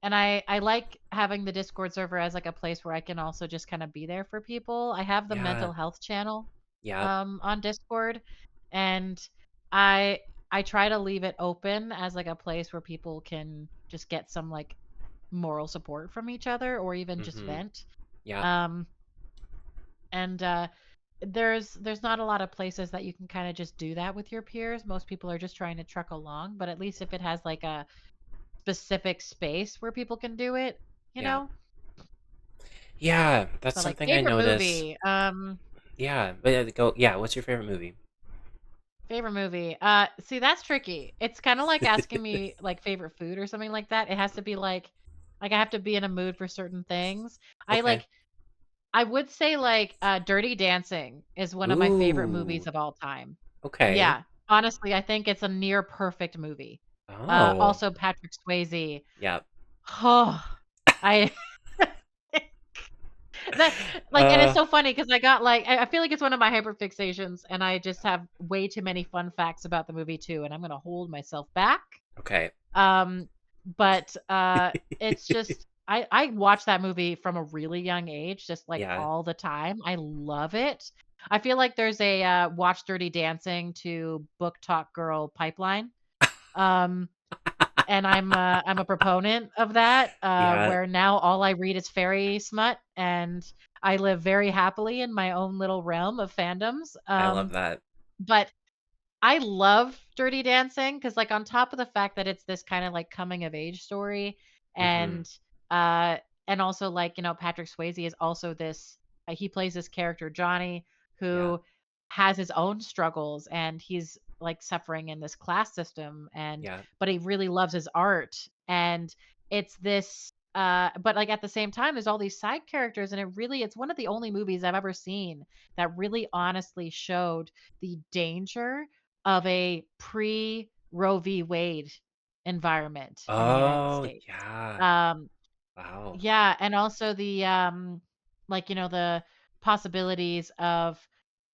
And I like having the Discord server as like a place where I can also just kind of be there for people. I have the Yeah. mental health channel Yeah. on Discord and I I try to leave it open as like a place where people can just get some like moral support from each other or even just Hmm. vent. Yeah. Um and there's not a lot of places that you can kind of just do that with your peers. Most people are just trying to truck along, but at least if it has like a specific space where people can do it, you Yeah. know? Yeah. That's So like something I favorite notice. movie. Yeah. But go. Yeah. What's your favorite movie? Favorite movie. See, that's tricky. It's kind of like asking me like favorite food or something like that. It has to be like I have to be in a mood for certain things. I Okay. like I would say like Dirty Dancing is one of my favorite movies Ooh. of all time. Okay. Yeah, honestly, I think it's a near perfect movie. Oh. Also Patrick Swayze. Yep. Oh, I that like, and it's Uh. so funny because I got like I feel like it's one of my hyperfixations, and I just have way too many fun facts about the movie too, and I'm gonna hold myself back. Okay. Um, but it's just I watched that movie from a really young age, just like Yeah. all the time. I love it. I feel like there's a watch Dirty Dancing to Book Talk Girl pipeline. Um, and I'm a proponent of that, Yeah. where now all I read is fairy smut, and I live very happily in my own little realm of fandoms. I love that. But I love Dirty Dancing because, like, on top of the fact that it's this kind of like coming of age story, Mm-hmm. uh, and also like Patrick Swayze is also this. He plays this character Johnny Yeah. who has his own struggles and he's like suffering in this class system and Yeah. but he really loves his art and it's this. But like at the same time, there's all these side characters, and it's one of the only movies I've ever seen that really honestly showed the danger of a pre Roe v. Wade environment in the United Oh, States. yeah. Um, Wow. yeah, and also the like the possibilities of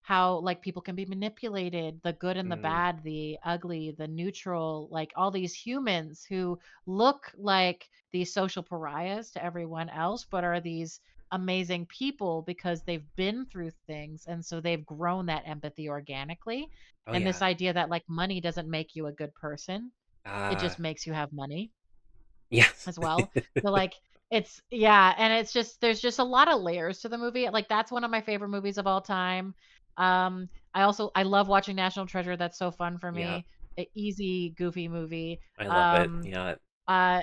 how like people can be manipulated, the good and the Mm. bad, the ugly, the neutral, like all these humans who look like these social pariahs to everyone else, but are these amazing people because they've been through things and so they've grown that empathy organically. Oh, And this yeah. idea that like money doesn't make you a good person, it Uh, just makes you have money yes. as well. So like it's yeah, and it's just there's just a lot of layers to the movie. Like that's one of my favorite movies of all time. I love watching National Treasure. That's so fun for Yeah. me. Easy, goofy movie. I love it. Um, Yeah. uh,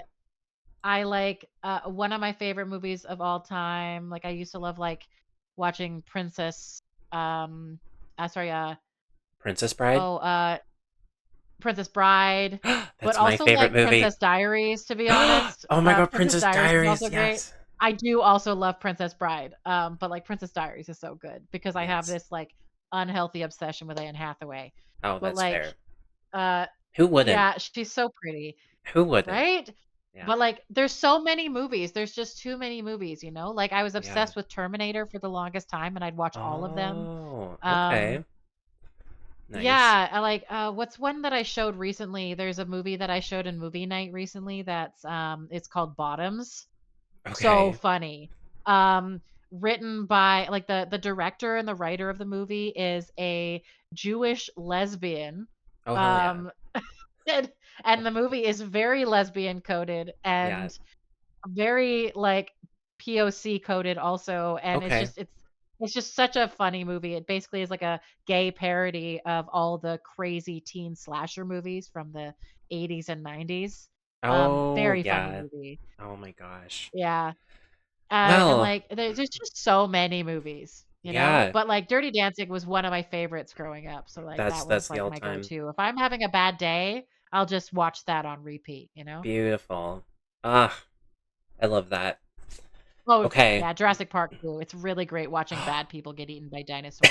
I like one of my favorite movies of all time. Like I used to love like watching Princess. Um, sorry. Princess Bride. Oh. Princess Bride, but That's my also favorite like movie. Princess Diaries, to be honest. Oh my god, Princess Princess Diaries is Diaries. also great. Yes. I do also love Princess Bride, but like Princess Diaries is so good because I have Yes. this like unhealthy obsession with Anne Hathaway. Oh, But that's like, fair. uh, Who wouldn't? yeah, she's so pretty, Who wouldn't? right? Yeah. But like, there's so many movies. There's just too many movies, Like I was Yeah. obsessed with Terminator for the longest time, and I'd watch all of them. Oh, Um, okay. Nice. Yeah, I like what's one that I showed recently? There's a movie that I showed in movie night recently that's it's called Bottoms. So Okay. funny. Um Written by like the director and the writer of the movie is a Jewish lesbian. Oh, hell yeah. Um and, and the movie is very lesbian coded Yeah. and very like POC coded also, and Okay. it's just such a funny movie. It basically is like a gay parody of all the crazy teen slasher movies from the 80s and 90s. Oh, Very funny yeah. movie. Oh my gosh. Yeah. And Well, like there's just so many movies. yeah. But like Dirty Dancing was one of my favorites growing up. So like that That's was the like all my time. go-to. If I'm having a bad day, I'll just watch that on repeat. Beautiful. Ah, I love that. Oh, Okay. yeah, Jurassic Park too. It's really great watching bad people get eaten by dinosaurs.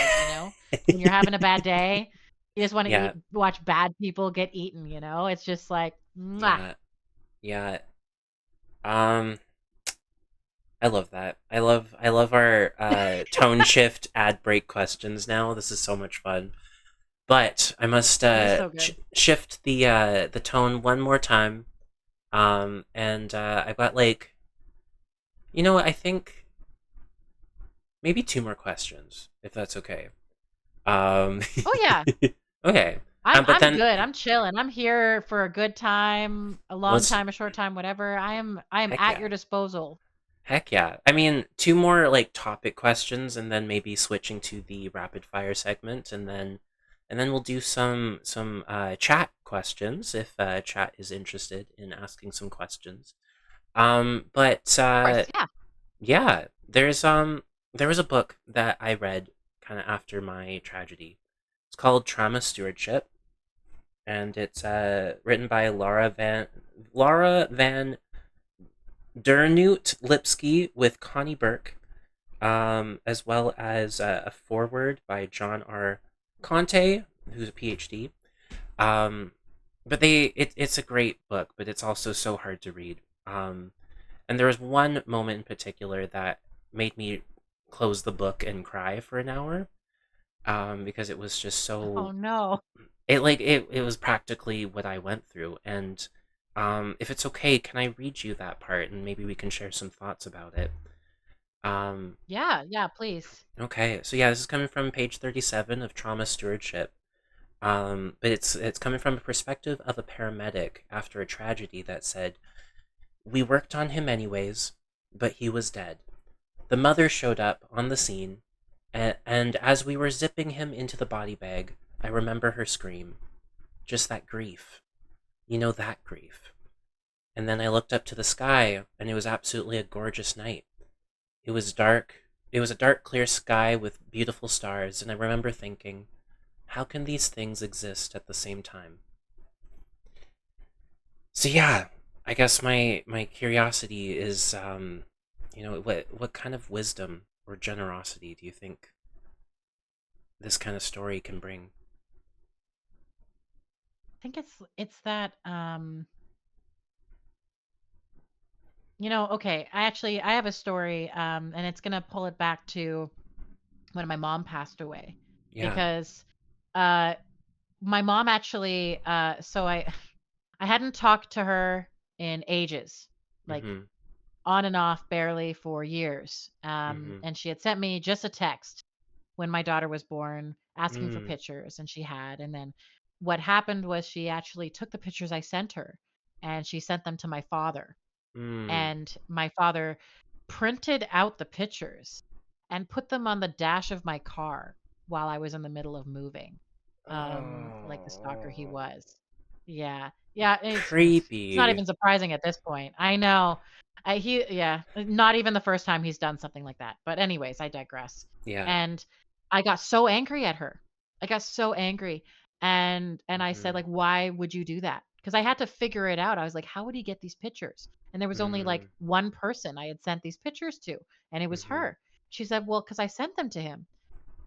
When you're having a bad day, you just wanna Yeah. watch bad people get eaten. It's just like, mwah. Yeah. Yeah. Um, I love that. I love our tone shift ad break questions now. This is so much fun. But I must It is so good. shift the tone one more time. And I've got like what, I think maybe two more questions, if that's okay. Um, Oh, yeah. okay. I'm But I'm then good. I'm chilling. I'm here for a good time, a long let's time, a short time, whatever. I am heck at yeah. your disposal. Heck yeah. I mean, two more like topic questions and then maybe switching to the rapid fire segment and then we'll do some chat questions if chat is interested in asking some questions. But Of course, yeah. yeah, there was a book that I read kind of after my tragedy. It's called Trauma Stewardship, and it's written by Laura Van Dernoot Lipsky with Connie Burke, as well as a foreword by John R. Conte, who's a PhD. Um, but it's a great book, but it's also so hard to read. And there was one moment in particular that made me close the book and cry for an hour, because it was just Oh so no. it was practically what I went through. And if it's okay, can I read you that part and maybe we can share some thoughts about it? Um, Yeah, yeah, please. okay, so yeah, this is coming from page 37 of Trauma Stewardship. But it's coming from a perspective of a paramedic after a tragedy that said, "We worked on him anyways, but he was dead. The mother showed up on the scene, and as we were zipping him into the body bag, I remember her scream. Just that grief. You know, that grief. And then I looked up to the sky, and it was absolutely a gorgeous night. It was dark. It was a dark, clear sky with beautiful stars, and I remember thinking, how can these things exist at the same time?" So yeah, I guess my curiosity is, what kind of wisdom or generosity do you think this kind of story can bring? I think it's that okay, I have a story and it's going to pull it back to when my mom passed away Yeah. because uh my mom actually so I I hadn't talked to her in ages. Like Mm-hmm. on and off barely for years. Mm-hmm. And she had sent me just a text when my daughter was born asking for Mm. pictures, and she had. And then what happened was she actually took the pictures I sent her and she sent them to my father. Mm. And my father printed out the pictures and put them on the dash of my car while I was in the middle of moving. Like the stalker he Oh. was. Yeah. Yeah, it's not Creepy. even surprising at this point. I know. Not even the first time he's done something like that. But anyways, I digress. Yeah. And I got so angry at her. I got so angry and I said Mm-hmm. like, "Why would you do that?" Because I had to figure it out. I was like, "How would he get these pictures?" And there was only like Mm. one person I had sent these pictures to, and it was Mm-hmm. her. She said, "Well, because I sent them to him."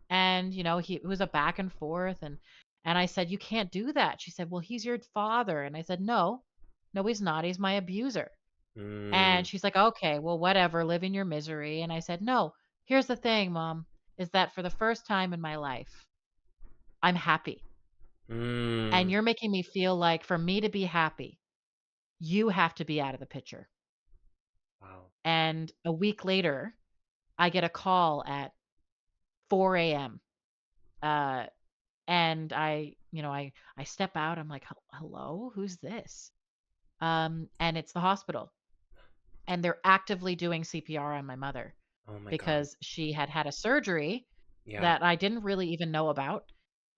And it was a back and forth and I said, "You can't do that." She said, "Well, he's your father." And I said, "No. No, he's not. He's my abuser." And Mm. she's like, "Okay, well, whatever. Live in your misery." And I said, "No. Here's the thing, Mom, is that for the first time in my life, I'm happy. And Mm. you're making me feel like for me to be happy, you have to be out of the picture." Wow. And a week later, I get a call at 4 a.m. Uh, and I step out. I'm like, Hello, who's this?" And it's the hospital, and they're actively doing CPR on my mother Oh my God. because she had had a surgery Yeah. that I didn't really even know about.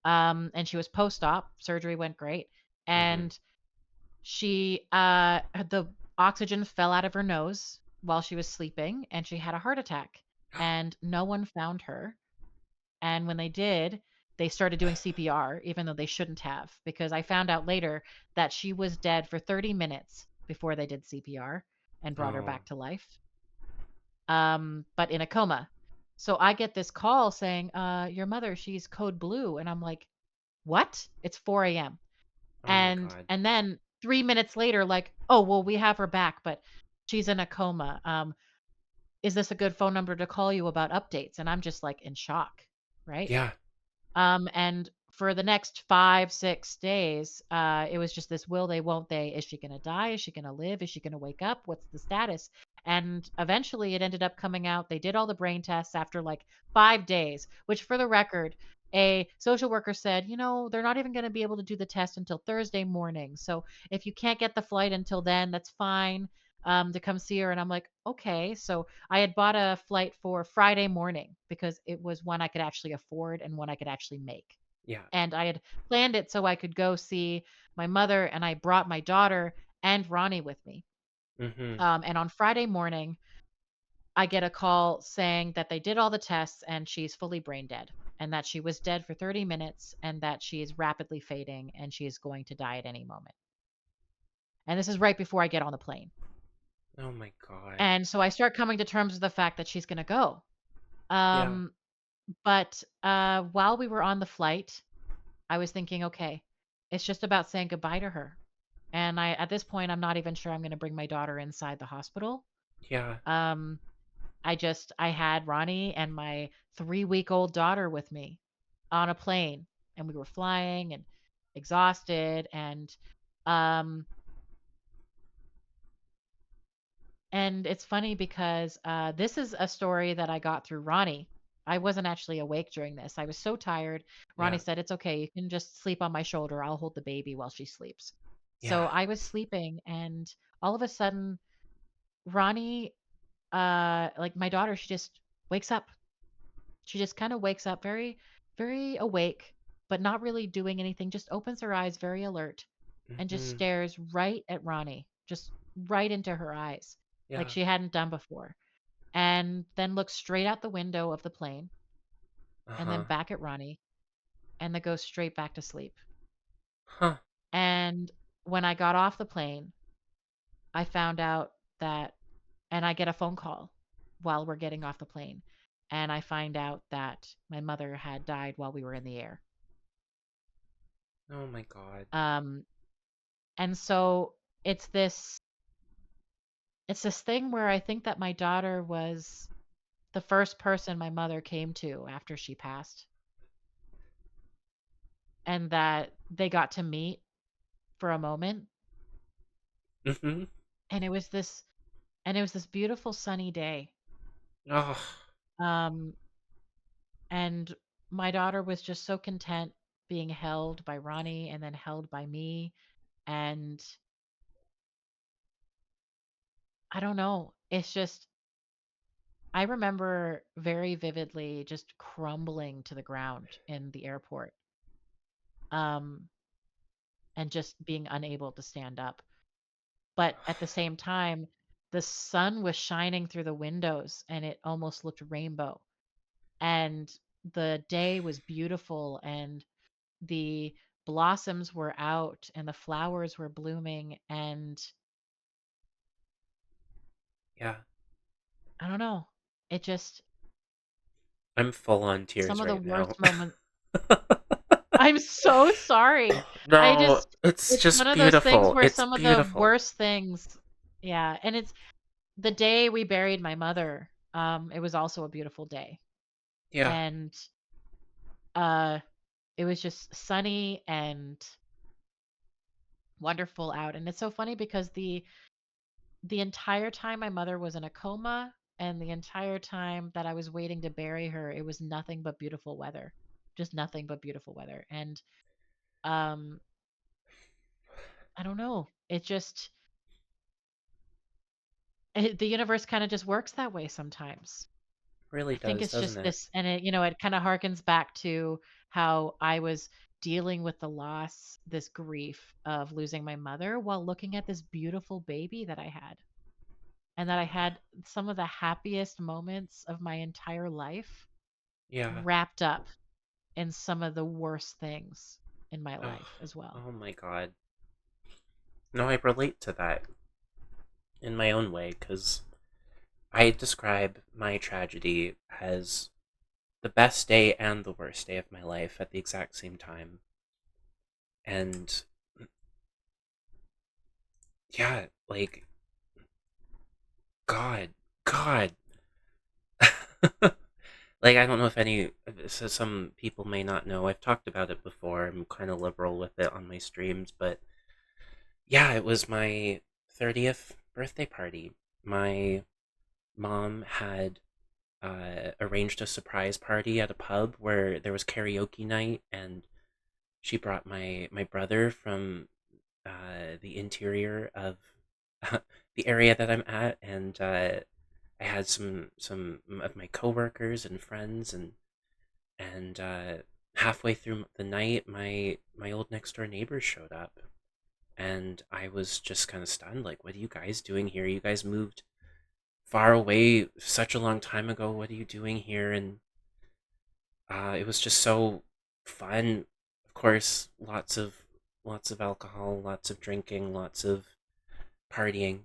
And she was post-op. Surgery went great, Mm-hmm. and the oxygen fell out of her nose while she was sleeping, and she had a heart attack, and no one found her. And when they did, they started doing CPR even though they shouldn't have, because I found out later that she was dead for 30 minutes before they did CPR and brought her Oh. back to life. But in a coma. So I get this call saying, "Your mother, she's code blue." And I'm like, "What?" It's 4 a.m. Oh my And God. and then 3 minutes later, like, "Oh, well, we have her back, but she's in a coma. Is this a good phone number to call you about updates?" And I'm just like in shock, right? Yeah. And for the next 5, 6 days, it was just this will they, won't they? Is she going to die? Is she going to live? Is she going to wake up? What's the status? And eventually it ended up coming out. They did all the brain tests after like 5 days, which for the record, a social worker said, they're not even going to be able to do the test until Thursday morning. So if you can't get the flight until then, that's fine. To come see her. And I'm like, okay. So I had bought a flight for Friday morning because it was one I could actually afford and one I could actually make. Yeah. And I had planned it so I could go see my mother, and I brought my daughter and Ronnie with me. Mm-hmm. And on Friday morning, I get a call saying that they did all the tests and she's fully brain dead. and that she was dead for 30 minutes and that she is rapidly fading and she is going to die at any moment. And this is right before I get on the plane. Oh my god. And so I start coming to terms with the fact that she's going to go. Yeah. Um, but while we were on the flight, I was thinking, okay, it's just about saying goodbye to her. And at this point, I'm not even sure I'm going to bring my daughter inside the hospital. Yeah. Um, I had Ronnie and my 3-week-old daughter with me on a plane, and we were flying and exhausted, um and it's funny because this is a story that I got through Ronnie. I wasn't actually awake during this. I was so tired. Ronnie Yeah. said, "It's okay. You can just sleep on my shoulder. I'll hold the baby while she sleeps." So Yeah. I was sleeping, and all of a sudden, Ronnie, like my daughter, she just wakes up. She just kind of wakes up very, very awake, but not really doing anything, just opens her eyes very alert and just Mm-hmm. stares right at Ronnie, just right into her eyes, like Yeah. she hadn't done before. And then looks straight out the window of the plane and then Uh-huh. back at Ronnie and then goes straight back to sleep. Huh. And when I got off the plane, I found out that, and I get a phone call while we're getting off the plane. And I find out that my mother had died while we were in the air. Oh my god. Um, and so it's this it's this thing where I think that my daughter was the first person my mother came to after she passed, and that they got to meet for a moment. Mm-hmm. And it was this beautiful sunny day. Oh. Um, and my daughter was just so content being held by Ronnie and then held by me. And I don't know. It's just I remember very vividly just crumbling to the ground in the airport, um, and just being unable to stand up. But at the same time, the sun was shining through the windows and it almost looked rainbow. And the day was beautiful and the blossoms were out and the flowers were blooming. And Yeah. I don't know, it just, I'm full on some tears of the right now. worst moments. I'm so sorry. I No, just it's it's one just of those things beautiful. where It's some of the beautiful. worst things, yeah, and it's the day we buried my mother. It was also a beautiful day. Yeah. And uh it was just sunny and wonderful out. And it's so funny because the entire time my mother was in a coma and the entire time that I was waiting to bury her, it was nothing but beautiful weather. Just nothing but beautiful weather. And um I don't know. The universe kind of just works that way sometimes. Really I think does, it's doesn't just it? this, and it kind of harkens back to how I was dealing with the loss, this grief of losing my mother while looking at this beautiful baby that I had. And that I had some of the happiest moments of my entire life Yeah. wrapped up in some of the worst things in my Oh, life as well. oh my god. No, I relate to that in my own way because I describe my tragedy as the best day and the worst day of my life at the exact same time. And yeah, like, God, God. Like, I don't know if so some people may not know. I've talked about it before. I'm kind of liberal with it on my streams, but yeah, it was my 30th birthday party. My mom had arranged a surprise party at a pub where there was karaoke night, and she brought my brother from the interior of the area that I'm at, and I had some of my coworkers and friends, and halfway through the night, my old next door neighbors showed up, and I was just kind of stunned. Like, what are you guys doing here? You guys moved far away such a long time ago. What are you doing here? And It was just so fun. Of course, lots of alcohol, lots of drinking, lots of partying,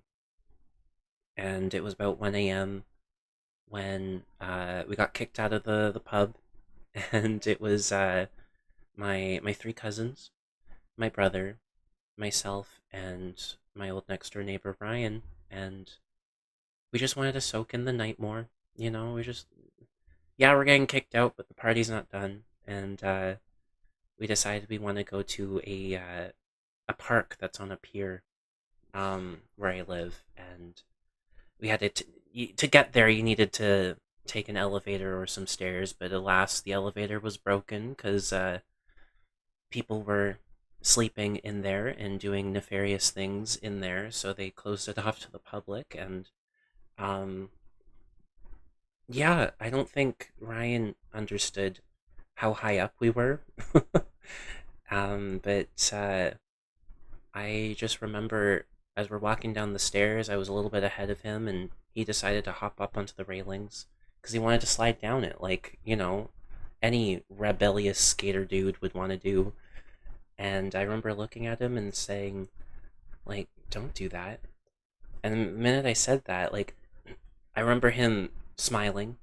and it was about 1 a.m. when we got kicked out of the pub, and it was my three cousins, my brother, myself, and my old next door neighbor Ryan, and we just wanted to soak in the night more. We just, yeah, we're getting kicked out, but the party's not done, and we decided we want to go to a park that's on a pier, where I live, and we had to get there. You needed to take an elevator or some stairs, but alas, the elevator was broken because people were sleeping in there and doing nefarious things in there, so they closed it off to the public. And um, yeah, I don't think Ryan understood how high up we were. But I just remember as we're walking down the stairs, I was a little bit ahead of him, and he decided to hop up onto the railings because he wanted to slide down it, like, any rebellious skater dude would want to do. And I remember looking at him and saying, like, don't do that. And the minute I said that, like, I remember him smiling.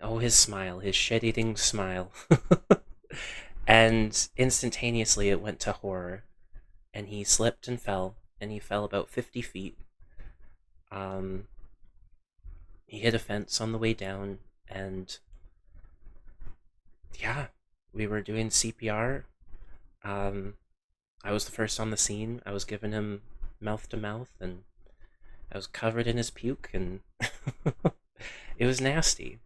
Oh, his smile, his shit eating smile. And instantaneously it went to horror. And he slipped and fell. And he fell about 50 feet. Um, he hit a fence on the way down. And yeah, we were doing CPR. Um, I was the first on the scene. I was giving him mouth to mouth, and I was covered in his puke, and it was nasty.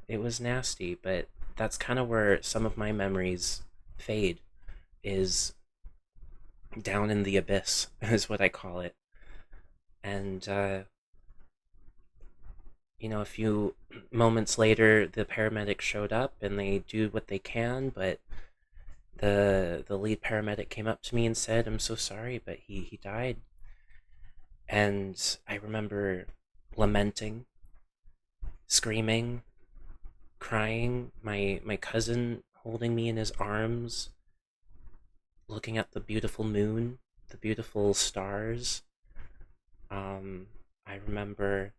It was nasty, but that's kind of where some of my memories fade, is down in the abyss, is what I call it. And, a few moments later, the paramedics showed up, and they do what they can, but the lead paramedic came up to me and said, "I'm so sorry, but he died." And I remember lamenting, screaming, crying, my cousin holding me in his arms, looking at the beautiful moon, the beautiful stars. I remember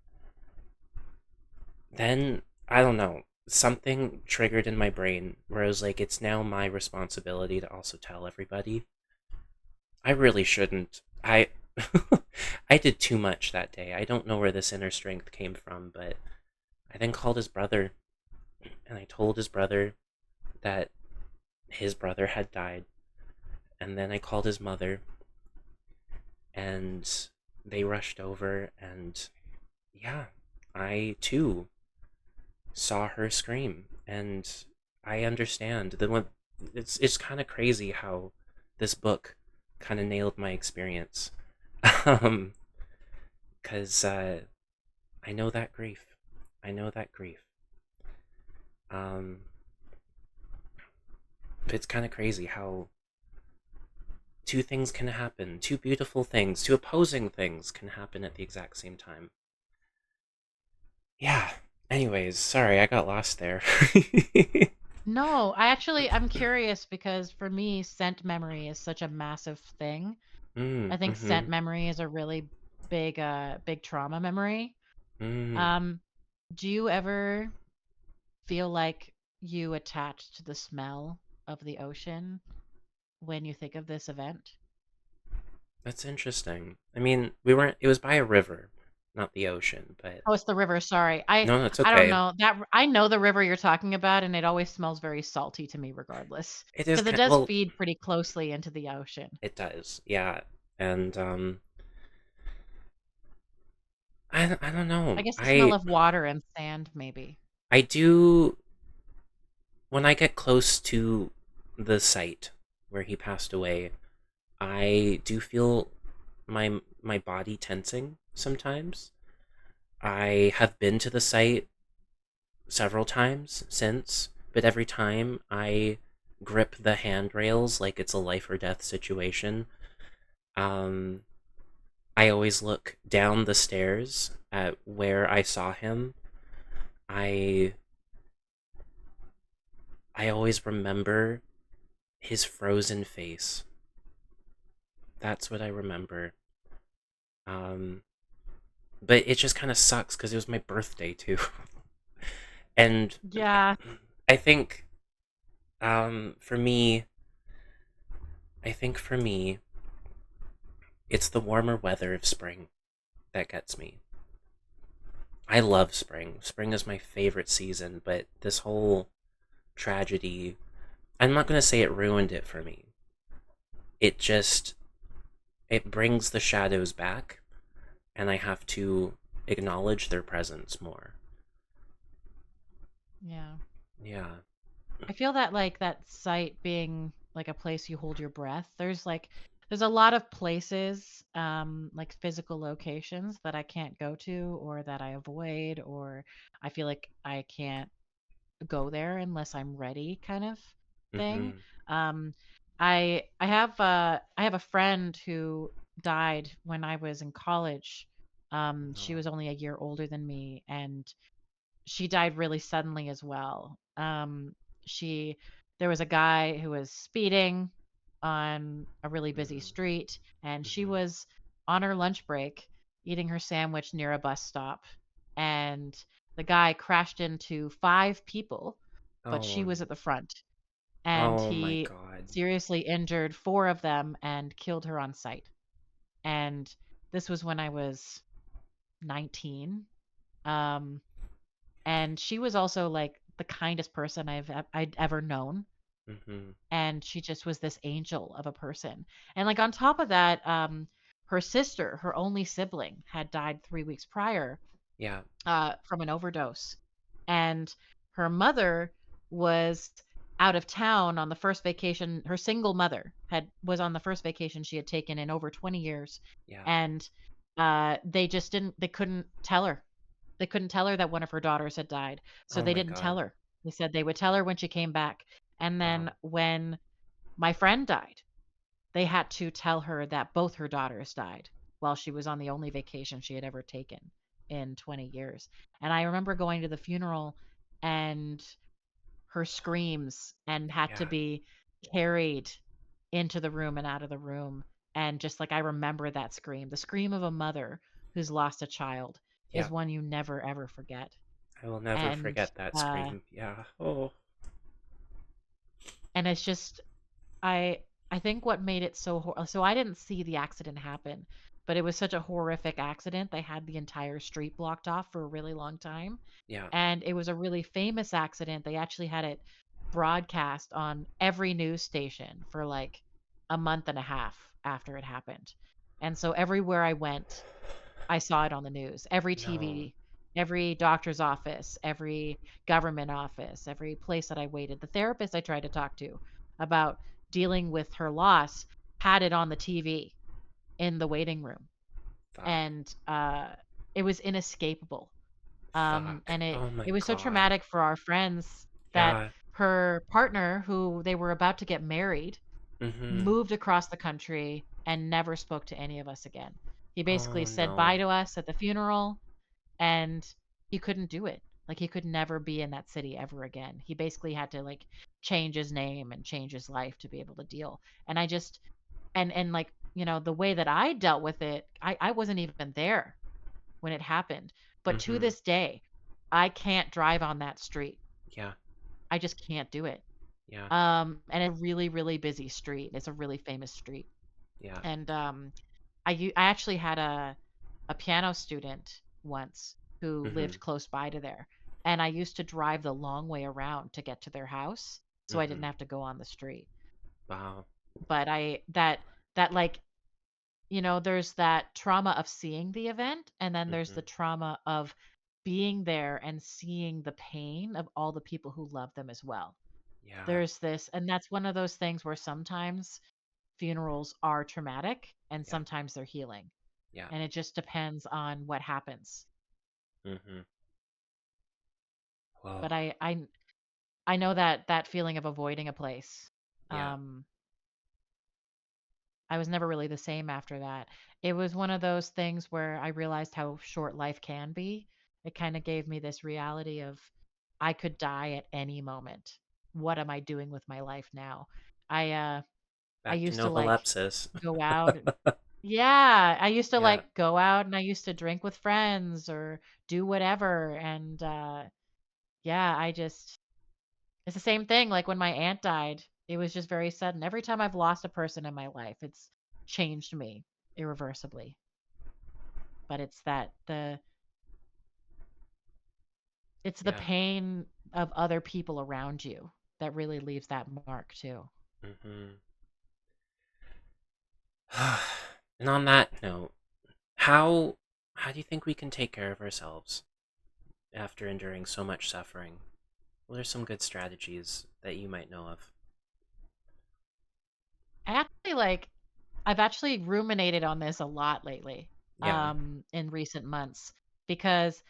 then, I don't know, something triggered in my brain where I was like, it's now my responsibility to also tell everybody. I really shouldn't. I did too much that day. I don't know where this inner strength came from, but I then called his brother, and I told his brother that his brother had died. And then I called his mother, and they rushed over, and yeah, I too saw her scream. And I understand that when it's kind of crazy how this book kind of nailed my experience. um because I know that grief. I know that grief. um but it's kind of crazy how two things can happen, two beautiful things, two opposing things can happen at the exact same time. Yeah. Anyways, sorry, I got lost there. No, I'm curious because for me, scent memory is such a massive thing. I think Mm-hmm. scent memory is a really big trauma memory. Mm. Um, do you ever feel like you attach to the smell of the ocean when you think of this event? That's interesting. I mean, we weren't. It was by a river, not the ocean. But Oh, it's the river, sorry. no, no, it's I don't okay. know. I know the river you're talking about, and it always smells very salty to me regardless, It is because it kind. does Well, feed pretty closely into the ocean. it does. Yeah, and I don't know. I guess the smell I of water and sand, maybe. I do when I get close to the site where he passed away. I do feel my body tensing sometimes. I have been to the site several times since, but every time I grip the handrails like it's a life or death situation. Um, I always look down the stairs at where I saw him. I I always remember his frozen face. That's what I remember. Um, but it just kind of sucks because it was my birthday too, and Yeah. I think for me, it's the warmer weather of spring that gets me. I love spring. Spring is my favorite season, but this whole tragedy, I'm not going to say it ruined it for me. It just it brings the shadows back and I have to acknowledge their presence more. Yeah. Yeah. I feel that like that site being like a place you hold your breath. There's a lot of places, like physical locations that I can't go to or that I avoid, or I feel like I can't go there unless I'm ready kind of thing. Mhm. Um I have a friend who died when I was in college. She Oh. was only a year older than me, and she died really suddenly as well. She There was a guy who was speeding on a really busy Mm. street, and she Mhm. was on her lunch break eating her sandwich near a bus stop, and the guy crashed into five people, but she Oh. was at the front, and Oh my he god. seriously injured four of them and killed her on sight. And this was when I was 19. Um, and she was also, like, the kindest person I'd ever known, Mhm. and she just was this angel of a person. And, like, on top of that, her sister, her only sibling, had died 3 weeks prior, Yeah. from an overdose, and her mother was out of town on the first vacation. Her single mother had was on the first vacation she had taken in over 20 years, Yeah. and, they couldn't tell her. They couldn't tell her that one of her daughters had died, so Oh they my didn't tell god. her. They said they would tell her when she came back. And then Wow. when my friend died, they had to tell her that both her daughters died while she was on the only vacation she had ever taken in 20 years. And I remember going to the funeral and her screams, and had to Yeah. be carried into the room and out of the room. And just like I remember that scream, the scream of a mother who's lost a child is Yeah. one you never ever forget. I will never And forget that uh scream. Yeah. Oh. and it's just I think what made it so I didn't see the accident happen, but it was such a horrific accident. They had the entire street blocked off for a really long time, Yeah. and it was a really famous accident. They actually had it broadcast on every news station for like a month and a half after it happened. And so everywhere I went, I saw it on the news. Every No. TV, every doctor's office, every government office, every place that I waited. The therapist I tried to talk to about dealing with her loss had it on the TV in the waiting room. Fuck. And it was inescapable. Fuck. And it Oh my it was so god. traumatic for our friends that Yeah. her partner, who they were about to get married, Mhm. moved across the country and never spoke to any of us again. He basically Oh said bye no. to us at the funeral, and he couldn't do it. Like, he could never be in that city ever again. He basically had to, like, change his name and change his life to be able to deal. And I just and like, the way that I dealt with it, I wasn't even there when it happened. But to Mhm. this day, I can't drive on that street. Yeah. I just can't do it. Yeah. And it's a really, really busy street. It's a really famous street. Yeah. And I actually had a piano student once who lived Mhm. close by to there, and I used to drive the long way around to get to their house, so I didn't Mhm. have to go on the street. Wow. But I that like, there's that trauma of seeing the event, and then there's the Mhm. trauma of being there and seeing the pain of all the people who love them as well. Yeah. There's this, and that's one of those things where sometimes funerals are traumatic and Yeah. sometimes they're healing, Yeah. and it just depends on what happens. Mhm. Whoa. But I know that feeling of avoiding a place. Yeah. Um, I was never really the same after that. It was one of those things where I realized how short life can be. It kind of gave me this reality of I could die at any moment. what am I doing with my life now? I Back to used to like novolepsis. go out. Yeah, I used to Yeah, like go out and I used to drink with friends or do whatever. And yeah, it's the same thing. Like when my aunt died, it was just very sudden. Every time I've lost a person in my life, it's changed me irreversibly. But it's the yeah. pain of other people around you that really leaves that mark too. Hmm. And on that note, how how do you think we can take care of ourselves after enduring so much suffering? What are some good strategies that you might know of? I actually like I've actually ruminated on this a lot lately, Yeah. in recent months because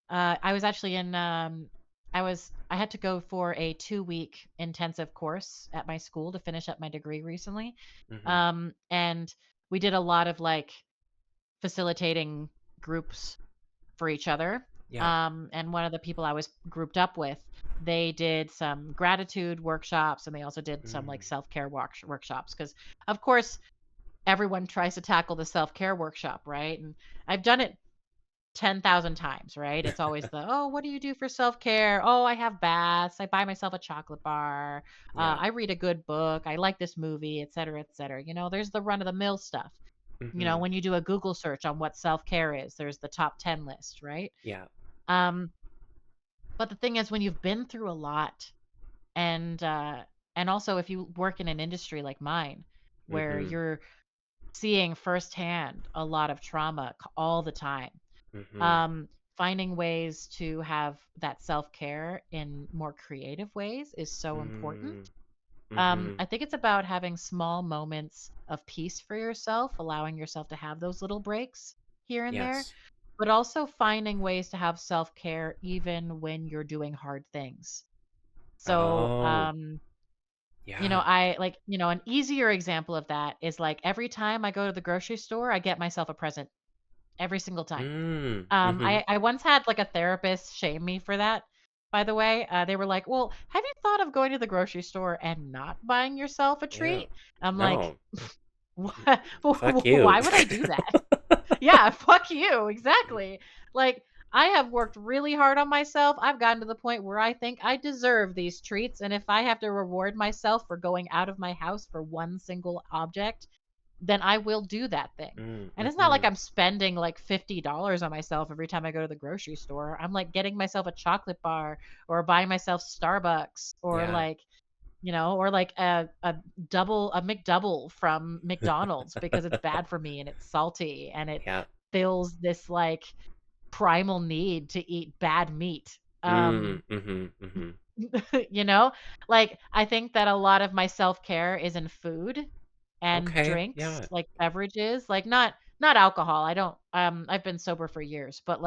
I was actually I had to go for a 2-week intensive course at my school to finish up my degree recently. Hmm. And we did a lot of like facilitating groups for each other. Yeah. And one of the people I was grouped up with, they did some gratitude workshops and they also did some like Mm. self-care workshops because of course everyone tries to tackle the self-care workshop, right? And I've done it 10,000 times, right? It's always oh, what do you do for self-care? Oh, I have baths. I buy myself a chocolate bar. Yeah. I read a good book. I like this movie, et cetera, et cetera. There's the run of the mill stuff. Hmm. When you do a Google search on what self-care is, there's the top 10 list, right? Yeah. Um, but the thing is, when you've been through a lot, and and also if you work in an industry like mine, where Hmm. you're seeing firsthand a lot of trauma all the time, Hmm. um, finding ways to have that self care in more creative ways is so important. Mm. Hmm. I think it's about having small moments of peace for yourself, allowing yourself to have those little breaks here and there, Yes. but also finding ways to have self care even when you're doing hard things. So, Oh. Yeah. I like, an easier example of that is like every time I go to the grocery store, I get myself a present every single time. Mm. Hmm. I once had like a therapist shame me for that. By the way, they were like, "Well, have you thought of going to the grocery store and not buying yourself a Yeah. treat?" I'm like, No. "What? Fuck you. Why would I do that?" Yeah, fuck you. Exactly. Like, I have worked really hard on myself. I've gotten to the point where I think I deserve these treats. And if I have to reward myself for going out of my house for one single object, then I will do that thing. Mm. And it's not like Hmm. I'm spending like $50 on myself every time I go to the grocery store. I'm like getting myself a chocolate bar or buying myself Starbucks or Yeah. like a McDouble from McDonald's because it's bad for me and it's salty and it Yeah. fills this like primal need to eat bad meat. Mm. Hmm. Hmm. You know, like I think that a lot of my self-care is in food and Okay. drinks, Yeah. like beverages, like not alcohol. I don't I've been sober for years, but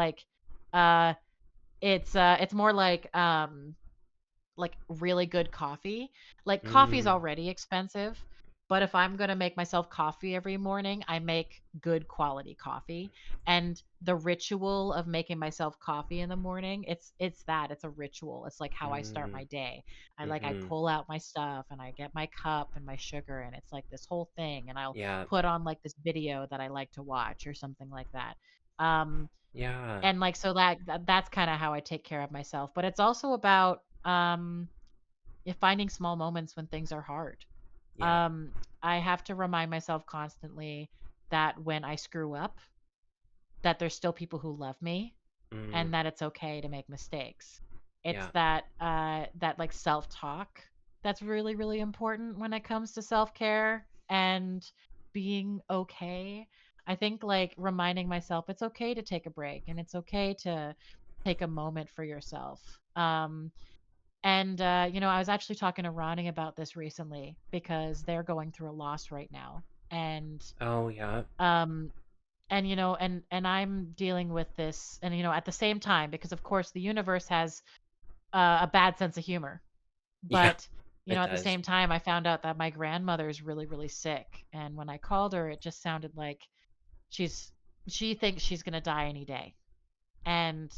uh it's more like really good coffee. Like coffee's Mm. already expensive, but if I'm going to make myself coffee every morning, I make good quality coffee. And the ritual of making myself coffee in the morning, it's a ritual. It's like how I start Mm. my day. I Hmm. pull out my stuff and I get my cup and my sugar and it's like this whole thing and I'll Yeah. put on like this video that I like to watch or something like that. Um Yeah. and like so that's kind of how I take care of myself, but it's also about finding small moments when things are hard. Yeah. Um, I have to remind myself constantly that when I screw up, that there's still people who love me Mm. and that it's okay to make mistakes. It's Yeah. that like self-talk that's really, really important when it comes to self-care and being okay. I think like reminding myself it's okay to take a break and it's okay to take a moment for yourself. And I was actually talking to Ronnie about this recently because they're going through a loss right now. And Oh, yeah. um and I'm dealing with this and at the same time because of course the universe has a bad sense of humor. Yeah. But It at the does. same time I found out that my grandmother is really really sick and when I called her it just sounded like she's she thinks she's going to die any day. And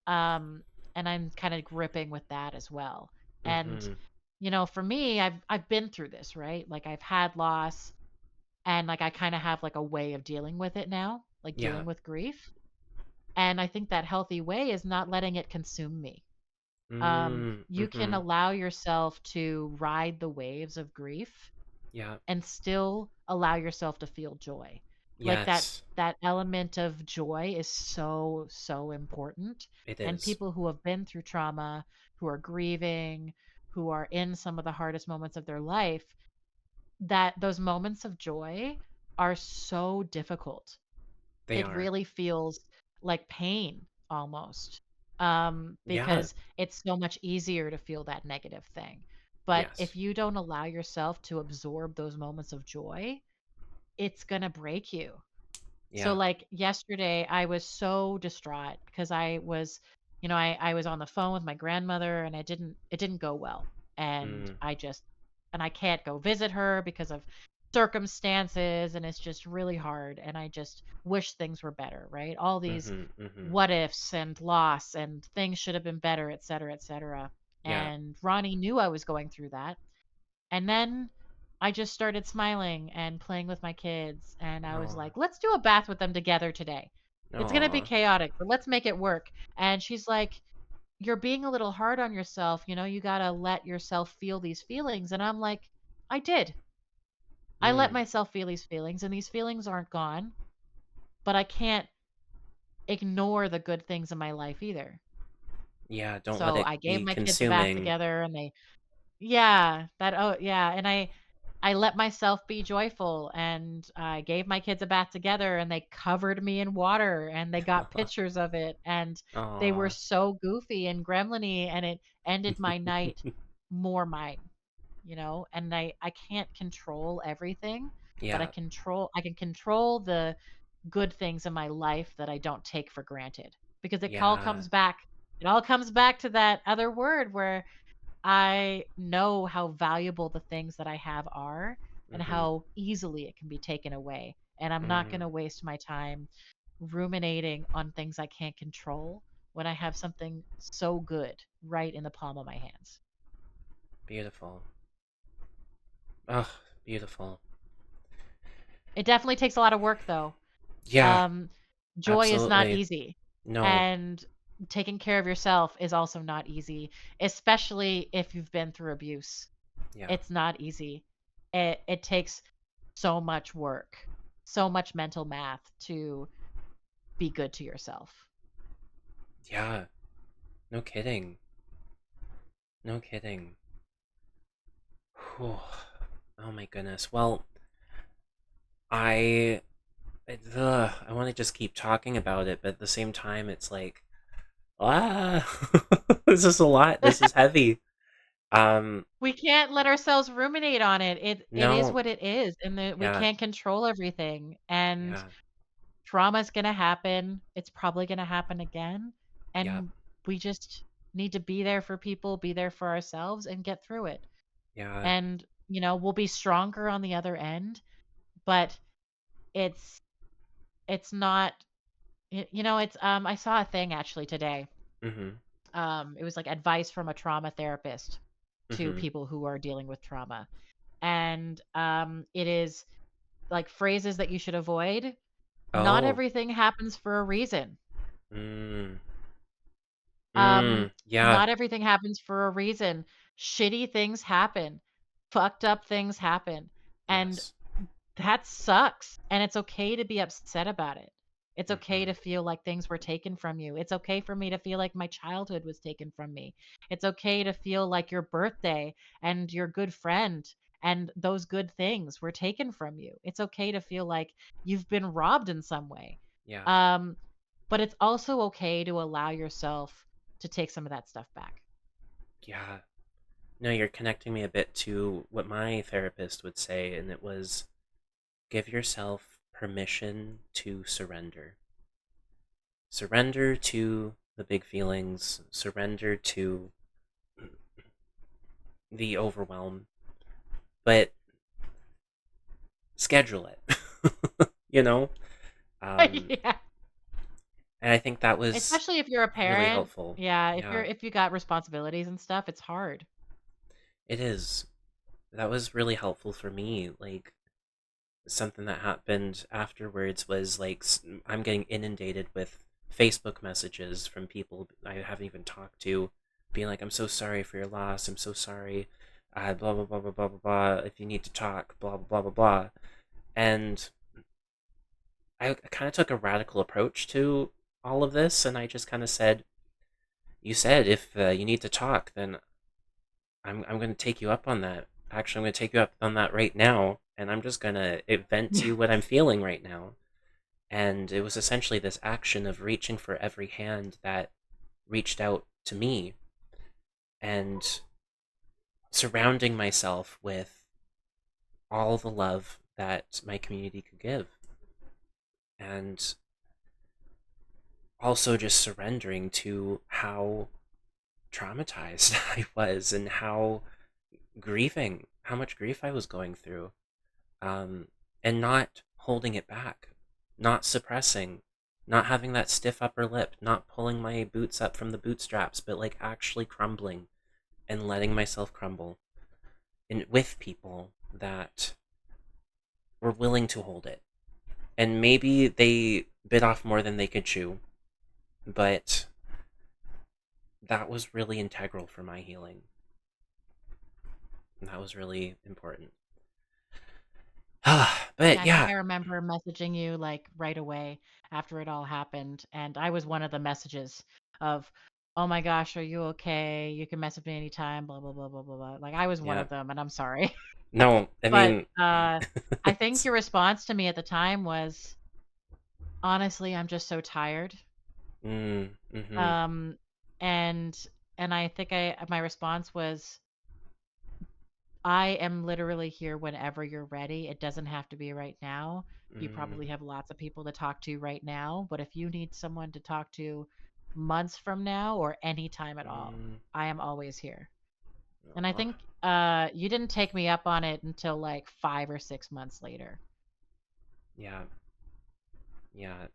um and I'm kind of gripping with that as well. And Mm-hmm. For me, I've been through this, right? Like I've had loss and like I kind of have like a way of dealing with it now, like Yeah. dealing with grief. And I think that healthy way is not letting it consume me. You can Mm-hmm. allow yourself to ride the waves of grief Yeah. and still allow yourself to feel joy. Like Yes, that element of joy is so so important. it And is. people who have been through trauma, who are grieving, who are in some of the hardest moments of their life, that those moments of joy are so difficult. They It are. really feels like pain almost, Yeah. because it's so much easier to feel that negative thing. But Yes. if you don't allow yourself to absorb those moments of joy, it's gonna break you. So, Yeah. like, yesterday, I was so distraught because I was on the phone with my grandmother and it didn't go well. And Mm. I can't go visit her because of circumstances and it's just really hard. And I just wish things were better, right? All these Mm-hmm. Mm-hmm. what ifs and loss and things should have been better, et cetera, et cetera. Yeah. And Ronnie knew I was going through that. And then I just started smiling and playing with my kids, and I was Oh. like, "Let's do a bath with them together today. It's gonna be Oh. chaotic, but let's make it work." And she's like, "You're being a little hard on yourself. You gotta let yourself feel these feelings." And I'm like, "I did. I let Mm. myself feel these feelings, and these feelings aren't gone, but I can't ignore the good things in my life either." Yeah. Don't let So it I gave be my kids a bath consuming. together, and yeah, oh yeah, and I let myself be joyful and I gave my kids a bath together and they covered me in water and they got pictures of it and they were Oh. so goofy and gremliny and it ended my night more mine. And I can't control everything, but Yeah. I can control the good things in my life that I don't take for granted because Yeah. it all comes back to that other word where I know how valuable the things that I have are and Mm-hmm. how easily it can be taken away. And I'm not going Mm. to waste my time ruminating on things I can't control when I have something so good right in the palm of my hands. Beautiful. Oh, beautiful. It definitely takes a lot of work though. Yeah. Um, Joy is not Absolutely. easy. No. And taking care of yourself is also not easy, especially if you've been through abuse. Yeah. It's not easy. It takes so much work, so much mental math to be good to yourself. Yeah. No kidding. No kidding. Whew. Oh my goodness. Well, I I want to just keep talking about it, but at the same time, it's like, ah, this is a lot. This is heavy. Um, We can't let ourselves ruminate on it. It is no, what it is, and we yeah, can't control everything. And yeah, trauma's gonna happen. It's probably gonna happen again. yeah, And we just need to be there for people, be there for ourselves, and get through it. yeah. And we'll be stronger on the other end. But it's it's not. It's I saw a thing actually today. Mhm, It was like advice from a trauma therapist to mhm. people who are dealing with trauma. And it is like phrases that you should avoid. Not Oh, everything happens for a reason. mm, Um, yeah, Not everything happens for a reason. Shitty things happen. Fucked up things happen. And yes, that sucks, and it's okay to be upset about it. It's okay mhm, to feel like things were taken from you. It's okay for me to feel like my childhood was taken from me. It's okay to feel like your birthday and your good friend and those good things were taken from you. It's okay to feel like you've been robbed in some way. yeah, Um, but it's also okay to allow yourself to take some of that stuff back. yeah. No, you're connecting me a bit to what my therapist would say, and it was give yourself permission to surrender. Surrender to the big feelings, surrender to the overwhelm, but schedule it. you know? Um, Yeah. and I think that was Especially if you're a really parent. helpful. Yeah, Yeah. if you got responsibilities and stuff, it's hard. It is. That was really helpful for me. Like, something that happened afterwards was like I'm getting inundated with Facebook messages from people I haven't even talked to, being like, "I'm so sorry for your loss. I'm so sorry. Blah blah blah blah blah blah blah. If you need to talk, blah blah blah blah blah." And I kind of took a radical approach to all of this, and I just kind of said, "You said if you need to talk, then I'm going to take you up on that. Actually, I'm going to take you up on that right now, and I'm just going to vent to you what I'm feeling right now." And it was essentially this action of reaching for every hand that reached out to me and surrounding myself with all the love that my community could give. And also just surrendering to how traumatized I was and how much grief I was going through, and not holding it back, not suppressing, not having that stiff upper lip, not pulling my boots up from the bootstraps, but like actually crumbling and letting myself crumble and with people that were willing to hold it. And maybe they bit off more than they could chew, but that was really integral for my healing. And that was really important. Yeah, But I think yeah, I remember messaging you like right away after it all happened, and I was one of the messages of, "Oh my gosh, are you okay? You can message me anytime, blah blah blah blah blah blah." Like I was one yeah. of them, and I'm sorry. No, I But mean, I think your response to me at the time was, "Honestly, I'm just so tired." mm-hmm, Um and I think I my response was, I am literally here whenever you're ready. It doesn't have to be right now. You mm, probably have lots of people to talk to right now, but if you need someone to talk to months from now or any time at all, mm, I am always here. And I aw, think you didn't take me up on it until like 5 or 6 months later. yeah, yeah.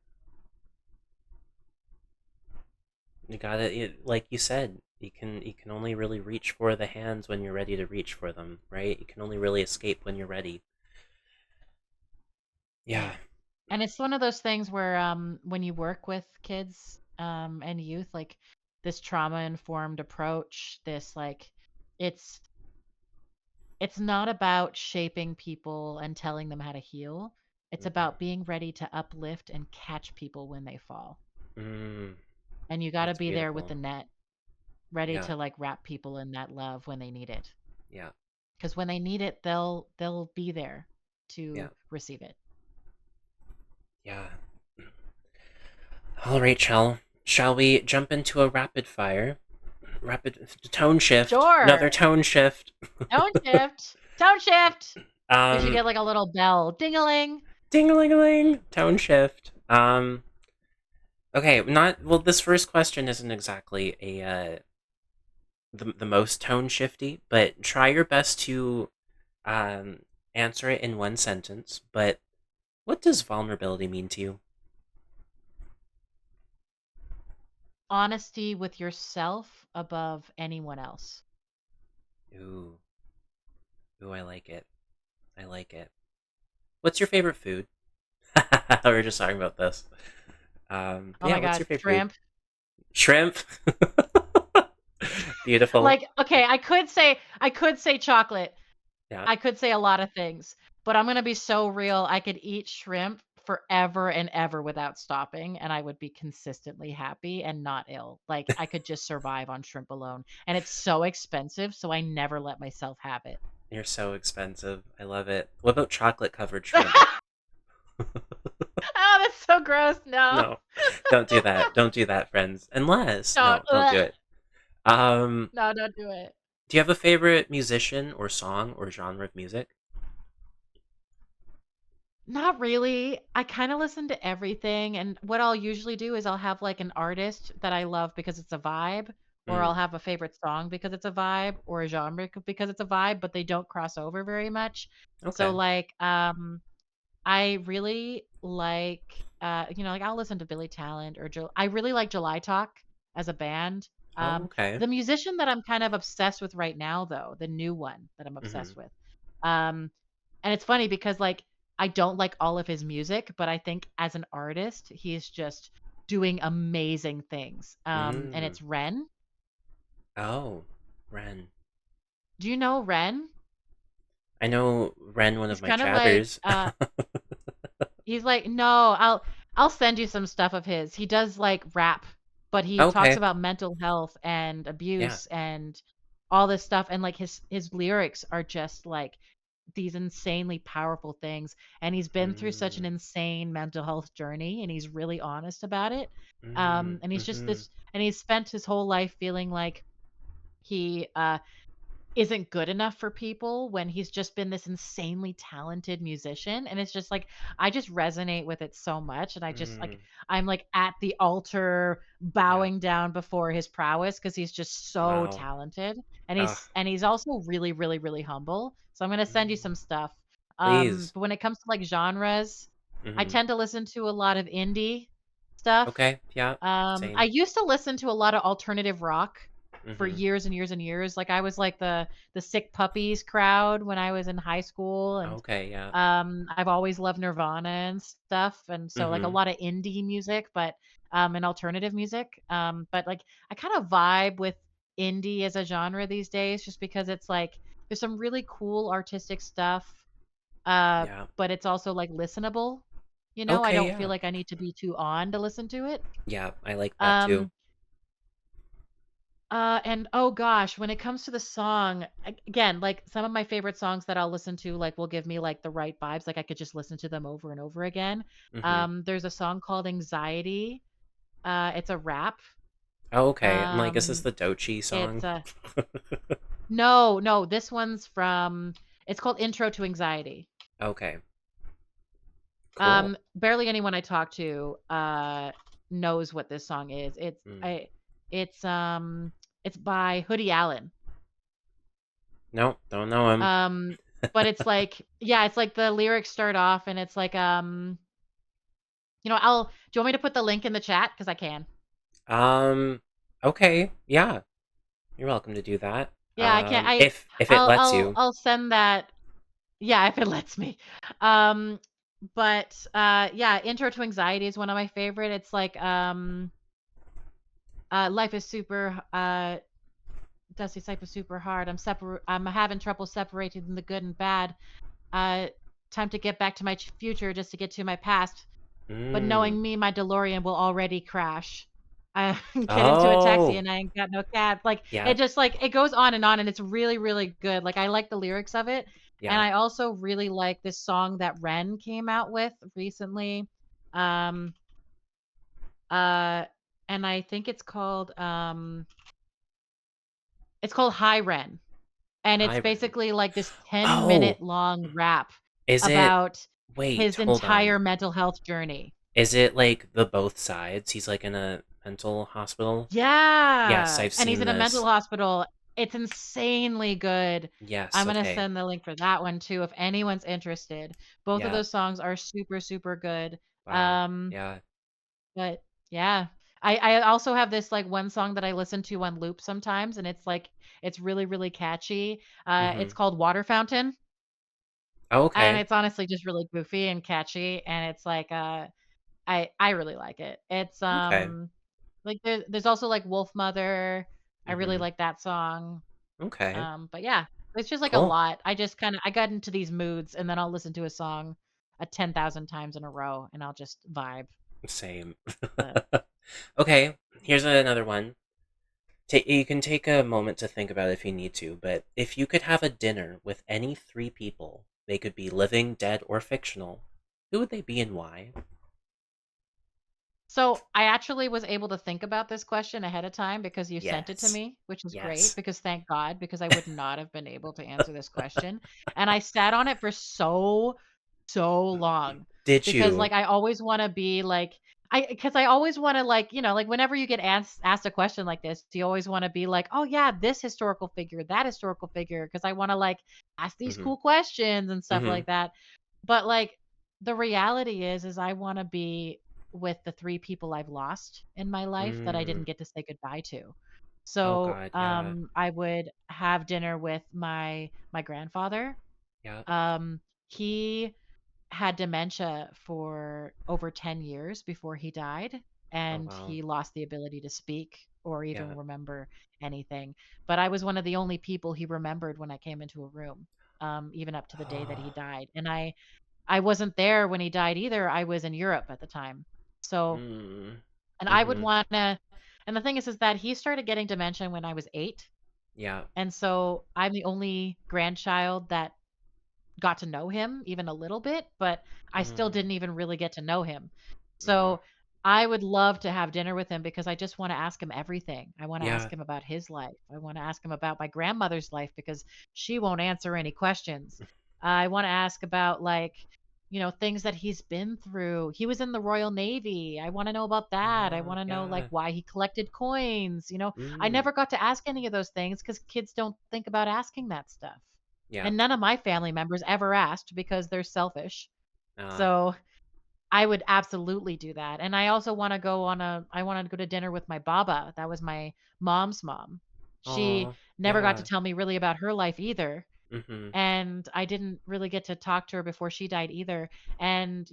You gotta, like you said, you can only really reach for the hands when you're ready to reach for them, right? You can only really escape when you're ready. Yeah. Yeah. And it's one of those things where when you work with kids and youth, like this trauma informed approach, this like it's it's not about shaping people and telling them how to heal. It's Mm-mm. about being ready to uplift and catch people when they fall. Mm, And you got to that's be there with beautiful. the net, ready Yeah, to like wrap people in that love when they need it. yeah, Because when they need it, they'll be there yeah, to receive it. yeah. All right, shall we jump into a rapid fire? Rapid tone shift. Another Sure. tone shift. Tone shift. Tone shift. We should um, get like a little bell. Ding-a-ling. ding-a-ling-a-ling. Tone shift. Okay, not well. This first question isn't exactly a the most tone shifty, but try your best to um answer it in one sentence. But what does vulnerability mean to you? Honesty with yourself above anyone else. Ooh, ooh, I like it. I like it. What's your favorite food? We were just talking about this. Oh Yeah, my what's God. your favorite food? Shrimp. Shrimp. Beautiful. Like, okay, I could say chocolate. Yeah, I could say a lot of things, but I'm gonna be so real. I could eat shrimp forever and ever without stopping, and I would be consistently happy and not ill. Like I could just survive on shrimp alone. And it's so expensive, so I never let myself have it. you're so expensive. I love it. What about chocolate covered shrimp? Oh, that's so gross. No. No, don't do that. Don't do that, friends. Unless, Don't. no, don't do it. Um, No, don't do it. do you have a favorite musician or song or genre of music? Not really. I kind of listen to everything. And what I'll usually do is I'll have like an artist that I love because it's a vibe, or Mm, I'll have a favorite song because it's a vibe, or a genre because it's a vibe, but they don't cross over very much. So okay. like I really like like I'll listen to Billy Talent or I really like July Talk as a band. Oh, okay. The musician that I'm kind of obsessed with right now, though, the new one that I'm Mm-hmm. obsessed with, um, and it's funny because like I don't like all of his music, but I think as an artist, he is just doing amazing things. And Mm. it's Ren. Oh, Ren. Do you know Ren? I know Ren, one of He's my kind of like chatters. he's like, "No, I'll send you some stuff of his." He does like rap, but he talks Okay. about mental health and Yeah. abuse and all this stuff, and like his lyrics are just like these insanely powerful things, and he's been through such an Mm. insane mental health journey, and he's really honest about it. Mm. And he's just Mm-hmm. this, and he's spent his whole life feeling like he isn't good enough for people when he's just been this insanely talented musician, and it's just like I just resonate with it so much, and I just like Mm. I'm like at the altar Yeah. bowing down before his prowess because he's just so Wow. talented, and Ah. he's also really really really humble. So I'm going to send you Mm. some stuff. Please. But when it comes to like genres, I Mm-hmm. tend to listen to a lot of indie stuff. Okay. Yeah. I Same. used to listen to a lot of alternative rock for Mm-hmm. years and years and years. Like I was like the Sick Puppies crowd when I was in high school, and Okay. Yeah. I've always loved Nirvana and stuff, and so like a Mm-hmm. lot of indie music, but and alternative music. But like I kind of vibe with indie as a genre these days, just because it's like there's some really cool artistic stuff, uh, Yeah. but it's also like listenable. You know, I Okay. don't feel Yeah. like I need to be too on to listen to it. Yeah. I like that too. Um, and oh gosh, when it comes to the song, again, like some of my favorite songs that I'll listen to, like will give me like the right vibes. Like I could just listen to them over and over again. Mm-hmm. There's a song called Anxiety. It's a rap. Okay. I'm like, is this Um, the Dochi it's song? no, no, this one's from, it's called Intro to Anxiety. Okay. Cool. Barely anyone I talk to, knows what this song is. Mm. It's, it's by Hoodie Allen. No, don't know him. Um, but it's like yeah, it's like the lyrics start off and it's like, I'll do you want me to put the link in the chat? Because I can. Um. Okay. Yeah. You're welcome to do that. Yeah, I can If it lets you. I'll send that. Yeah, if it lets me. Um, but yeah, Intro to Anxiety is one of my favorite. It's like life is super Dusty life is super hard. I'm having trouble separating the good and bad. Uh, time to get back to my future just to get to my past. But Mm. knowing me, my DeLorean will already crash. I get into a taxi Oh. and I ain't got no cab. Like Yeah. it just like it goes on and it's really really good. Like I like the lyrics of it, and Yeah. I also really like this song that Ren came out with recently. Um uh and I think it's called High Ren. And it's Hi, Ren. basically like this 10-minute Oh. long rap Is it? about Wait. his Hold on. entire mental health journey. Is it like the both sides? He's like in a mental hospital. Yes, Yeah, I've and he's seen in a mental this. hospital. It's insanely good. Yes. I'm gonna Okay. send the link for that one too if anyone's interested. Both of Yeah. those songs are super, super good. Wow. Um, Yeah. but yeah. I also have this like one song that I listen to on loop sometimes, and it's like it's really, really catchy. Mm-hmm. It's called Water Fountain, and Okay. it's honestly just really goofy and catchy, and it's like I really like it. It's Okay. like there's also like Wolf Mother. I really Mm-hmm. like that song. Okay. But yeah, it's just like a Cool. lot. I just kind of I got into these moods and then I'll listen to a song 10,000 times in a row and I'll just vibe. Same. But Okay. Here's another one. You can take a moment to think about it if you need to, but if you could have a dinner with any three people, they could be living, dead, or fictional, who would they be and why? so I actually was able to think about this question ahead of time because you sent it to Yes. me, which is great Yes. because thank God because I would not have been able to answer this question. And I sat on it for so long Did because you? like I always want to be like I always want to like, like whenever you get asked a question like this, you always want to be like, "Oh yeah, this historical figure, that historical figure," because I want to like ask these Mm-hmm. cool questions and stuff Mm-hmm. like that. But like the reality is I want to be with the 3 people I've lost in my life that I Mm. didn't get to say goodbye to. Oh So, God, yeah, I would have dinner with my grandfather. yeah. Um, he had dementia for over 10 years before he died, Oh and wow, he lost the ability to speak or even yeah. remember anything. But I was one of the only people he remembered when I came into a room, even up to the day that he Oh, died. And I wasn't there when he died either. I was in Europe at the time. So, mm, and I would mm-hmm. wanna and the thing is that he started getting dementia when I was 8, Yeah, and so I'm the only grandchild that got to know him even a little bit, but I still mm, didn't even really get to know him. mm, So I would love to have dinner with him because I just want to ask him everything. I want to yeah. ask him about his life. I want to ask him about my grandmother's life because she won't answer any questions. I want to ask about things that he's been through. He was in the Royal Navy. I want to know about that. I Oh want to know yeah. why he collected coins. I Mm, never got to ask any of those things cuz kids don't think about asking that stuff. yeah. And none of my family members ever asked because they're selfish. Uh, So, I would absolutely do that. And I wanna go to dinner with my baba. That was my mom's mom. She oh never got to yeah. tell me really about her life either, Mm-hmm. and I didn't really get to talk to her before she died either. And,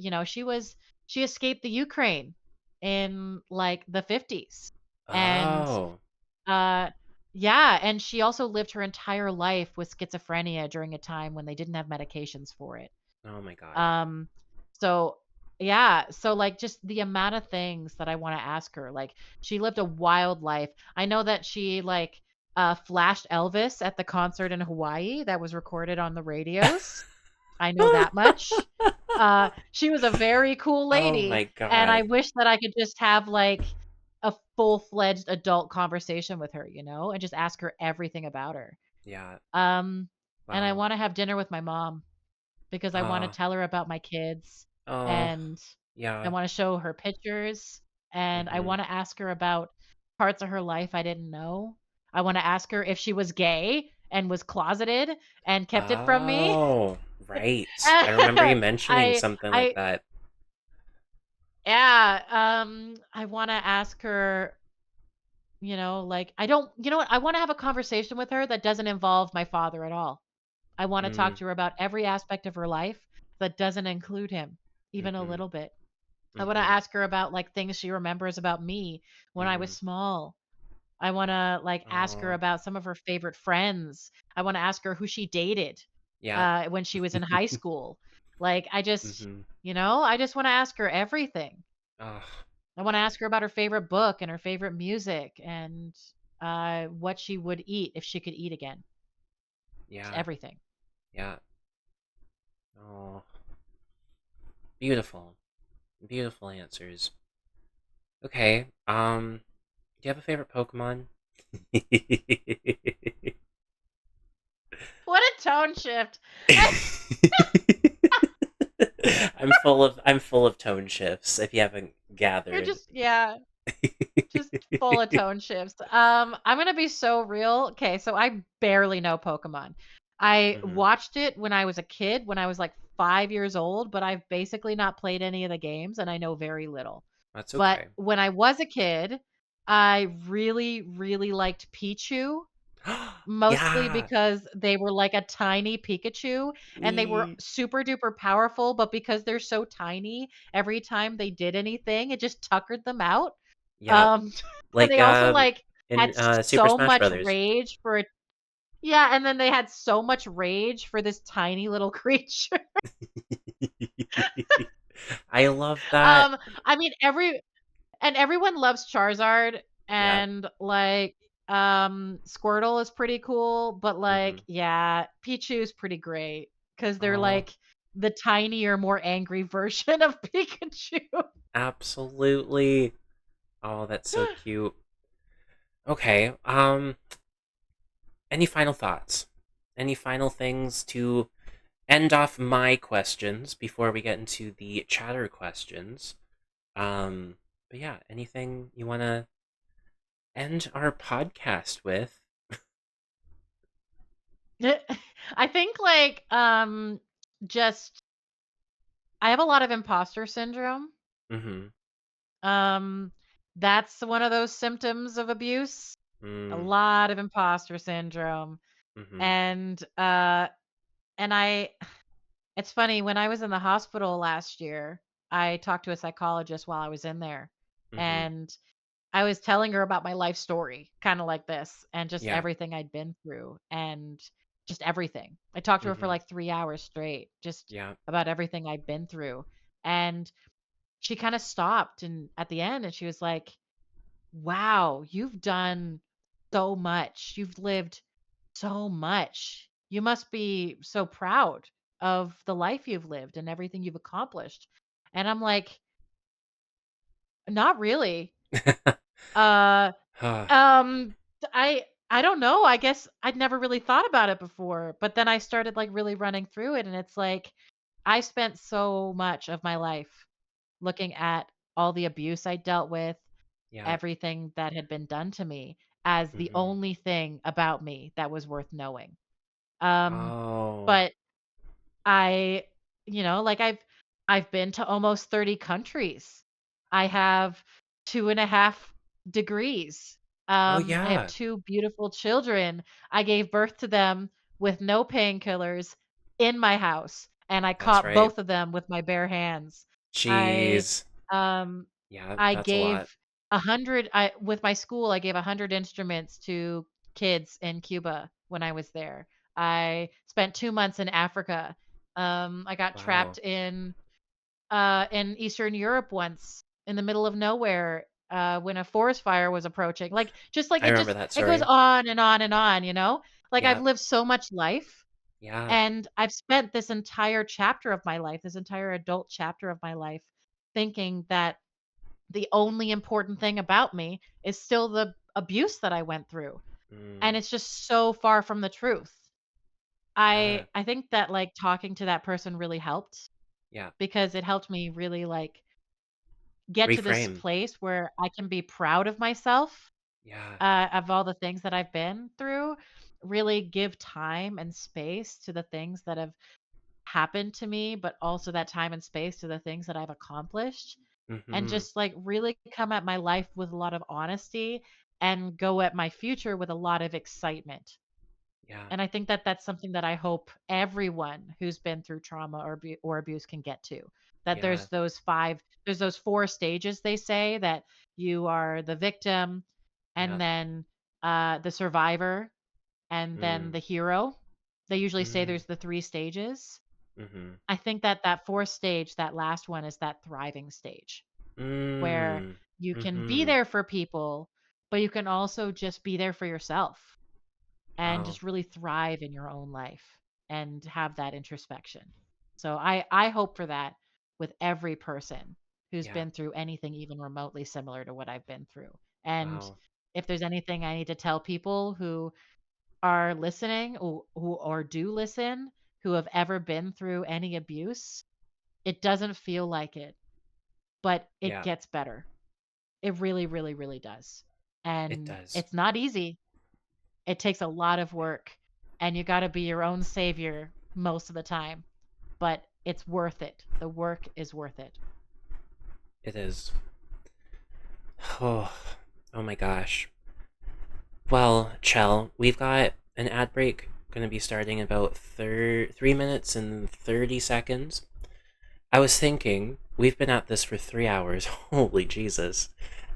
she escaped the Ukraine in, like, the '50s. And Oh. uh, yeah, and she also lived her entire life with schizophrenia during a time when they didn't have medications for it. Oh my God. Um, so yeah, so like just the amount of things that I want to ask her. Like she lived a wild life. I know that she flashed Elvis at the concert in Hawaii that was recorded on the radios. I know that much. She was a very cool Oh lady, my and I God. wish that I could just have like a full-fledged adult conversation with her, and just ask her everything about her. Yeah. Um, and I Wow. want to have dinner with my mom because I want to Oh. tell her about my kids, Oh. and I Yeah. want to show her pictures, and I Mm-hmm. want to ask her about parts of her life I didn't know. I want to ask her if she was gay and was closeted and kept it from me. Oh. Right. I remember you I mentioning something like I that. yeah, I want to ask her, like I don't, you know what? I want to have a conversation with her that doesn't involve my father at all. I want to talk Mm. to her about every aspect of her life that doesn't include him, even a Mm-hmm. little bit. I want to Mm-hmm. ask her about like things she remembers about me when I was Mm-hmm. small. I want to like ask her Oh. about some of her favorite friends. I want to ask her who she dated Yeah. when she was in high school. Like Mm-hmm. I just want to ask her everything. Oh. I want to ask her about her favorite book and her favorite music and what she would eat if she could eat again. Just Yeah. everything. Yeah. Oh. Beautiful. Beautiful answers. Okay. Do you have a favorite Pokemon? What a tone shift. I'm full of tone shifts if you haven't You're gathered. just yeah. Just full of tone shifts. I'm gonna be so real. Okay, so I barely know Pokemon. I Hmm. watched it when I was a kid, when I was like 5 years old, but I've basically not played any of the games and I know very little. That's But okay. when I was a kid, I really, really liked Pichu, mostly Yeah. because they were like a tiny Pikachu and they were We. super duper powerful, but because they're so tiny, every time they did anything, it just tuckered them out. Yep. Um, and Like they also, like, had in Super so Smash much Brothers. rage for it. Yeah, and then they had so much rage for this tiny little creature. I love that. Um, I mean, everyone loves Charizard Yeah. and, like, Squirtle is pretty cool, but, Hmm. like, yeah, Pichu's pretty great because 'cause they're, Oh, like, the tinier, more angry version of Pikachu. absolutely. Oh, that's so cute. Okay. Any final thoughts? Any final things to end off my questions before we get into the chatter questions? But yeah, anything you want to end our podcast with? I think, just I have a lot of imposter syndrome. Mm-hmm. Um, that's one of those symptoms of abuse. A Mm. lot of imposter syndrome. Mhm. And and I it's funny, when I was in the hospital last year, I talked to a psychologist while I was in there, Mhm. and I was telling her about my life story, kind of like this, and just Yeah. everything I'd been through and just everything. I talked to her for Mhm. like 3 hours straight, just Yeah. about everything I'd been through. And she kind of stopped and at the end and she was like, "Wow, you've done so much. You've lived so much. You must be so proud of the life you've lived and everything you've accomplished." And I'm like, "Not really." Uh Huh. Um, I don't know. I guess I'd never really thought about it before, but then I started like really running through it and it's like I spent so much of my life looking at all the abuse I dealt with, Yeah. everything that had been done to me as the Mhm. only thing about me that was worth knowing. Um, Oh. but I, like I've been to almost 30 countries. I have 2.5 degrees. Oh, I have yeah. 2 beautiful children. I gave birth to them with no painkillers in my house, and I That's caught right. both of them with my bare hands. I Jeez. um Yeah, I that's a lot. gave 100 I with my school, I gave 100 instruments to kids in Cuba when I was there. I spent 2 months in Africa. I got trapped Wow. in Eastern Europe once in the middle of nowhere, when a forest fire was approaching. Like, I remember that it goes story. on and on and on, you know? Like, I've Yeah. lived so much life, Yeah. and I've spent this entire chapter of my life, this entire adult chapter of my life, thinking that the only important thing about me is still the abuse that I went through, and Mm. it's just so far from the truth. Yeah. I think that, like, talking to that person really helped Yeah. because it helped me really, like, get to this Reframe. place where I can be proud of myself, Yeah. of all the things that I've been through, really give time and space to the things that have happened to me, but also that time and space to the things that I've accomplished, and Mhm. just, like, really come at my life with a lot of honesty and go at my future with a lot of excitement. Yeah. And I think that that's something that I hope everyone who's been through trauma or abuse can get to. That Yeah. there's those 4 stages they say that you are the victim and Yeah. then the survivor and then Mm. the hero. They usually say Mm. there's the 3 stages. Mhm. I think that that 4th stage, that last one is that thriving stage where Mm. you can be Mhm. there for people, but you can also just be there for yourself and Wow. just really thrive in your own life and have that introspection. So I hope for that with every person who's Yeah. been through anything even remotely similar to what I've been through. And Wow. if there's anything I need to tell people who are listening or do listen, who have ever been through any abuse, it doesn't feel like it, but it Yeah. gets better. It really, really, really does. It And does. it's not easy. It takes a lot of work, and you gotta be your own savior most of the time, but it's worth it. The work is worth it. It is. Oh. Oh my gosh. Well, Chell, we've got an ad break going to be starting in about 3 minutes and 30 seconds. I was thinking, we've been at this for 3 hours. Holy Jesus.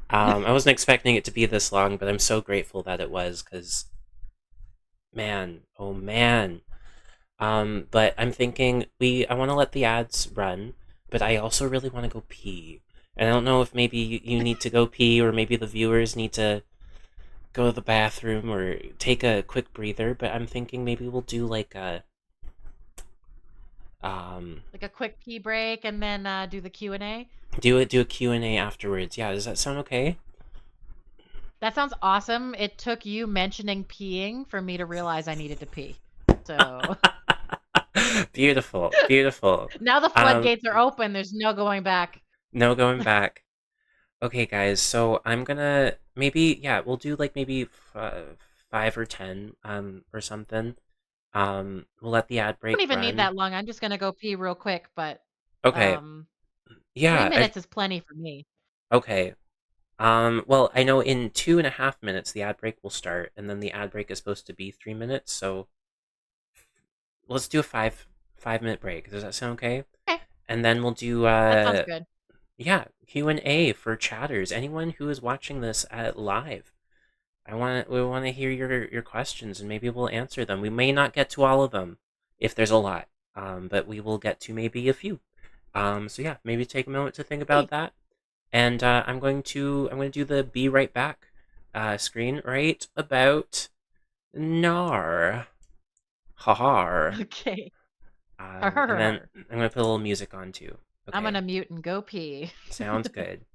I wasn't expecting it to be this long, but I'm so grateful that it was because, man, oh man. But I'm thinking I want to let the ads run, but I also really want to go pee. And I don't know if maybe you need to go pee or maybe the viewers need to go to the bathroom or take a quick breather, but I'm thinking maybe we'll do like a um Like a quick pee break and then do the Q&A. do a Q&A afterwards. Yeah, does that sound okay? That sounds awesome. It took you mentioning peeing for me to realize I needed to pee. So Beautiful, beautiful. now the Um floodgates are open. There's no going back. no going back. Okay, guys, so I'm gonna maybe yeah, we'll do like maybe 5 or 10 or something. We'll let the ad I don't break even need run. that long. I'm just gonna go pee real quick, but Okay. um, three Yeah, I minutes is plenty for me. okay. Well, I know in 2.5 minutes the ad break will start, and then the ad break is supposed to be 3 minutes. So let's do a five minute break. Does that sound okay? Okay, And then we'll do that sounds good. yeah, Q&A for chatters. Anyone who is watching this at live, we want to hear your questions, and maybe we'll answer them. We may not get to all of them if there's a lot, but we will get to maybe a few. So yeah, maybe take a moment to think about Sweet. that. And I'm going to do the be right back screen right about nar har. Okay. And then Arr. I'm going to put a little music on too. I'm Okay, gonna mute and go pee. sounds good.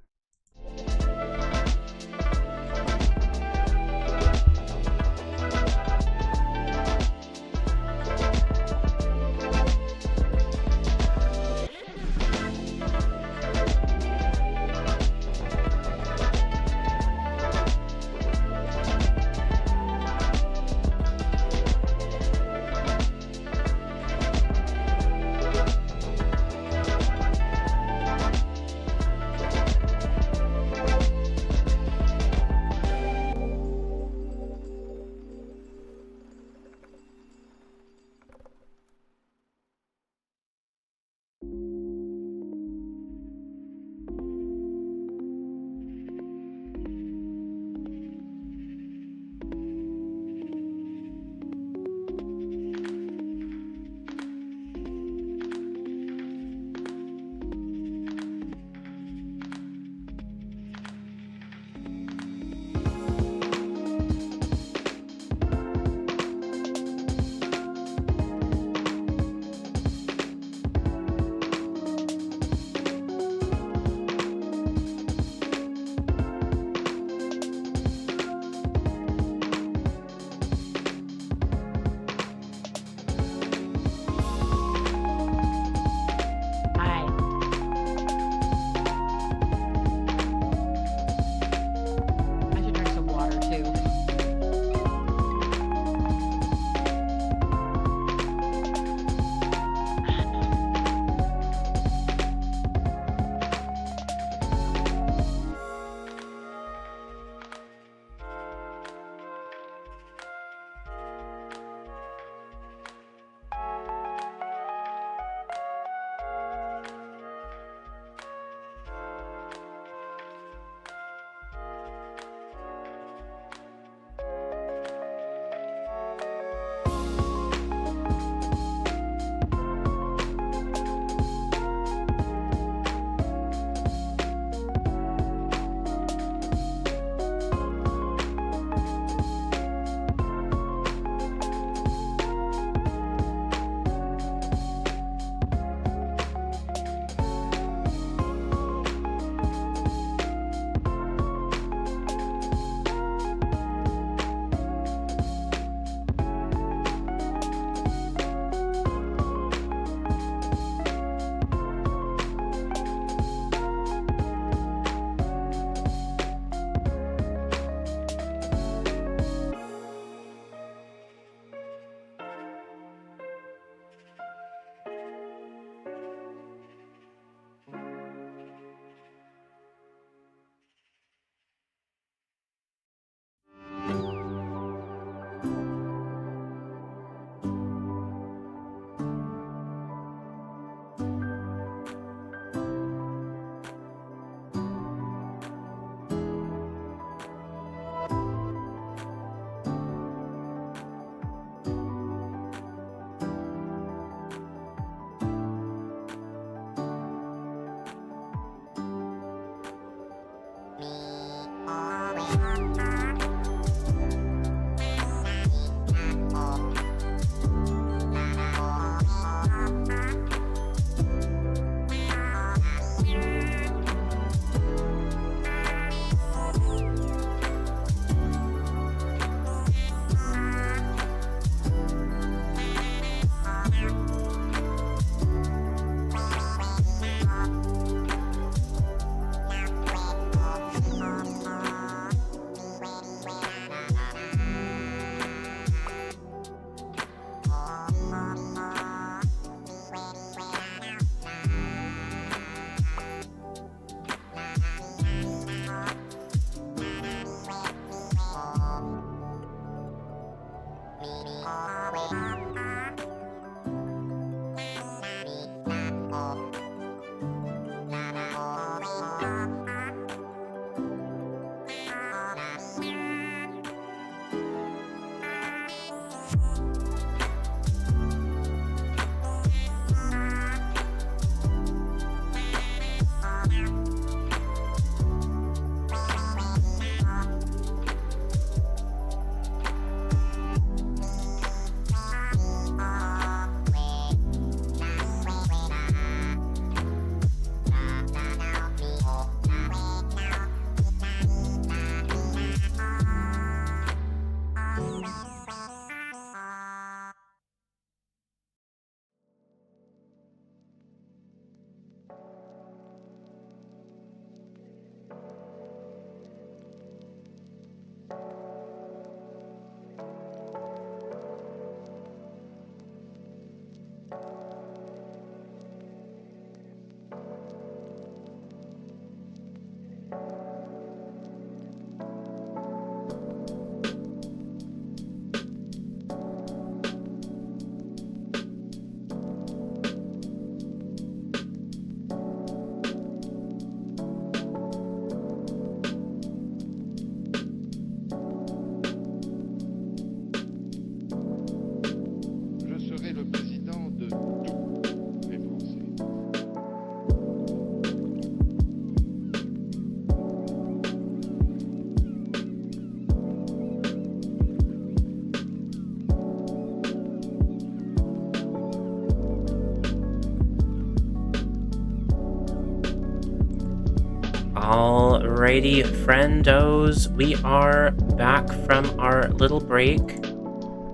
Alrighty, friendos, we are back from our little break.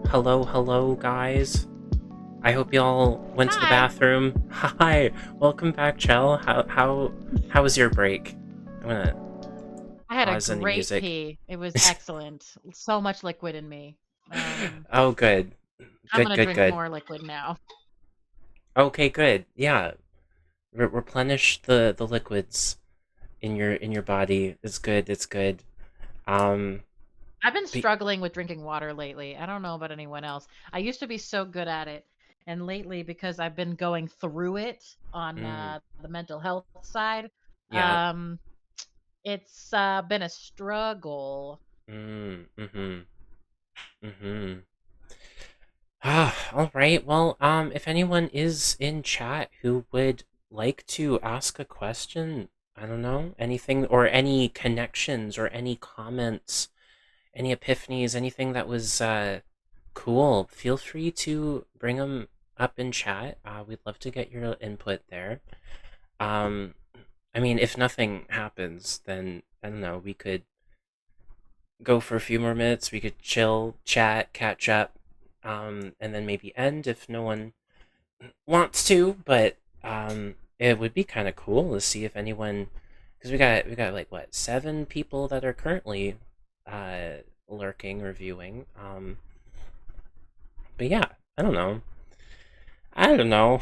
Hello, hello, guys. I hope y'all went to the Hi. bathroom. Hi, welcome back, Kjell. How was your break? I'm gonna I had a pause any great music. pee. It was excellent. So much liquid in me. Oh, good, I'm good, gonna good, drink good. more liquid now. Okay, good. Yeah, replenish the liquids in your body. It's good. It's good. Um, I've been but, struggling with drinking water lately. I don't know about anyone else. I used to be so good at it. And lately, because I've been going through it on mm, the mental health side, yeah. um, it's been a struggle. Mm-hmm. Mm-hmm. Ah, all right. Well, if anyone is in chat who would like to ask a question, I don't know, anything or any connections or any comments, any epiphanies, anything that was cool, feel free to bring them up in chat. We'd love to get your input there. Um, I mean, if nothing happens, then I don't know, we could go for a few more minutes. We could chill, chat, catch up, and then maybe end if no one wants to. But it would be kind of cool to see if anyone, because we got like what 7 people that are currently uh, lurking or viewing. But yeah, I don't know. I don't know.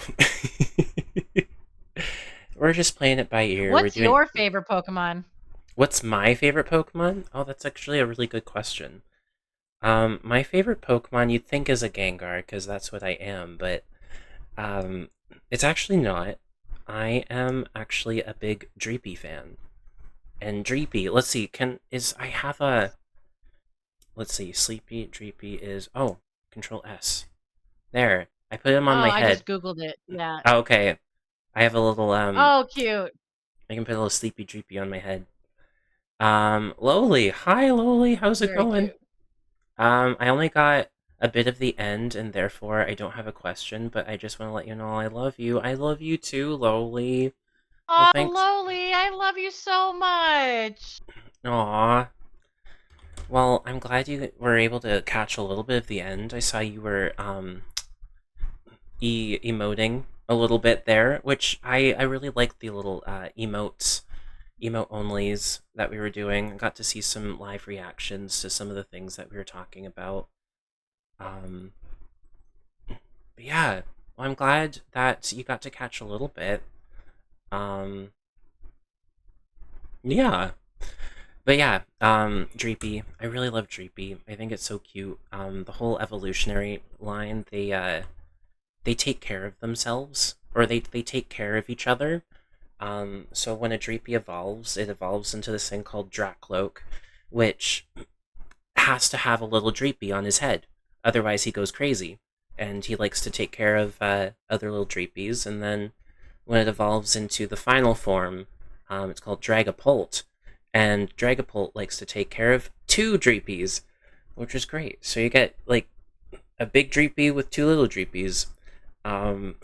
We're just playing it by ear. We're What's doing. your favorite Pokemon? What's my favorite Pokemon? Oh, that's actually a really good question. My favorite Pokemon you'd think is a Gengar because that's what I am, but um, it's actually not. I am actually a big Dreepy fan, and Dreepy. Let's see. Can is I have a let's see. Sleepy Dreepy is Control S. There. I put him Oh, on my I head. just Googled it. Yeah. Oh, okay. I have a little Oh, cute. I can put a little Sleepy Dreepy on my head. Lowly. Hi, Lowly. How's it Very going? cute. I only got a bit of the end, and therefore I don't have a question, but I just want to let you know I love you. I love you too, Lowly. Well, Oh, thanks. Loli, I love you so much. Aw. Well, I'm glad you were able to catch a little bit of the end. I saw you were, emoting a little bit there, which I really like the little, emote onlys that we were doing. I got to see some live reactions to some of the things that we were talking about. Um, but yeah, well, I'm glad that you got to catch a little bit. Um, yeah, but yeah, Dreepy. I really love Dreepy. I think it's so cute. The whole evolutionary line, they take care of themselves, or they take care of each other. So when a Dreepy evolves, it evolves into this thing called Drakloak, which has to have a little Dreepy on his head. Otherwise, he goes crazy. And he likes to take care of other little Dreepies. And then when it evolves into the final form, it's called Dragapult. And Dragapult likes to take care of 2 Dreepies, which is great. So you get like a big Dreepy with 2 little Dreepies. Um,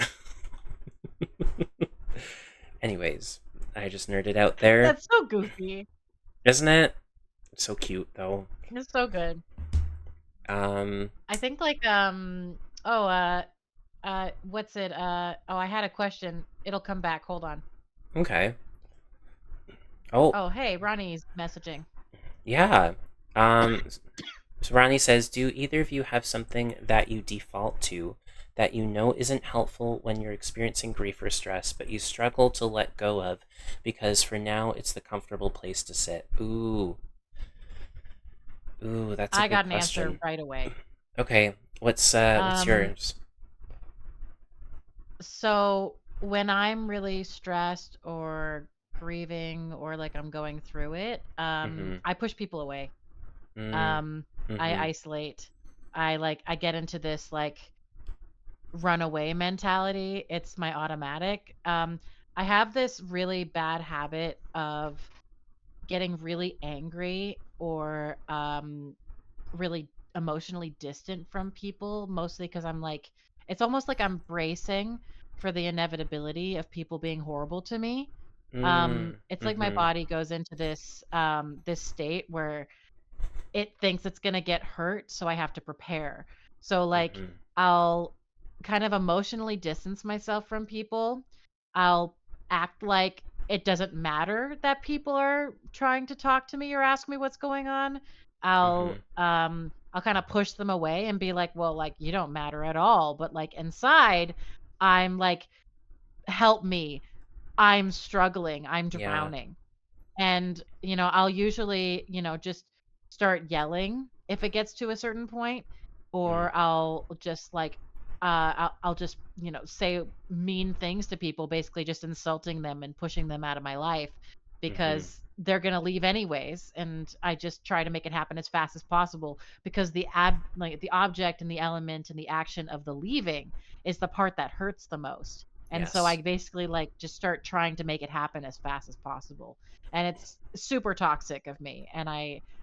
anyways, I just nerded out there. That's so goofy. Isn't it? It's so cute, though. It's so good. Um, I think like oh what's it? Oh, I had a question. It'll come back. Hold on. okay. Oh, Oh, hey, Ronnie's messaging. yeah. Um, so Ronnie says, do either of you have something that you default to that you know isn't helpful when you're experiencing grief or stress, but you struggle to let go of because for now it's the comfortable place to sit? Ooh, that's a I good got an answer question. right away. Okay, what's Um yours? so when I'm really stressed or grieving or like I'm going through it, Mm-hmm. I push people away. Mm, Um I mm-hmm. isolate. I get into this like runaway mentality. It's my automatic. I have this really bad habit of getting really angry or really emotionally distant from people, mostly because I'm like, it's almost like I'm bracing for the inevitability of people being horrible to me. It's like my Mhm. body goes into this state where it thinks it's gonna get hurt, so I have to prepare. So, like, Mhm. I'll kind of emotionally distance myself from people. I'll act like it doesn't matter that people are trying to talk to me or ask me what's going on. Mhm. I'll kind of push them away and be like, "Well, like, you don't matter at all." But, like, inside, I'm like, "Help me. I'm struggling. I'm Yeah. drowning." And, I'll usually, just start yelling if it gets to a certain point, Mm. or I'll just like, I'll just, say mean things to people, basically just insulting them and pushing them out of my life Mhm. because they're going to leave anyways. And I just try to make it happen as fast as possible because like the object and the element and the action of the leaving is the part that hurts the most. And so Yes. I basically like just start trying to make it happen as fast as possible, and it's super toxic of me. And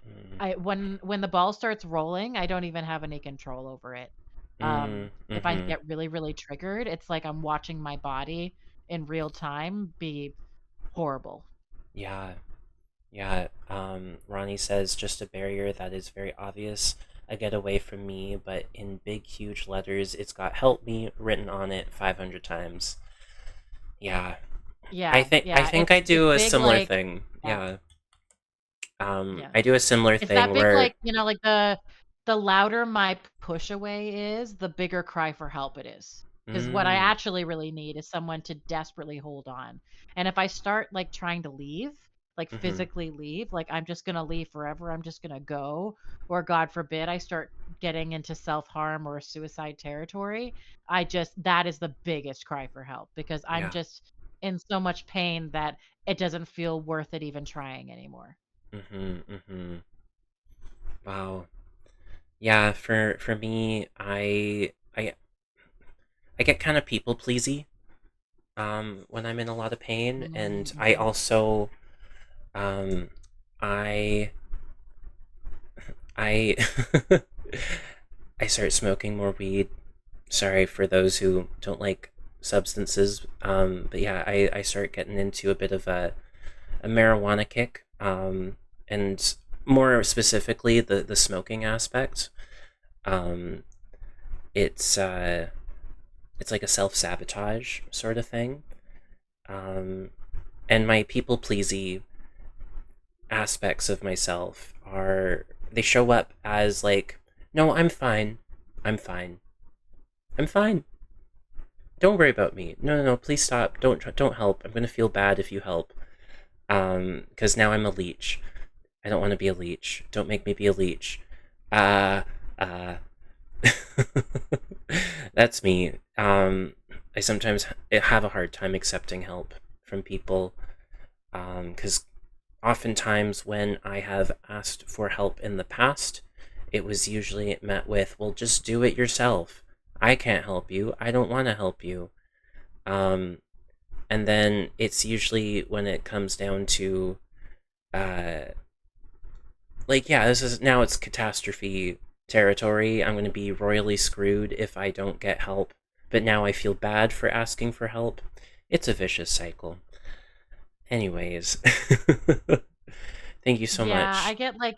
Mm. when the ball starts rolling, I don't even have any control over it. Mm. If I Mhm. get really, really triggered, it's like I'm watching my body in real time be horrible. Yeah. Yeah. Ronnie says just a barrier that is very obvious. A getaway from me, but in big, huge letters, it's got "help me" written on it 500 times. Yeah. I Yeah, think I yeah, think I it's do a big, similar like, thing. yeah, Yeah. yeah. I do a similar It's that thing big, where like, like the louder my push away is, the bigger cry for help it is. Because what I mm, actually really need is someone to desperately hold on. And if I start like trying to leave, like mhm, physically leave, like I'm just gonna leave forever, I'm just gonna go, or God forbid I start getting into self-harm or suicide territory, that is the biggest cry for help because I'm yeah. just in so much pain that it doesn't feel worth it even trying anymore. Mhm, mhm. Wow. Yeah, for me, I get kind of people pleasy when I'm in a lot of pain, and I Mhm. also um I I I start smoking more weed. Sorry for those who don't like substances. But yeah, I start getting into a bit of a marijuana kick. And more specifically the smoking aspect. Um, it's it's like a self-sabotage sort of thing. Um, and my people pleasy aspects of myself are they show up as like, no, I'm fine. I'm fine. I'm fine. Don't worry about me. No, no, no, please stop. Don't help. I'm going to feel bad if you help. Cuz now I'm a leech. I don't want to be a leech. Don't make me be a leech. Uh uh That's me. I sometimes have a hard time accepting help from people cuz oftentimes when I have asked for help in the past, it was usually met with, "Well, just do it yourself. I can't help you. I don't want to help you." Um and then it's usually when it comes down to uh like, yeah, this is now it's catastrophe territory. I'm going to be royally screwed if I don't get help, but now I feel bad for asking for help. It's a vicious cycle. Anyways, thank you so Yeah, I much. get like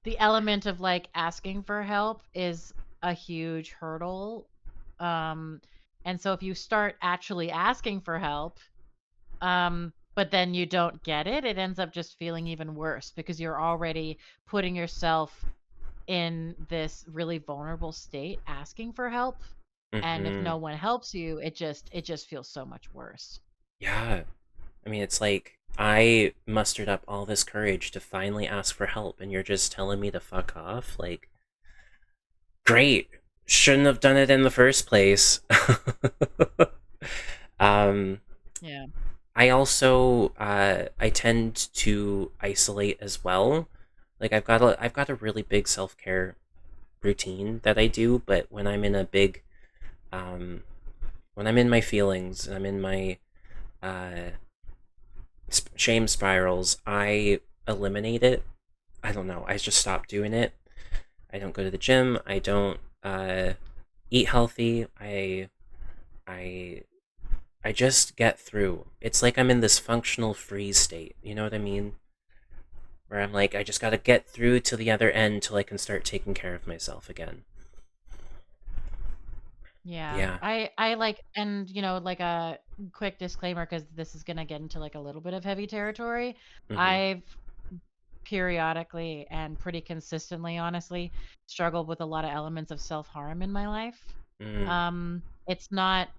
the element of like asking for help is a huge hurdle. Um and so if you start actually asking for help, but then you don't get it, it ends up just feeling even worse because you're already putting yourself in this really vulnerable state asking for help. And if Hmm. no one helps you, it just feels so much worse. Yeah, I mean, it's like I mustered up all this courage to finally ask for help, and you're just telling me to fuck off. Like, great. Shouldn't have done it in the first place. um, Yeah. I also I tend to isolate as well. Like I've got a really big self care routine that I do, but um when I'm in my feelings and I'm in my uh shame spirals, I eliminate it. I don't know. I just stop doing it. I don't go to the gym. I don't eat healthy. I I just get through. It's like I'm in this functional freeze state. You know what I mean? Where I'm like, I just gotta get through to the other end till I can start taking care of myself again. Yeah. Yeah. I like, and like a quick disclaimer, because this is gonna get into like a little bit of heavy territory. Mm-hmm. I've periodically and pretty consistently, honestly, struggled with a lot of elements of self-harm in my life. Mm. It's not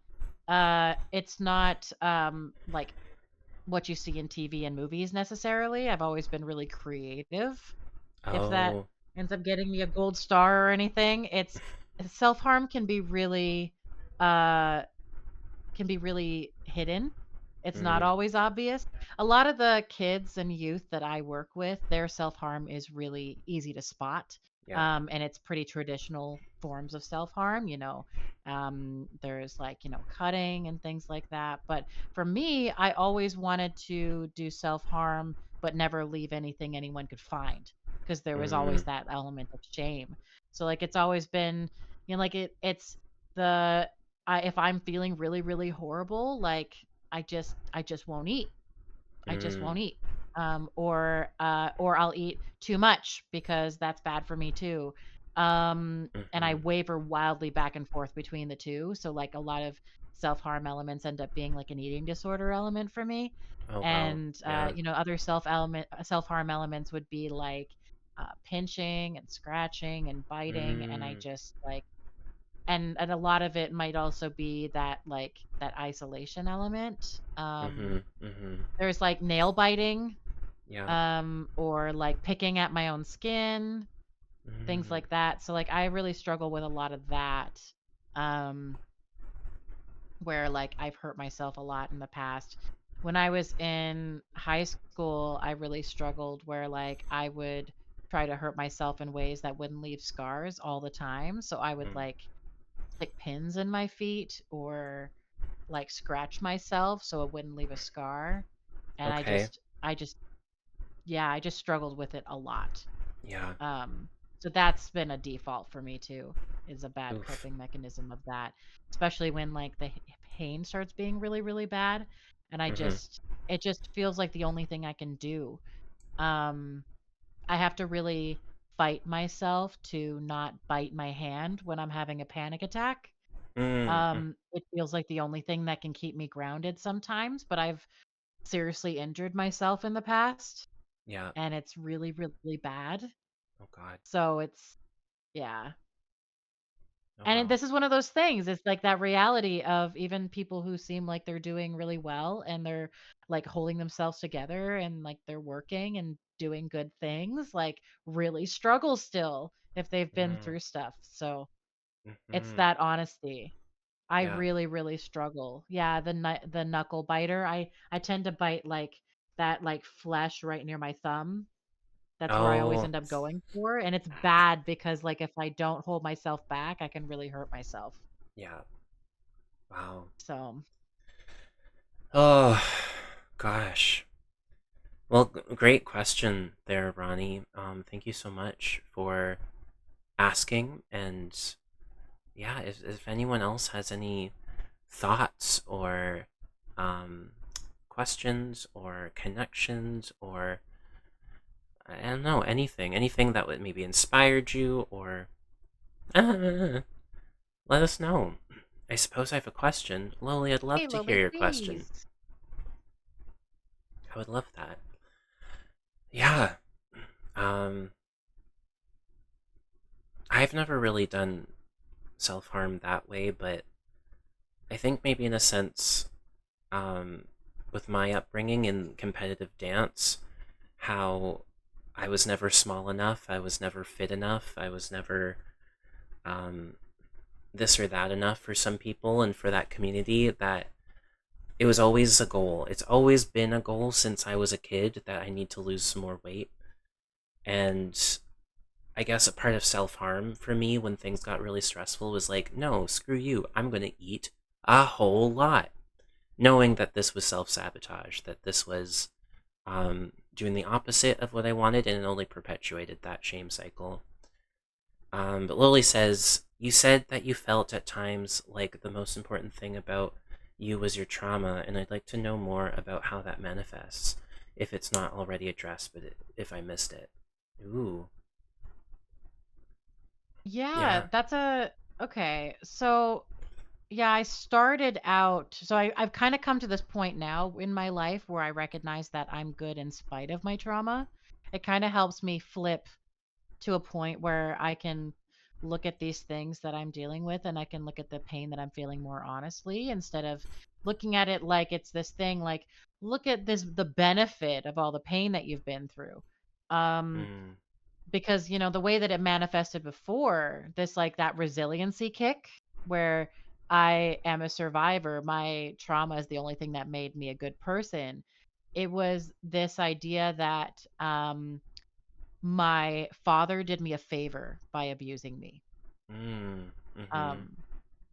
like what you see in TV and movies necessarily. I've always been really creative. If that Oh. ends up getting me a gold star or anything, it's self-harm uh can be really hidden. It's not Mm. always obvious. A lot of the kids and youth that I work with, their self-harm is really easy to spot. Yeah. And it's pretty traditional forms of self-harm. There's like, cutting and things like that. But for me, I always wanted to do self-harm, but never leave anything anyone could find, because there was always Mm. that element of shame. So like it's always been, like it's the if I'm feeling really, really horrible, like I just won't eat. I just Mm. won't eat. Or I'll eat too much because that's bad for me too. And I Mm-hmm. waver wildly back and forth between the two. So like a lot of self-harm elements end up being like an eating disorder element for me. Oh wow. And Yeah. other self-harm elements would be like pinching and scratching and biting. And I Mm. just like, and a lot of it might also be that like that isolation element. Mm-hmm. Mm-hmm. There's like nail biting, Yeah. or like picking at my own skin, things Mm. like that. So like I really struggle with a lot of that. um where like I've hurt myself a lot in the past. When I was in high school, I really struggled where like I would try to hurt myself in ways that wouldn't leave scars all the time. So I would Mm. like stick pins in my feet, or like scratch myself so it wouldn't leave a scar. And Okay. I just yeah, I just struggled with it a lot. Yeah. Um so that's been a default for me too, is a bad Oof. coping mechanism of that, especially when like the pain starts being really, really bad. And Mm-hmm. it just feels like the only thing I can do. Um I have to really fight myself to not bite my hand when I'm having a panic attack. Mm. Mm. It feels like the only thing that can keep me grounded sometimes, but I've seriously injured myself in the past, Yeah. and it's really, really bad. Oh God. So it's yeah. Oh And wow. this is one of those things. It's like that reality of even people who seem like they're doing really well and they're like holding themselves together and like they're working and doing good things, like really struggle still if they've been Mm. through stuff. So it's Mm-hmm. that honesty. I Yeah. really, really struggle. Yeah, the knuckle biter. I tend to bite like that, like flesh right near my thumb. That's where I always Oh. end up going for, and it's bad because like if I don't hold myself back, I can really hurt myself. Yeah. Wow. So, Oh, gosh. Well, great question there, Ronnie. Thank you so much for asking. And yeah, if anyone else has any thoughts or um, questions or connections or I don't know, anything that would maybe inspired you or let us know. I suppose I have a question. Lily, I'd love hey, to hear Lily, your question. please. I would love that. Yeah. Um, I've never really done self harm that way, but I think maybe in a sense, um, with my upbringing in competitive dance, how I was never small enough, I was never fit enough, I was never um, this or that enough for some people and for that community, that it was always a goal. It's always been a goal since I was a kid that I need to lose some more weight. And I guess a part of self harm for me when things got really stressful was like, no, screw you. I'm going to eat a whole lot. Knowing that this was self sabotage, that this was doing the opposite of what I wanted, and it only perpetuated that shame cycle. But Lily says, you said that you felt at times like the most important thing about you as your trauma, and I'd like to know more about how that manifests, if it's not already addressed, but if I missed it. Ooh, Yeah, yeah. that's a okay. So yeah, I started out. So I've kind of come to this point now in my life where I recognize that I'm good in spite of my trauma. It kind of helps me flip to a point where I can look at these things that I'm dealing with and I can look at the pain that I'm feeling more honestly instead of looking at it like it's this thing like look at this the benefit of all the pain that you've been through. Um Mm, because the way that it manifested before, this like that resiliency kick where I am a survivor, my trauma is the only thing that made me a good person. It was this idea that my father did me a favor by abusing me. mm, mm-hmm, Um,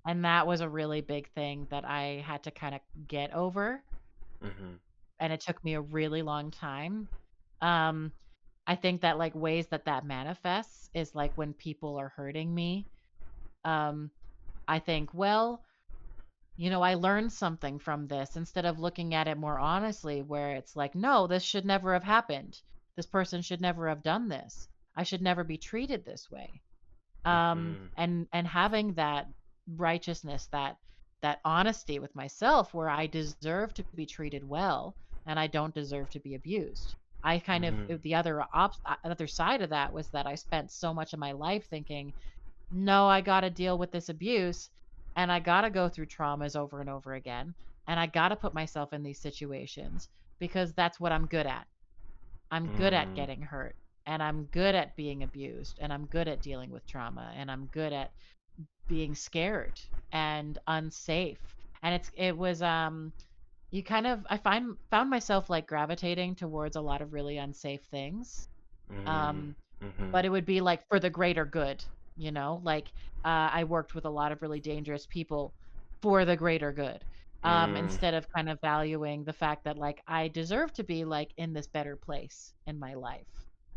and that was a really big thing that I had to kind of get over. mm-hmm, And it took me a really long time. Um, I think that like ways that that manifests is like when people are hurting me. Um, I think, well, I learned something from this instead of looking at it more honestly, where it's like, no, this should never have happened. This person should never have done this. I should never be treated this way. mm-hmm, And having that righteousness, that honesty with myself where I deserve to be treated well and I don't deserve to be abused. I kind of mm, the other side of that was that I spent so much of my life thinking, no, I got to deal with this abuse and I got to go through traumas over and over again and I got to put myself in these situations because that's what I'm good at. I'm good at mm, getting hurt and I'm good at being abused and I'm good at dealing with trauma and I'm good at being scared and unsafe. And it was you kind of I found myself like gravitating towards a lot of really unsafe things. mm, Um mm-hmm, but it would be like for the greater good, like I worked with a lot of really dangerous people for the greater good. mm, Instead of kind of valuing the fact that like I deserve to be like in this better place in my life.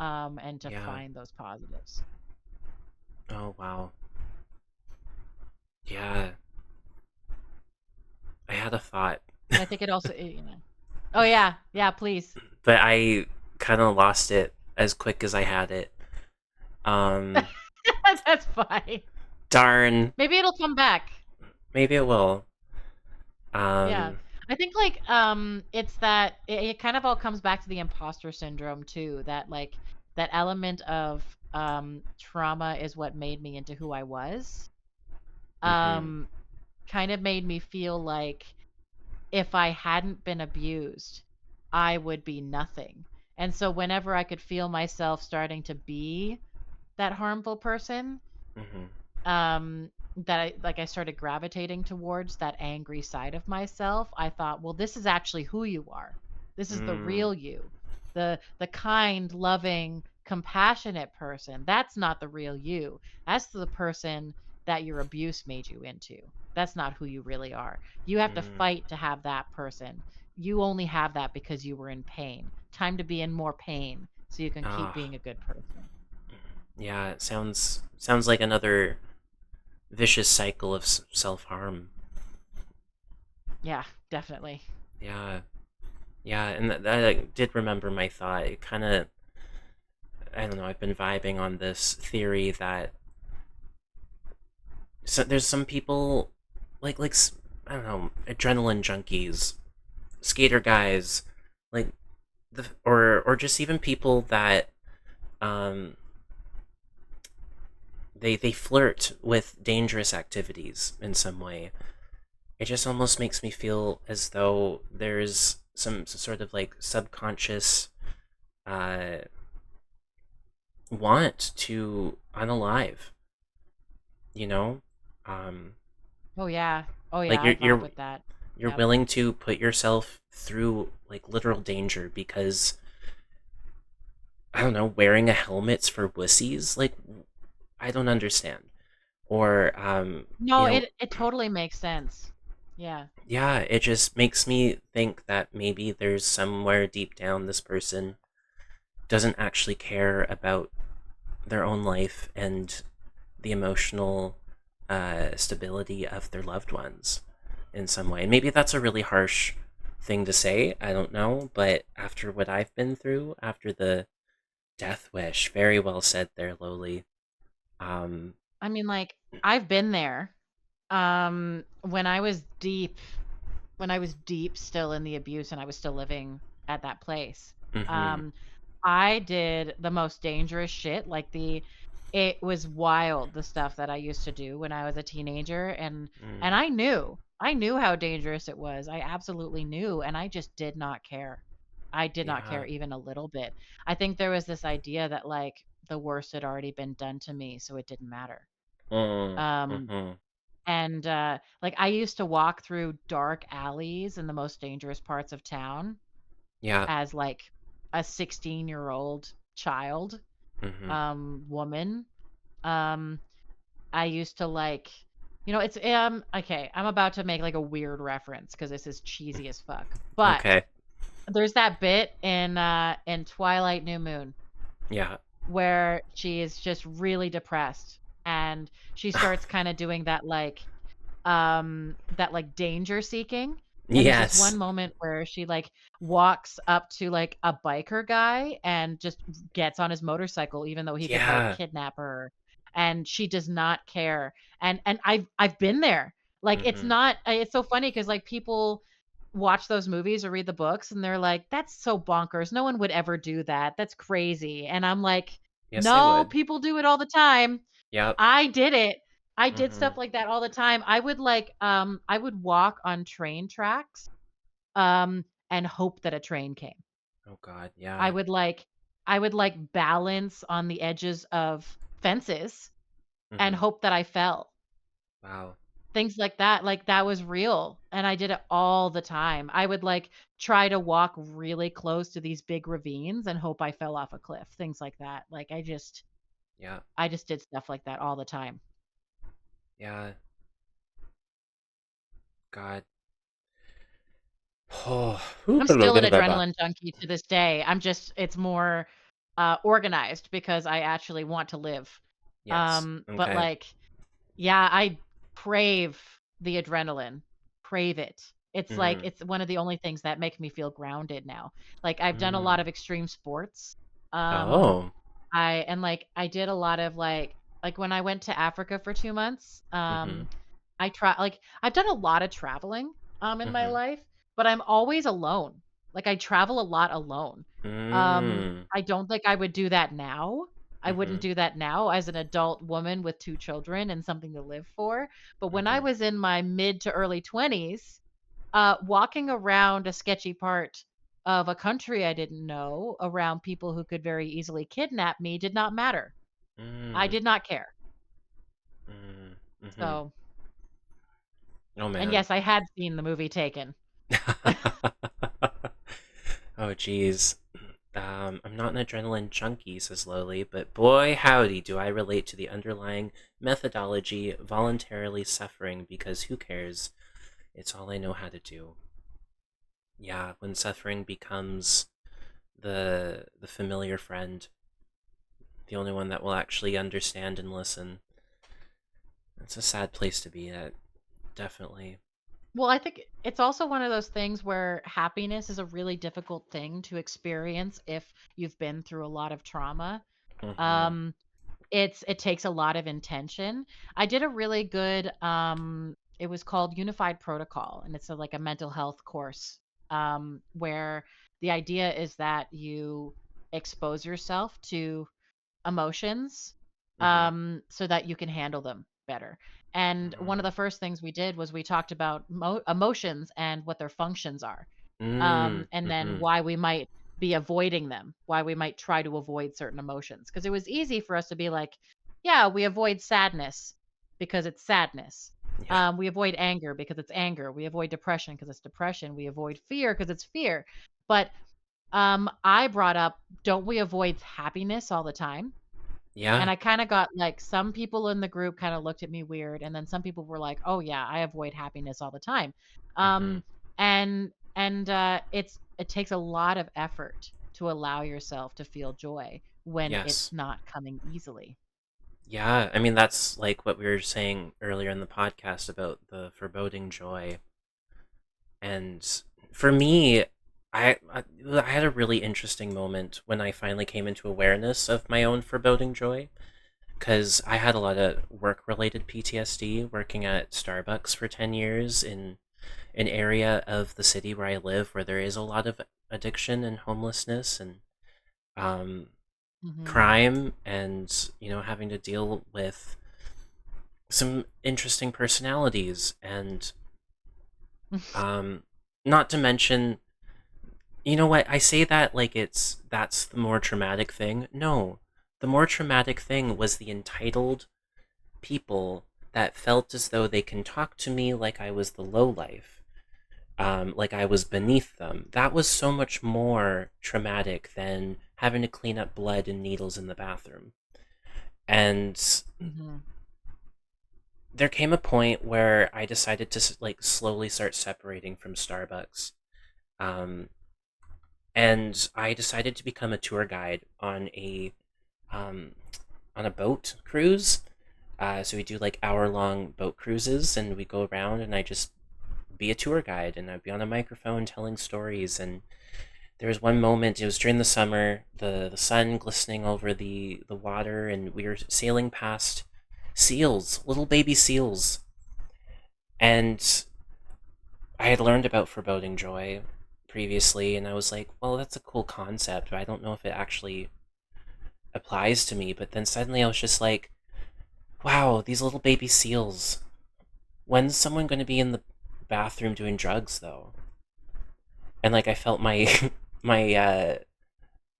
And to yeah. find those positives. Oh, wow. Yeah, I had a thought, And I think it also. Oh yeah, yeah, please. but I kind of lost it as quick as I had it. Um, That's fine. darn. Maybe it'll come back. Maybe it will. Yeah. Um, I think like it's that it kind of all comes back to the imposter syndrome too, that like that element of trauma is what made me into who I was. mm-hmm, Um Kind of made me feel like if I hadn't been abused, I would be nothing. And so whenever I could feel myself starting to be that harmful person, mm-hmm, that I started gravitating towards that angry side of myself. I thought, well, this is actually who you are. This is the mm, real you. The kind, loving, compassionate person. That's not the real you. That's the person that your abuse made you into. That's not who you really are. You have to mm. fight to have that person. You only have that because you were in pain. Time to be in more pain so you can keep Ah, being a good person. yeah. It sounds like another vicious cycle of self harm. Yeah, definitely. Yeah, yeah, and I did remember my thought. It kind of, I don't know. I've been vibing on this theory that there's some people like I don't know, adrenaline junkies, skater guys, like or just even people that um they flirt with dangerous activities in some way. It just almost makes me feel as though there's some sort of like subconscious uh want to unalive, you know? Um Oh yeah. Oh like yeah, I you're vibe you're with that. you're Yep. willing to put yourself through like literal danger because I don't know, wearing a helmet's for wussies? Like I don't understand. Or No, it totally makes sense. Yeah. yeah, it just makes me think that maybe there's somewhere deep down this person doesn't actually care about their own life and the emotional stability of their loved ones. in some way. And maybe that's a really harsh thing to say. I don't know, but after what I've been through, after the death wish, very well said there, Lowly. Um, I mean, like, I've been there. When I was deep still in the abuse and I was still living at that place. mm-hmm, Um, I did the most dangerous shit. It was wild the stuff that I used to do when I was a teenager, and mm, I knew how dangerous it was. I absolutely knew, and I just did not care. I did not care yeah, even a little bit. I think there was this idea that like the worst had already been done to me, so it didn't matter. mm, Um, mm-hmm, and, like, I used to walk through dark alleys in the most dangerous parts of town yeah, as, like, a 16-year-old child, mm-hmm, woman. Um, I used to, like it's, okay, I'm about to make, like, a weird reference because this is cheesy as fuck, but okay, there's that bit in Twilight New Moon yeah, where she is just really depressed, and she starts kinda doing that like danger seeking, and there's this one yes, moment where she like walks up to like a biker guy and just gets on his motorcycle even though he could like yeah, kidnap her, and she does not care. And I've been there. Like it's mm-hmm, not it's so funny cuz like people watch those movies or read the books and they're like that's so bonkers. No one would ever do that. That's crazy. And I'm like yes, they no, would, people do it all the time. yep, I did it. I did mm-hmm, stuff like that all the time. I would walk on train tracks, and hope that a train came. oh God, I yeah, would like I would like balance on the edges of fences and mm-hmm, hope that I fell. wow, Things like that was real, and I did it all the time. I would like try to walk really close to these big ravines and hope I fell off a cliff. Things like that. Like yeah, I just did stuff like that all the time. yeah, God, oh, I'm still an adrenaline junkie to this day. It's more, organized because I actually want to live. yes, But, okay, like, yeah, I crave the adrenaline, crave it. mm-hmm, It's one of the only things that make me feel grounded now. Like, I've done a lot mm, of extreme sports. Um, oh, I did a lot of, when I went to Africa for 2 months, mm-hmm, I've done a lot of traveling, in my mm-hmm, life, but I'm always alone. Like, I travel a lot alone. mm, I don't think I would do that now. I wouldn't mm-hmm, do that now as an adult woman with 2 children and something to live for. But when I mm-hmm, was in my mid to early 20s, walking around a sketchy part of a country I didn't know, around people who could very easily kidnap me did not matter. I mm, did not care. mm, mm-hmm, So, oh and man. yes, I had seen the movie Taken. Oh, geez. I'm not an adrenaline junkie, says Lowly, but boy howdy do I relate to the underlying methodology voluntarily suffering because who cares? It's all I know how to do. Yeah, when suffering becomes the familiar friend, the only one that will actually understand and listen. It's a sad place to be at, definitely. Well, I think it's also one of those things where happiness is a really difficult thing to experience if you've been through a lot of trauma. Mm-hmm. Um, it takes a lot of intention. I did a really good it was called Unified Protocol, and it's like a mental health course, where the idea is that you expose yourself to emotions, Mm-hmm. so that you can handle them better. And one of the first things we did was we talked about emotions and what their functions are, and then Mm-hmm. why we might be avoiding them, why we might try to avoid certain emotions. Because it was easy for us to be like, yeah, we avoid sadness because it's sadness. Yeah. We avoid anger because it's anger. We avoid depression because it's depression. We avoid fear because it's fear. But I brought up, don't we avoid happiness all the time? And Yeah. I kinda got like, some people in the group kinda looked at me weird, and then some people were like, "Oh, yeah, I avoid happiness all the time." Mm-hmm. It takes a lot of effort to allow yourself to feel joy when it's Yes. not coming easily. Yeah, I mean that's like what we were saying earlier in the podcast about the foreboding joy. And for me, I had a really interesting moment when I finally came into awareness of my own foreboding joy, because I had a lot of work related PTSD working at Starbucks for 10 years in an area of the city where I live where there is a lot of addiction and homelessness and um, Mhm. crime, and having to deal with some interesting personalities, and um, not to mention, you know what, I say that like that's the more traumatic thing. No, the more traumatic thing was the entitled people that felt as though they can talk to me like I was the lowlife, like I was beneath them. That was so much more traumatic than having to clean up blood and needles in the bathroom. And Mhm. there came a point where I decided to like slowly start separating from Starbucks. Um, and I decided to become a tour guide um, on a boat cruise. So we do like hour-long boat cruises, and we go around, and I just be a tour guide, and I'd be on a microphone telling stories. And there was one moment, it was during the summer, the sun glistening over the water, and we were sailing past seals, little baby seals. And I had learned about foreboding joy previously, and I was like, well, that's a cool concept, but I don't know if it actually applies to me. But then suddenly I was just like, wow, these little baby seals. When's someone going to be in the bathroom doing drugs, though? And like I felt my my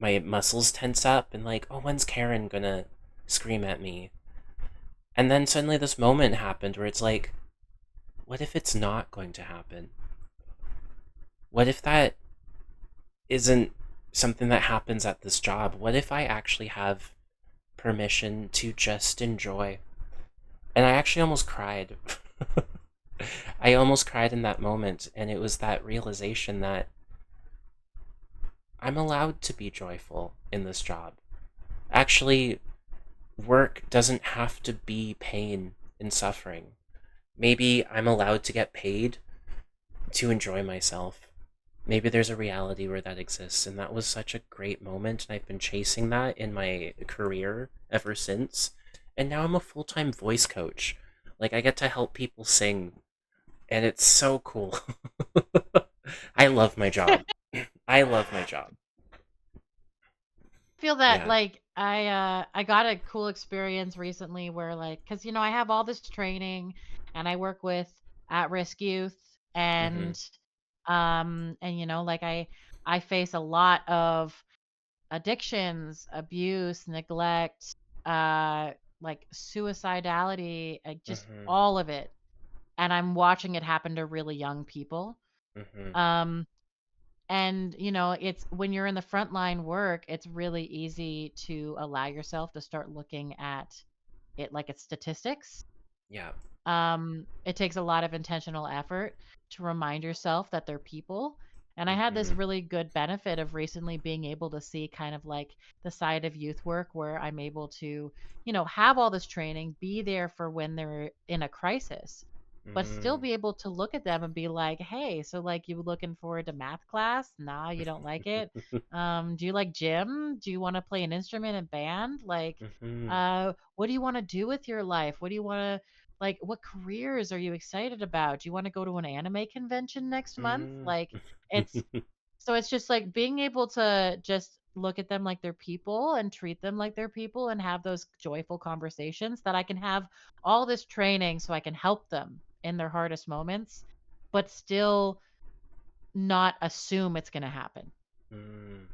my muscles tense up, and like, oh, when's Karen gonna scream at me? And then suddenly this moment happened where it's like, what if it's not going to happen? What if that isn't something that happens at this job? What if I actually have permission to just enjoy? And I actually almost cried. I almost cried in that moment, and it was that realization that I'm allowed to be joyful in this job. Actually, work doesn't have to be pain and suffering. Maybe I'm allowed to get paid to enjoy myself. Maybe there's a reality where that exists, and that was such a great moment, and I've been chasing that in my career ever since. And now I'm a full-time voice coach. Like, I get to help people sing, and it's so cool. I love my job. I love my job. Feel that Yeah. like I got a cool experience recently where like cuz I have all this training and I work with at-risk youth Mhm. and like I face a lot of addictions, abuse, neglect, uh like suicidality, just Mhm. all of it, and I'm watching it happen to really young people. Mhm. Um and, it's when you're in the frontline work, it's really easy to allow yourself to start looking at it like it's statistics. Yeah. It takes a lot of intentional effort to remind yourself that they're people. And I had this Mhm. really good benefit of recently being able to see kind of like the side of youth work where I'm able to, have all this training, be there for when they're in a crisis, but still Mm. be able to look at them and be like, hey, so like you looking forward to math class? Nah, you don't like it. Do you like gym? Do you want to play an instrument in band? Like, Mhm. what do you want to do with your life? What do you want to like, what careers are you excited about? Do you want to go to an anime convention next month? Mm. Like, it's so it's just like being able to just look at them like they're people and treat them like they're people and have those joyful conversations that I can have all this training so I can help them in their hardest moments, but still not assume it's going to happen. Mm.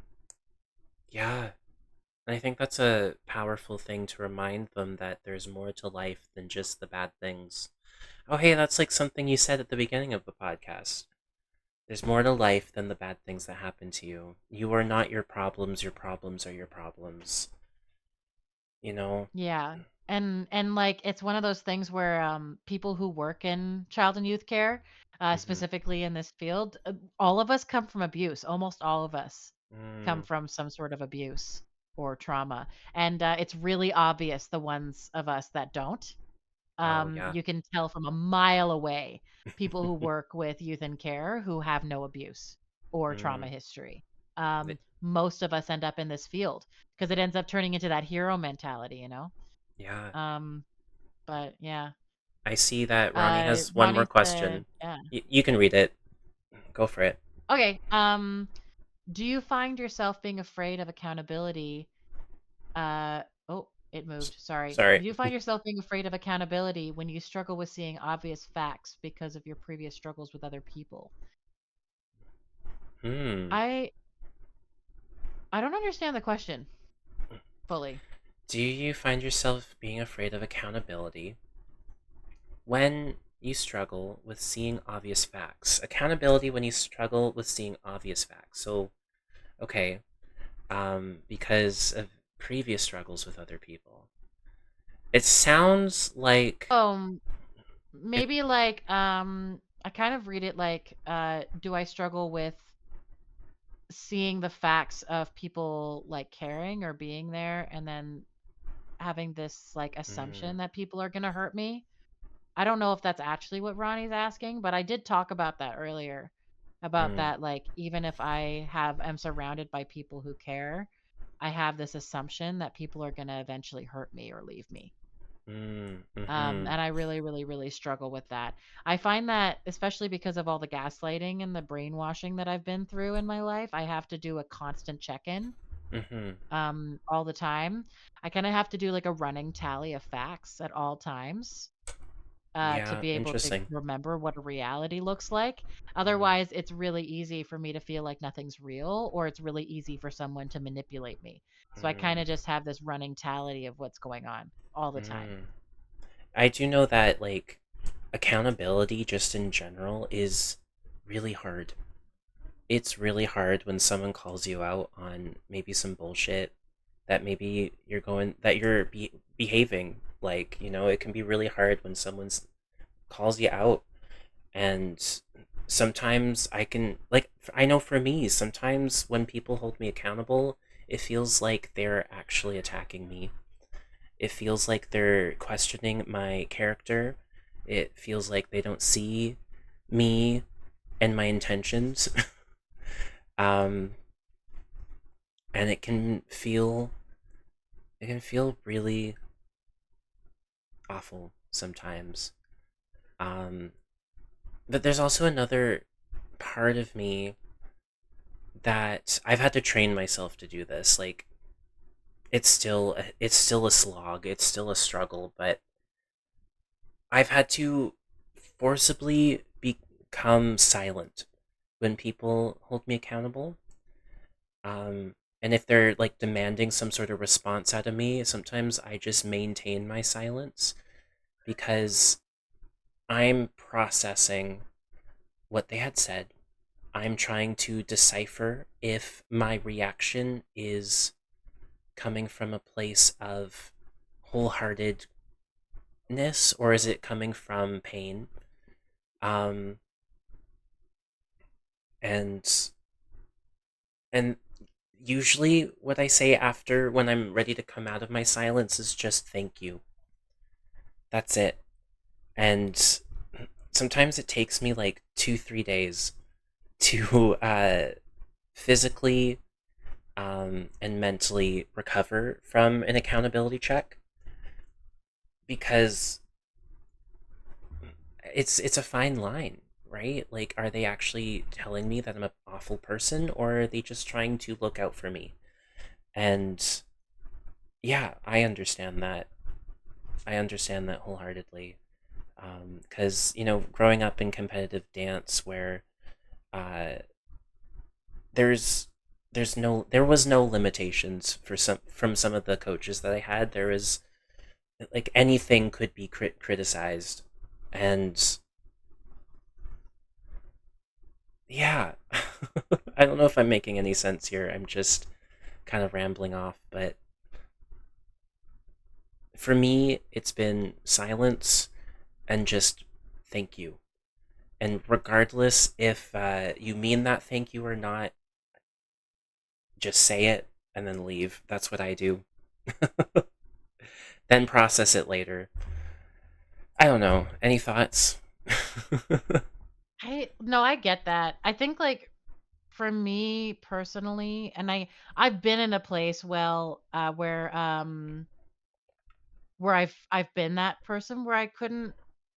Yeah. And I think that's a powerful thing to remind them that there's more to life than just the bad things. Oh, hey, that's like something you said at the beginning of the podcast. There's more to life than the bad things that happen to you. You are not your problems are your problems. You know? Yeah. And like it's one of those things where people who work in child and youth care, Mm-hmm. specifically in this field, all of us come from abuse. Almost all of us come Mm. from some sort of abuse or trauma. And it's really obvious the ones of us that don't. Oh, yeah. You can tell from a mile away people who work with youth and care who have no abuse or trauma Mm, history. th- Most of us end up in this field because it ends up turning into that hero mentality, you know? yeah. Um, but yeah. I see that Ronnie has one more Ronnie said, question. yeah. You can read it. Go for it. Okay. Do you find yourself being afraid of accountability? Oh, it moved. Sorry. Sorry. Do you find yourself being afraid of accountability when you struggle with seeing obvious facts because of your previous struggles with other people? Hmm. I I don't understand the question fully. Do you find yourself being afraid of accountability when you struggle with seeing obvious facts? Accountability when you struggle with seeing obvious facts. So, okay, because of previous struggles with other people. It sounds like Um, it. maybe like I kind of read it like do I struggle with seeing the facts of people like caring or being there and then having this like Mm, assumption that people are going to hurt me? I don't know if that's actually what Ronnie's asking, but I did talk about that earlier. About mm, that, like, even if I'm surrounded by people who care, I have this assumption that people are going to eventually hurt me or leave me. mm-hmm, And I really, really, really struggle with that. I find that, especially because of all the gaslighting and the brainwashing that I've been through in my life, I have to do a constant check in mm-hmm. all the time. I kind of have to do like a running tally of facts at all times to Yeah, be able to interesting. remember what a reality looks like. Mm, Otherwise, it's really easy for me to feel like nothing's real, or it's really easy for someone to manipulate me. So I kind mm, of just have this running tally of what's going on all the time. mm. I do know that, like, accountability just in general is really hard. It's really hard when someone calls you out on maybe some bullshit that maybe you're behaving like, it can be really hard when someone's calls you out. And sometimes I know for me, sometimes when people hold me accountable, it feels like they're actually attacking me. It feels like they're questioning my character. It feels like they don't see me and my intentions. um, and it can feel really awful sometimes. Um, but there's also another part of me that I've had to train myself to do this. Like, it's still a slog, it's still a struggle, but I've had to forcibly become silent when people hold me accountable. And if they're like demanding some sort of response out of me, sometimes I just maintain my silence because I'm processing what they had said. I'm trying to decipher if my reaction is coming from a place of wholeheartedness or is it coming from pain? Um, and and usually what I say after when I'm ready to come out of my silence is just thank you. That's it. And sometimes it takes me like 2, 3 days to physically and mentally recover from an accountability check because it's a fine line, right? Like, are they actually telling me that I'm an awful person, or are they just trying to look out for me? And yeah, I understand that. I understand that wholeheartedly. Because growing up in competitive dance, where uh, there's there was no limitations from some of the coaches that I had. There was like anything could be criticized, and yeah, I don't know if I'm making any sense here. I'm just kind of rambling off, but for me, it's been silence and just thank you. And regardless if you mean that thank you or not, just say it and then leave. That's what I do. Then process it later. I don't know. Any thoughts? I no, I get that. I think like for me personally, and I've been in a place where I've been that person where I couldn't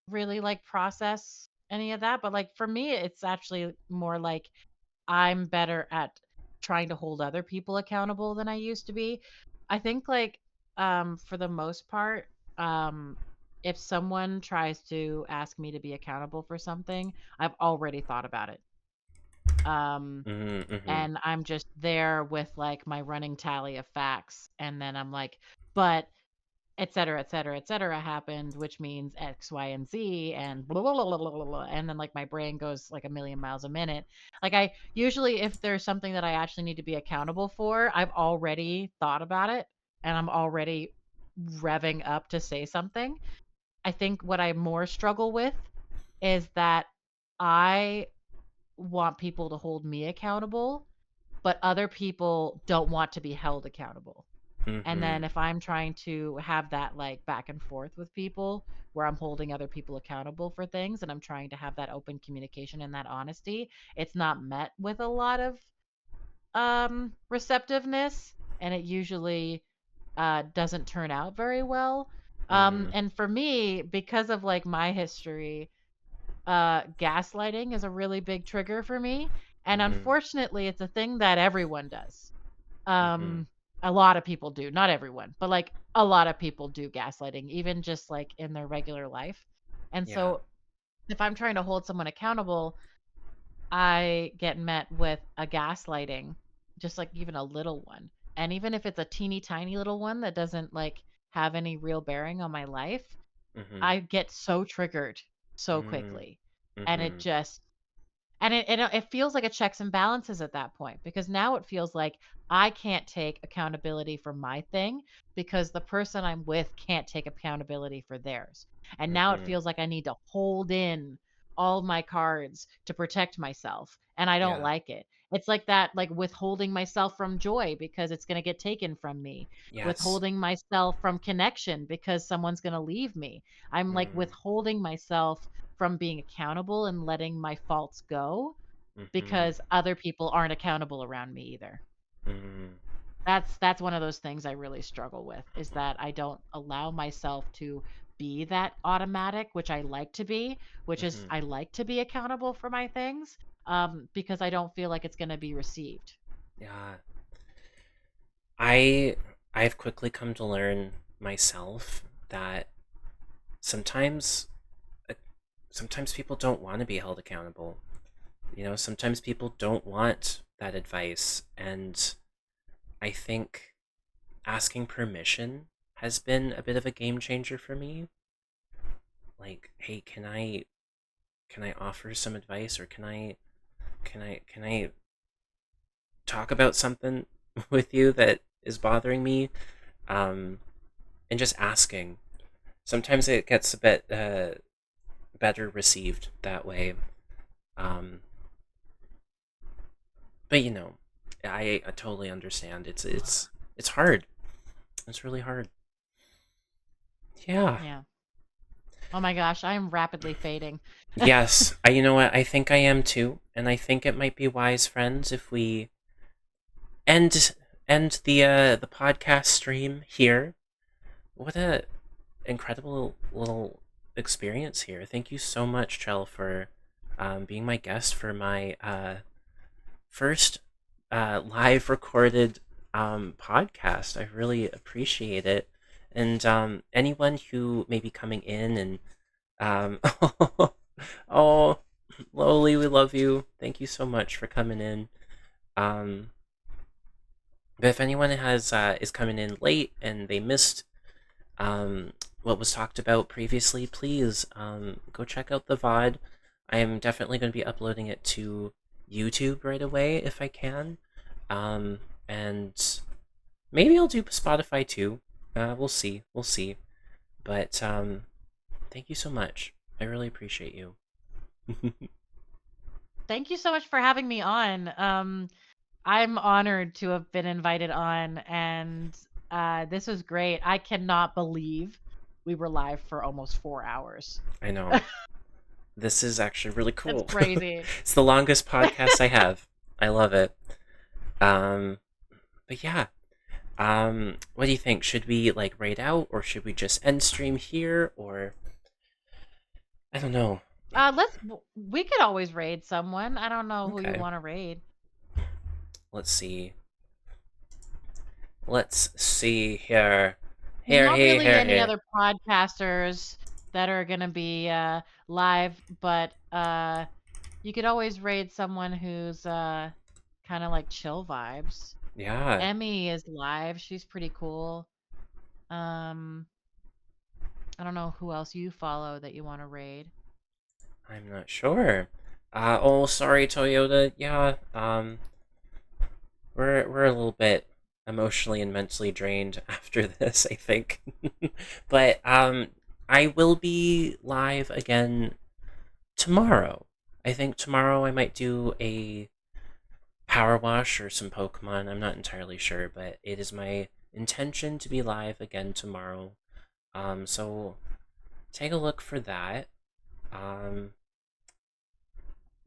really like process any of that, but like for me it's actually more like I'm better at trying to hold other people accountable than I used to be. I think like for the most part, um if someone tries to ask me to be accountable for something, I've already thought about it. Um Mm-hmm. and I'm just there with like my running tally of facts, and then I'm like, but et cetera, et cetera, et cetera happened, which means X, Y, and Z, and blah, blah, blah, blah, blah, blah, blah. And then like my brain goes like a million miles a minute. Like I usually, if there's something that I actually need to be accountable for, I've already thought about it and I'm already revving up to say something. I think what I more struggle with is that I want people to hold me accountable, but other people don't want to be held accountable. And Mm-hmm. then if I'm trying to have that like back and forth with people where I'm holding other people accountable for things and I'm trying to have that open communication and that honesty, it's not met with a lot of receptiveness, and it usually doesn't turn out very well. Mm-hmm. And for me, because of like my history, gaslighting is a really big trigger for me. And Mm-hmm. unfortunately, it's a thing that everyone does. Mm-hmm. Um, a lot of people do, not everyone, but like a lot of people do gaslighting, even just like in their regular life. And Yeah. so if I'm trying to hold someone accountable, I get met with a gaslighting, just like even a little one. And even if it's a teeny tiny little one that doesn't like have any real bearing on my life, Mm-hmm. I get so triggered so quickly. And it Mm-hmm. just it feels like a checks and balances at that point, because now it feels like I can't take accountability for my thing because the person I'm with can't take accountability for theirs. And now it Mm-hmm. feels like I need to hold in all my cards to protect myself, and I don't Yeah. like it. It's like that, like withholding myself from joy because it's going to get taken from me, Yes. withholding myself from connection because someone's going to leave me. I'm like Mm. withholding myself from being accountable and letting my faults go Mm-hmm. because other people aren't accountable around me either. Mm. That's one of those things I really struggle with, is that I don't allow myself to be that automatic, which I like to be, which is Mm-hmm. I like to be accountable for my things, because I don't feel like it's going to be received. Yeah. I I've quickly come to learn myself that sometimes uh, sometimes people don't want to be held accountable. You know, sometimes people don't want that advice, and I think asking permission has been a bit of a game changer for me. Like, hey, can I offer some advice, or can I talk about something with you that is bothering me? Um, and just asking. Sometimes it gets a bit better received that way. Um, but you know, I totally understand. It's hard. It's really hard. Yeah. Yeah. Oh my gosh, I am rapidly fading. Yes. You know what? I think I am too, and I think it might be wise, friends, if we end end the podcast stream here. What a incredible little experience here. Thank you so much, Trell, for being my guest for my first live recorded podcast. I really appreciate it. And anyone who may be coming in and oh, Lowly, we love you. Thank you so much for coming in. Um, but if anyone has is coming in late and they missed um, what was talked about previously, please go check out the VOD. I am definitely going to be uploading it to YouTube right away if I can. Um, and maybe I'll do Spotify too. We'll see. We'll see. But thank you so much. I really appreciate you. Thank you so much for having me on. I'm honored to have been invited on, and this was great. I cannot believe we were live for almost 4 hours. I know. This is actually really It's cool. crazy. It's the longest podcast I have. I love it. Um, but yeah. What do you think? Should we like raid out, or should we just end stream here, or I don't know. We could always raid someone. I don't know who you Okay. want to raid. Let's see. Let's see here. There's Here, not here, really here, any here. other podcasters that are gonna be live, but you could always raid someone who's kind of like chill vibes. Yeah, Emmy is live. She's pretty cool. Um, I don't know who else you follow that you want to raid. I'm not sure. Oh, sorry, Toyota. Yeah, we're a little bit emotionally and mentally drained after this, I think. But I will be live again tomorrow. I think tomorrow I might do a power wash or some Pokemon. I'm not entirely sure, but it is my intention to be live again tomorrow. So take a look for that. Um,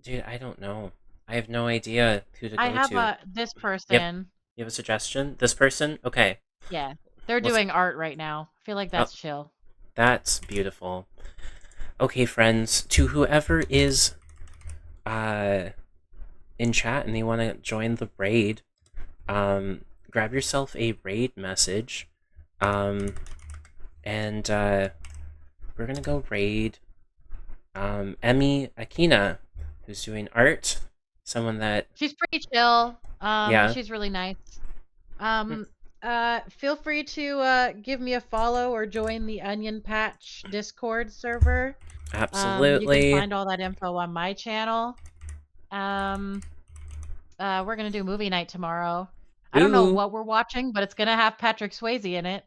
dude, I don't know. I have no idea who to I go have to. this Yep, person. you have a suggestion? This person? Okay. Yeah, they're Let's. doing art right now. I feel like Oh, that's chill. that's beautiful. Okay, friends. To whoever is uh in chat and they want to join the raid, grab yourself a raid message, um, and we're gonna go raid Emmy Akina, who's doing art. Someone that, She's pretty chill. yeah, She's really nice. Um, feel free to give me a follow or join the Onion Patch Discord server. You can absolutely. find all that info on my channel. Um, we're gonna do movie night tomorrow. I don't know Ooh, what we're watching, but it's gonna have Patrick Swayze in it.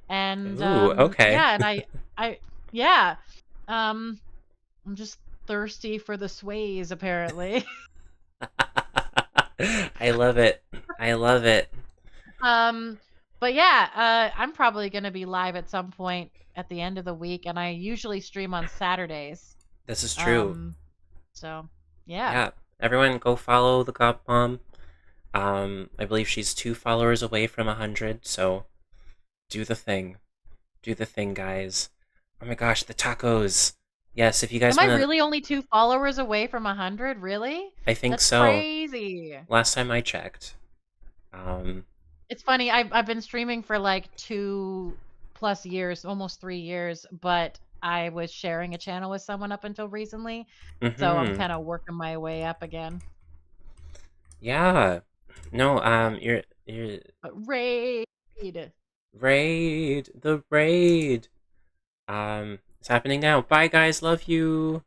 And ooh, okay. yeah, and I, yeah, um, I'm just thirsty for the Sways apparently. I love it. I love it. Um, but yeah, I'm probably gonna be live at some point at the end of the week, and I usually stream on Saturdays. This is true. Um, so yeah. Yeah, everyone go follow the God Mom. I believe she's 2 followers away from 100, so do the thing. Do the thing, guys. Oh my gosh, the tacos. Yes, if you Am guys I want to. really only 2 followers away from 100? Really? I think That's so. crazy. Last time I checked. Um, It's funny. I've been streaming for like 2+ years, almost 3 years, but I was sharing a channel with someone up until recently, so I'm mm-hmm. kind of working my way up again. Yeah. No, you're. But raid. Raid. The raid. It's happening now. Bye, guys. Love you.